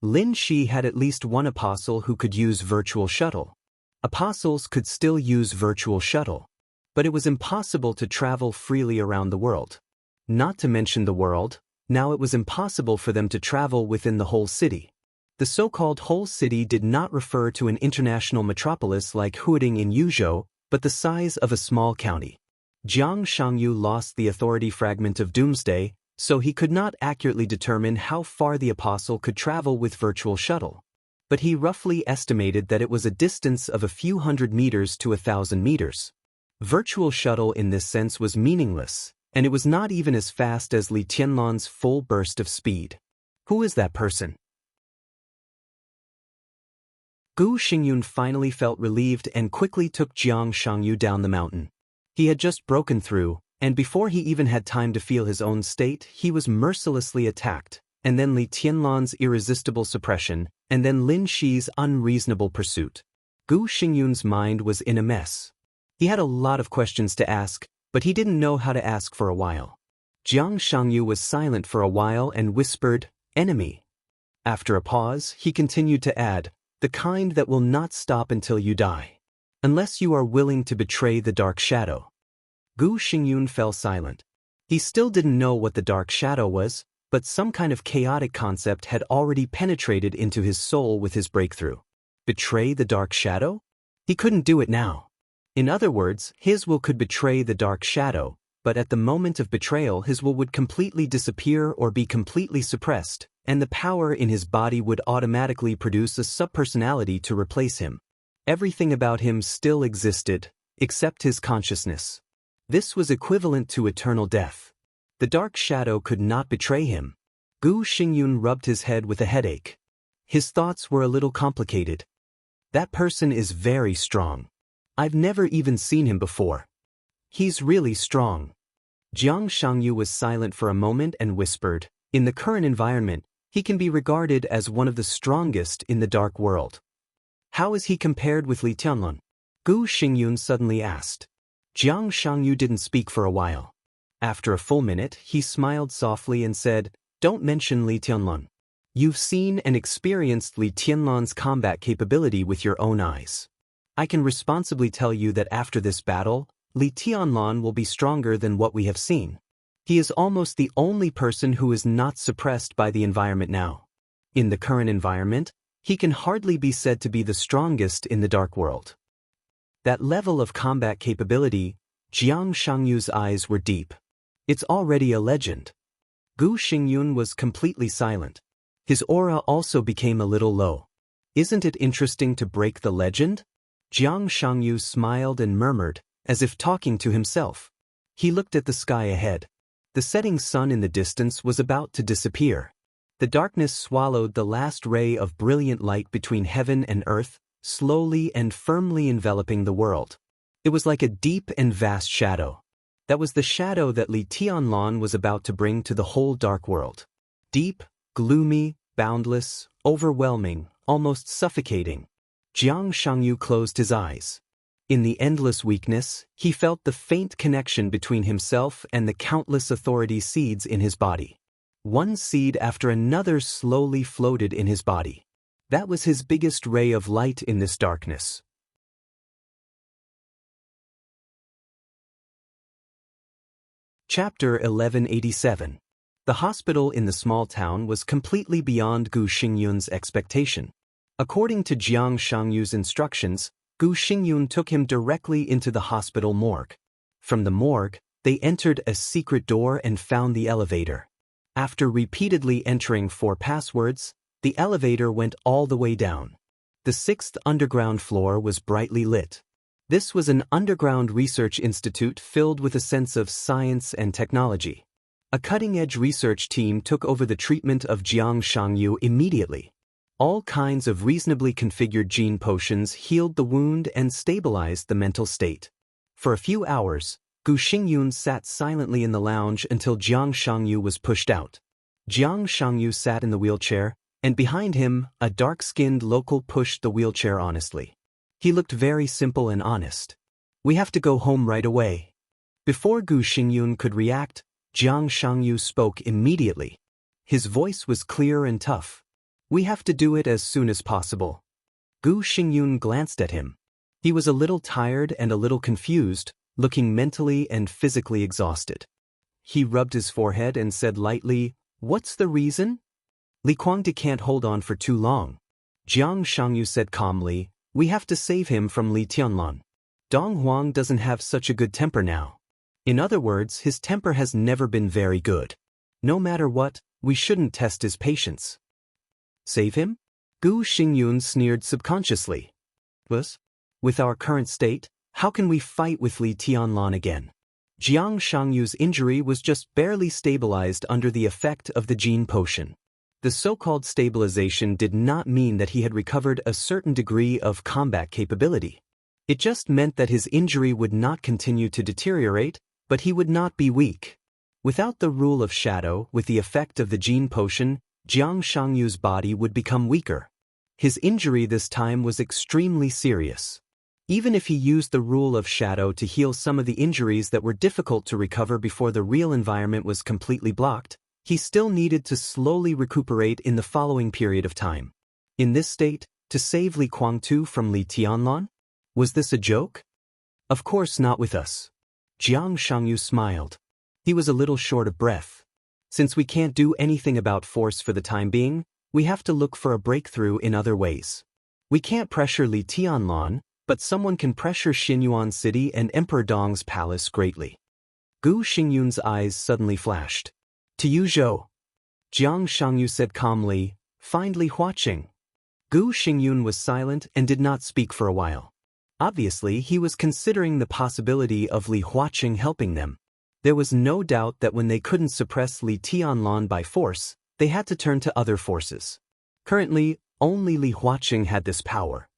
Lin Shi had at least one apostle who could use virtual shuttle. Apostles could still use virtual shuttle. But it was impossible to travel freely around the world. Not to mention the world, now it was impossible for them to travel within the whole city. The so-called whole city did not refer to an international metropolis like Huading in Yuzhou, but the size of a small county. Jiang Shangyu lost the authority fragment of Doomsday, so he could not accurately determine how far the apostle could travel with virtual shuttle. But he roughly estimated that it was a distance of a few hundred meters to 1,000 meters. Virtual shuttle in this sense was meaningless, and it was not even as fast as Li Tianlan's full burst of speed. Who is that person? Gu Xingyun finally felt relieved and quickly took Jiang Shangyu down the mountain. He had just broken through, and before he even had time to feel his own state, he was mercilessly attacked, and then Li Tianlan's irresistible suppression, and then Lin Shi's unreasonable pursuit. Gu Xingyun's mind was in a mess. He had a lot of questions to ask, but he didn't know how to ask for a while. Jiang Shangyu was silent for a while and whispered, "Enemy." After a pause, he continued to add, "The kind that will not stop until you die. Unless you are willing to betray the dark shadow." Gu Xingyun fell silent. He still didn't know what the dark shadow was, but some kind of chaotic concept had already penetrated into his soul with his breakthrough. Betray the dark shadow? He couldn't do it now. In other words, his will could betray the dark shadow, but at the moment of betrayal his will would completely disappear or be completely suppressed, and the power in his body would automatically produce a subpersonality to replace him. Everything about him still existed, except his consciousness. This was equivalent to eternal death. The dark shadow could not betray him. Gu Xingyun rubbed his head with a headache. His thoughts were a little complicated. That person is very strong. I've never even seen him before. He's really strong. Jiang Shangyu was silent for a moment and whispered, "In the current environment, he can be regarded as one of the strongest in the dark world." "How is he compared with Li Tianlan?" Gu Xingyun suddenly asked. Jiang Shangyu didn't speak for a while. After a full minute, he smiled softly and said, "Don't mention Li Tianlan. You've seen and experienced Li Tianlan's combat capability with your own eyes. I can responsibly tell you that after this battle, Li Tianlan will be stronger than what we have seen. He is almost the only person who is not suppressed by the environment now. In the current environment, he can hardly be said to be the strongest in the dark world." That level of combat capability, Jiang Shangyu's eyes were deep. It's already a legend. Gu Xingyun was completely silent. His aura also became a little low. "Isn't it interesting to break the legend?" Jiang Shangyu smiled and murmured, as if talking to himself. He looked at the sky ahead. The setting sun in the distance was about to disappear. The darkness swallowed the last ray of brilliant light between heaven and earth, slowly and firmly enveloping the world. It was like a deep and vast shadow. That was the shadow that Li Tianlan was about to bring to the whole dark world. Deep, gloomy, boundless, overwhelming, almost suffocating. Jiang Shangyu closed his eyes. In the endless weakness, he felt the faint connection between himself and the countless authority seeds in his body. One seed after another slowly floated in his body. That was his biggest ray of light in this darkness. Chapter 1187. The hospital in the small town was completely beyond Gu Xingyun's expectation. According to Jiang Shangyu's instructions, Gu Xingyun took him directly into the hospital morgue. From the morgue, they entered a secret door and found the elevator. After repeatedly entering 4 passwords, the elevator went all the way down. The 6th underground floor was brightly lit. This was an underground research institute filled with a sense of science and technology. A cutting-edge research team took over the treatment of Jiang Shangyu immediately. All kinds of reasonably configured gene potions healed the wound and stabilized the mental state. For a few hours, Gu Xingyun sat silently in the lounge until Jiang Shangyu was pushed out. Jiang Shangyu sat in the wheelchair, and behind him, a dark-skinned local pushed the wheelchair honestly. He looked very simple and honest. "We have to go home right away." Before Gu Xingyun could react, Jiang Shangyu spoke immediately. His voice was clear and tough. "We have to do it as soon as possible." Gu Xingyun glanced at him. He was a little tired and a little confused, looking mentally and physically exhausted. He rubbed his forehead and said lightly, "What's the reason?" "Li Guangdi can't hold on for too long." Jiang Shangyu said calmly, "We have to save him from Li Tianlan. Dong Huang doesn't have such a good temper now. In other words, his temper has never been very good. No matter what, we shouldn't test his patience." "Save him?" Gu Xingyun sneered subconsciously. "Us? With our current state, how can we fight with Li Tianlan again?" Jiang Shangyu's injury was just barely stabilized under the effect of the gene potion. The so-called stabilization did not mean that he had recovered a certain degree of combat capability. It just meant that his injury would not continue to deteriorate, but he would not be weak. Without the rule of shadow, with the effect of the gene potion, Jiang Shangyu's body would become weaker. His injury this time was extremely serious. Even if he used the rule of shadow to heal some of the injuries that were difficult to recover before the real environment was completely blocked, he still needed to slowly recuperate in the following period of time. In this state, to save Li Guangtu from Li Tianlan? Was this a joke? Of course not with us. Jiang Shangyu smiled. He was a little short of breath. Since we can't do anything about force for the time being, we have to look for a breakthrough in other ways. We can't pressure Li Tianlan, but someone can pressure Xinyuan City and Emperor Dong's palace greatly. Gu Xingyun's eyes suddenly flashed. "To you, Zhou." Jiang Shangyu said calmly, "Find Li Huaqing." Gu Xingyun was silent and did not speak for a while. Obviously, he was considering the possibility of Li Huaqing helping them. There was no doubt that when they couldn't suppress Li Tianlan by force, they had to turn to other forces. Currently, only Li Huaqing had this power.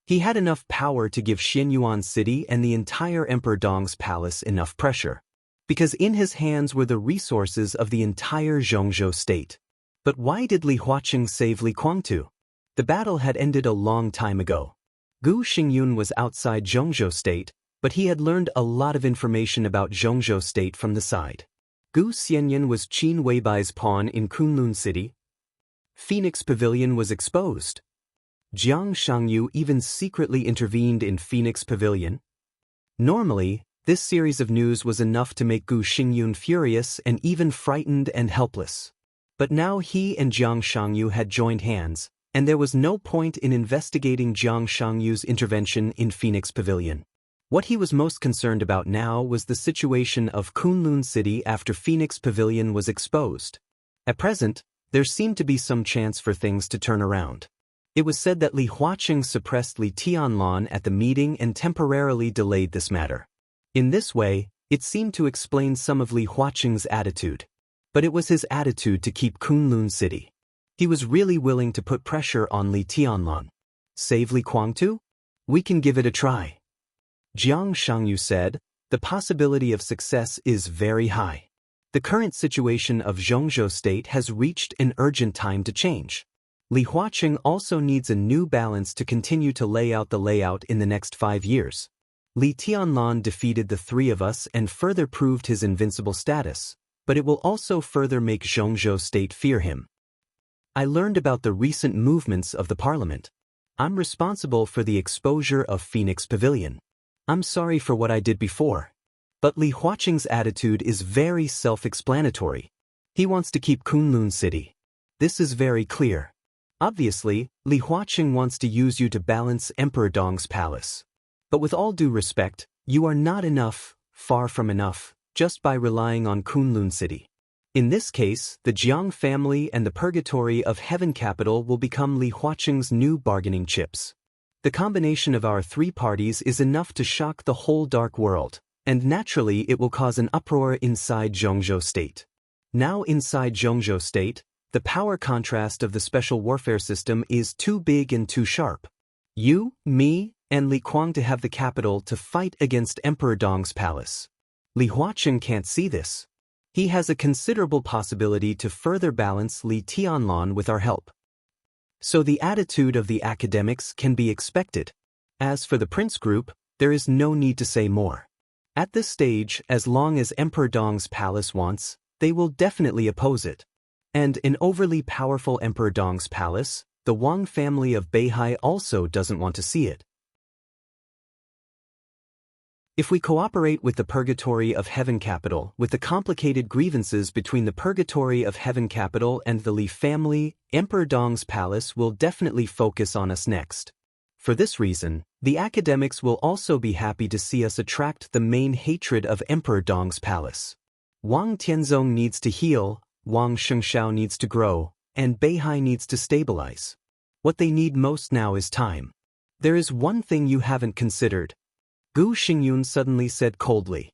He had enough power to give Xinyuan City and the entire Emperor Dong's palace enough pressure, because in his hands were the resources of the entire Zhongzhou state. But why did Li Huaqing save Li Guangtu? The battle had ended a long time ago. Gu Xingyun was outside Zhongzhou state, but he had learned a lot of information about Zhongzhou state from the side. Gu Xianyan was Qin Weibai's pawn in Kunlun City. Phoenix Pavilion was exposed. Jiang Shangyu even secretly intervened in Phoenix Pavilion. Normally, this series of news was enough to make Gu Xingyun furious and even frightened and helpless. But now he and Jiang Shangyu had joined hands, and there was no point in investigating Jiang Shangyu's intervention in Phoenix Pavilion. What he was most concerned about now was the situation of Kunlun City after Phoenix Pavilion was exposed. At present, there seemed to be some chance for things to turn around. It was said that Li Huaqing suppressed Li Tianlan at the meeting and temporarily delayed this matter. In this way, it seemed to explain some of Li Huaqing's attitude. But it was his attitude to keep Kunlun City. He was really willing to put pressure on Li Tianlan. Save Li Guangtu? We can give it a try. Jiang Shangyu said, the possibility of success is very high. The current situation of Zhongzhou state has reached an urgent time to change. Li Huaqing also needs a new balance to continue to lay out the layout in the next 5 years. Li Tianlan defeated the three of us and further proved his invincible status, but it will also further make Zhongzhou state fear him. I learned about the recent movements of the parliament. I'm responsible for the exposure of Phoenix Pavilion. I'm sorry for what I did before. But Li Huaqing's attitude is very self-explanatory. He wants to keep Kunlun City. This is very clear. Obviously, Li Huaqing wants to use you to balance Emperor Dong's palace. But with all due respect, you are not enough, far from enough, just by relying on Kunlun City. In this case, the Jiang family and the Purgatory of Heaven capital will become Li Huaqing's new bargaining chips. The combination of our three parties is enough to shock the whole dark world, and naturally it will cause an uproar inside Zhongzhou state. Now inside Zhongzhou state, The power contrast of the special warfare system is too big and too sharp. You, me, and Li Kuang to have the capital to fight against Emperor Dong's palace. Li Huaqing can't see this. He has a considerable possibility to further balance Li Tianlan with our help. So the attitude of the academics can be expected. As for the prince group, there is no need to say more. At this stage, as long as Emperor Dong's palace wants, they will definitely oppose it. And in overly powerful Emperor Dong's palace, the Wang family of Beihai also doesn't want to see it. If we cooperate with the Purgatory of Heaven capital with the complicated grievances between the Purgatory of Heaven capital and the Li family, Emperor Dong's palace will definitely focus on us next. For this reason, the academics will also be happy to see us attract the main hatred of Emperor Dong's palace. Wang Tianzong needs to heal, Wang Shengshao needs to grow, and Beihai needs to stabilize. What they need most now is time. There is one thing you haven't considered. Gu Xingyun suddenly said coldly.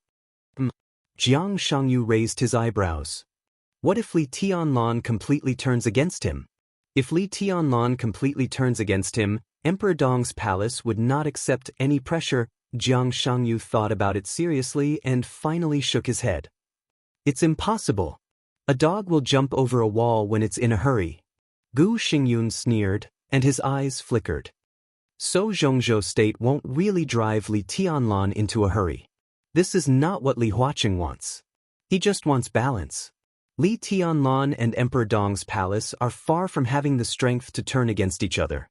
Jiang Shangyu raised his eyebrows. What if Li Tianlan completely turns against him? If Li Tianlan completely turns against him, Emperor Dong's palace would not accept any pressure. Jiang Shangyu thought about it seriously and finally shook his head. It's impossible. A dog will jump over a wall when it's in a hurry. Gu Xingyun sneered, and his eyes flickered. So Zhongzhou State won't really drive Li Tianlan into a hurry. This is not what Li Huaqing wants. He just wants balance. Li Tianlan and Emperor Dong's palace are far from having the strength to turn against each other.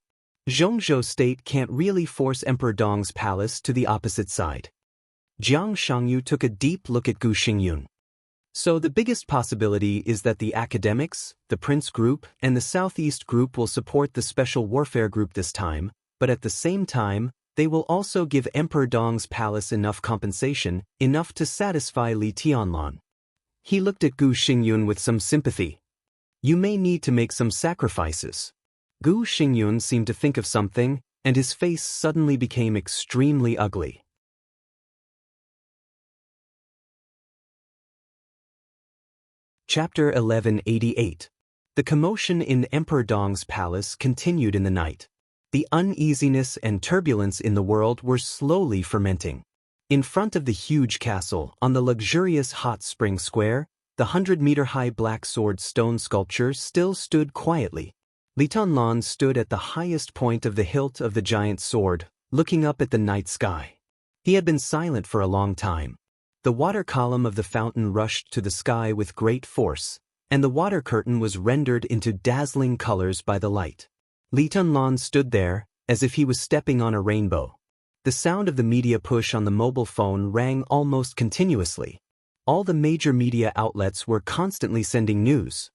Zhongzhou State can't really force Emperor Dong's palace to the opposite side. Jiang Shangyu took a deep look at Gu Xingyun. So the biggest possibility is that the academics, the Prince Group, and the Southeast Group will support the Special Warfare Group this time, but at the same time, they will also give Emperor Dong's palace enough compensation, enough to satisfy Li Tianlan. He looked at Gu Xingyun with some sympathy. You may need to make some sacrifices. Gu Xingyun seemed to think of something, and his face suddenly became extremely ugly. Chapter 1188. The commotion in Emperor Dong's palace continued in the night. The uneasiness and turbulence in the world were slowly fermenting. In front of the huge castle, on the luxurious hot spring square, the 100-meter-high black sword stone sculpture still stood quietly. Li Tianlan stood at the highest point of the hilt of the giant sword, looking up at the night sky. He had been silent for a long time. The water column of the fountain rushed to the sky with great force, and the water curtain was rendered into dazzling colors by the light. Li Tianlan stood there, as if he was stepping on a rainbow. The sound of the media push on the mobile phone rang almost continuously. All the major media outlets were constantly sending news.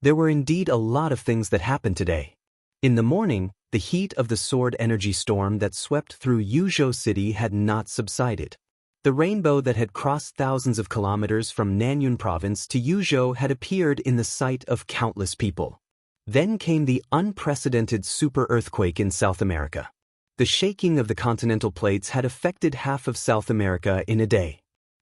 There were indeed a lot of things that happened today. In the morning, the heat of the sword energy storm that swept through Yuzhou City had not subsided. The rainbow that had crossed thousands of kilometers from Nanyun province to Yuzhou had appeared in the sight of countless people. Then came the unprecedented super earthquake in South America. The shaking of the continental plates had affected half of South America in a day.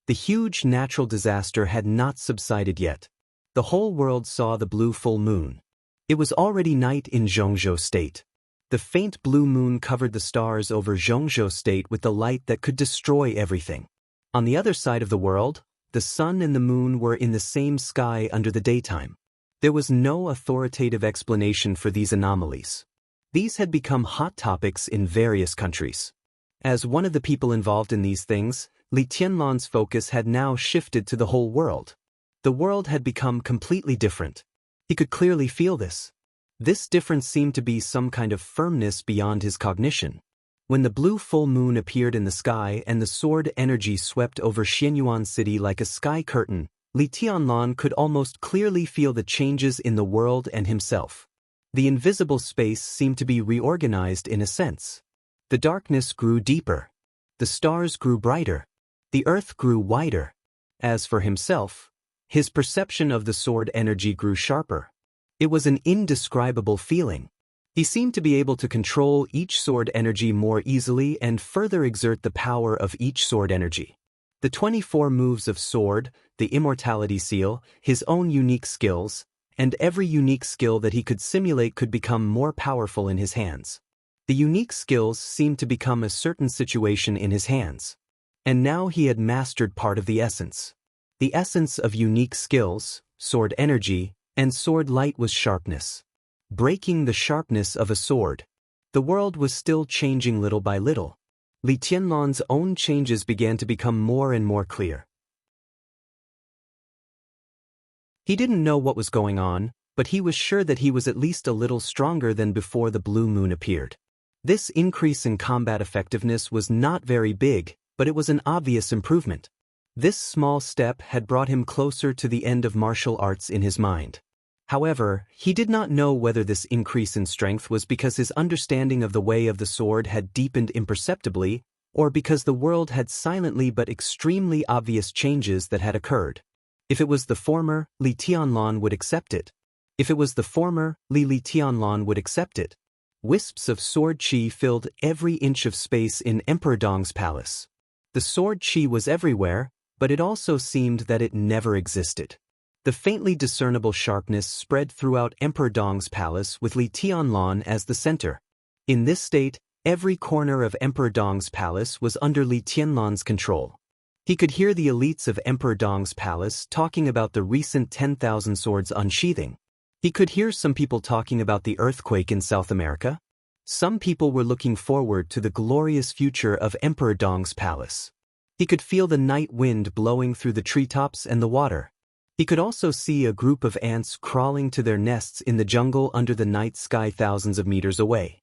The huge natural disaster had not subsided yet. The whole world saw the blue full moon. It was already night in Zhongzhou State. The faint blue moon covered the stars over Zhongzhou State with the light that could destroy everything. On the other side of the world, the sun and the moon were in the same sky under the daytime. There was no authoritative explanation for these anomalies. These had become hot topics in various countries. As one of the people involved in these things, Li Tianlan's focus had now shifted to the whole world. The world had become completely different. He could clearly feel this. This difference seemed to be some kind of firmness beyond his cognition. When the blue full moon appeared in the sky and the sword energy swept over Xianyuan City like a sky curtain, Li Tianlan could almost clearly feel the changes in the world and himself. The invisible space seemed to be reorganized in a sense. The darkness grew deeper. The stars grew brighter. The earth grew wider. As for himself, his perception of the sword energy grew sharper. It was an indescribable feeling. He seemed to be able to control each sword energy more easily and further exert the power of each sword energy. The 24 moves of sword, the immortality seal, his own unique skills, and every unique skill that he could simulate could become more powerful in his hands. The unique skills seemed to become a certain situation in his hands. And now he had mastered part of the essence. The essence of unique skills, sword energy, and sword light was sharpness. Breaking the sharpness of a sword. The world was still changing little by little. Li Tianlan's own changes began to become more and more clear. He didn't know what was going on, but he was sure that he was at least a little stronger than before the blue moon appeared. This increase in combat effectiveness was not very big, but it was an obvious improvement. This small step had brought him closer to the end of martial arts in his mind. However, he did not know whether this increase in strength was because his understanding of the way of the sword had deepened imperceptibly, or because the world had silently but extremely obvious changes that had occurred. If it was the former, Li Tianlan would accept it. If it was the former, Li Tianlan would accept it. Wisps of sword qi filled every inch of space in Emperor Dong's palace. The sword qi was everywhere, but it also seemed that it never existed. The faintly discernible sharpness spread throughout Emperor Dong's palace with Li Tianlan as the center. In this state, every corner of Emperor Dong's palace was under Li Tianlan's control. He could hear the elites of Emperor Dong's palace talking about the recent 10,000 swords unsheathing. He could hear some people talking about the earthquake in South America. Some people were looking forward to the glorious future of Emperor Dong's palace. He could feel the night wind blowing through the treetops and the water. He could also see a group of ants crawling to their nests in the jungle under the night sky thousands of meters away.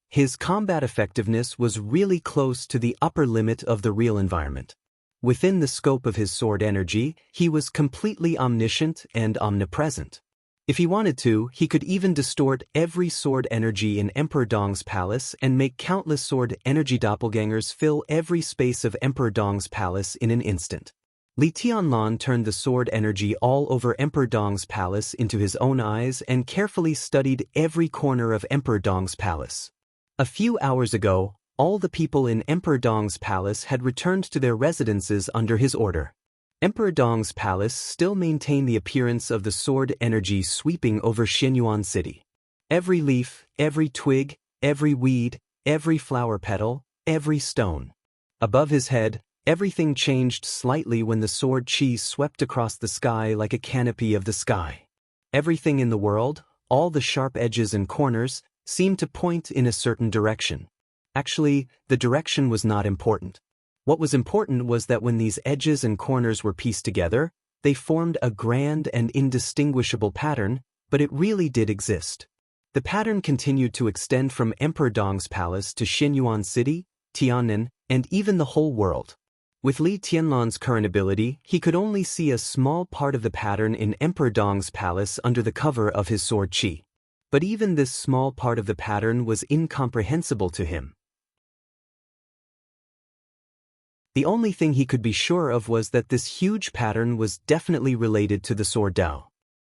His combat effectiveness was really close to the upper limit of the real environment. Within the scope of his sword energy, he was completely omniscient and omnipresent. If he wanted to, he could even distort every sword energy in Emperor Dong's palace and make countless sword energy doppelgangers fill every space of Emperor Dong's palace in an instant. Li Tianlan turned the sword energy all over Emperor Dong's palace into his own eyes and carefully studied every corner of Emperor Dong's palace. A few hours ago, all the people in Emperor Dong's palace had returned to their residences under his order. Emperor Dong's palace still maintained the appearance of the sword energy sweeping over Xianyuan City. Every leaf, every twig, every weed, every flower petal, every stone. Above his head, everything changed slightly when the sword qi swept across the sky like a canopy of the sky. Everything in the world, all the sharp edges and corners, seemed to point in a certain direction. Actually, the direction was not important. What was important was that when these edges and corners were pieced together, they formed a grand and indistinguishable pattern, but it really did exist. The pattern continued to extend from Emperor Dong's palace to Xianyuan City, Tiannan, and even the whole world. With Li Tianlan's current ability, he could only see a small part of the pattern in Emperor Dong's palace under the cover of his sword qi. But even this small part of the pattern was incomprehensible to him. The only thing he could be sure of was that this huge pattern was definitely related to the sword Dao.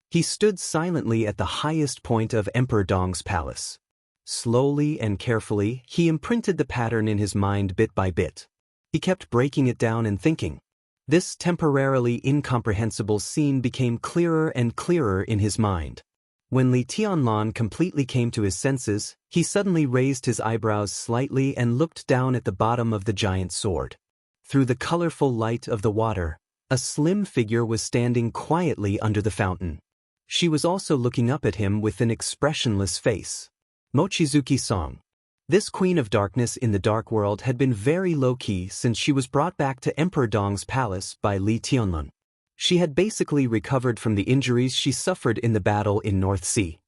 He stood silently at the highest point of Emperor Dong's palace. Slowly and carefully, he imprinted the pattern in his mind bit by bit. He kept breaking it down and thinking. This temporarily incomprehensible scene became clearer and clearer in his mind. When Li Tianlan completely came to his senses, he suddenly raised his eyebrows slightly and looked down at the bottom of the giant sword. Through the colorful light of the water, a slim figure was standing quietly under the fountain. She was also looking up at him with an expressionless face. Mochizuki Song. This queen of darkness in the dark world had been very low-key since she was brought back to Emperor Dong's palace by Li Tianlan. She had basically recovered from the injuries she suffered in the battle in North Sea.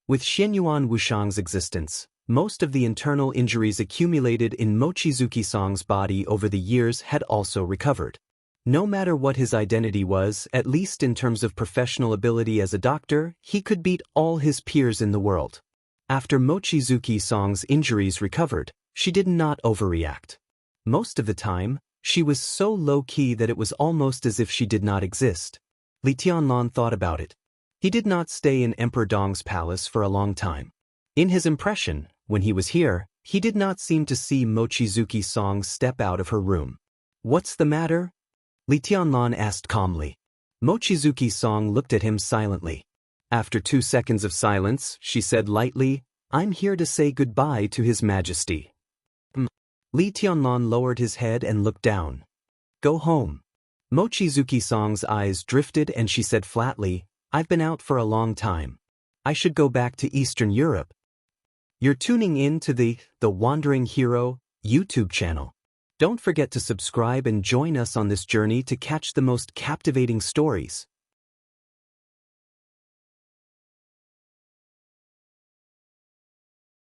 With Xianyuan Wuxiang's existence, most of the internal injuries accumulated in Mochizuki Song's body over the years had also recovered. No matter what his identity was, at least in terms of professional ability as a doctor, he could beat all his peers in the world. After Mochizuki Song's injuries recovered, she did not overreact. Most of the time, she was so low-key that it was almost as if she did not exist. Li Tianlan thought about it. He did not stay in Emperor Dong's palace for a long time. In his impression, when he was here, he did not seem to see Mochizuki Song step out of her room. "What's the matter?" Li Tianlan asked calmly. Mochizuki Song looked at him silently. After 2 seconds of silence, she said lightly, "I'm here to say goodbye to His Majesty." Li Tianlan lowered his head and looked down. "Go home." Mochizuki-sang's eyes drifted and she said flatly, "I've been out for a long time. I should go back to Eastern Europe." You're tuning in to the Wandering Hero YouTube channel. Don't forget to subscribe and join us on this journey to catch the most captivating stories.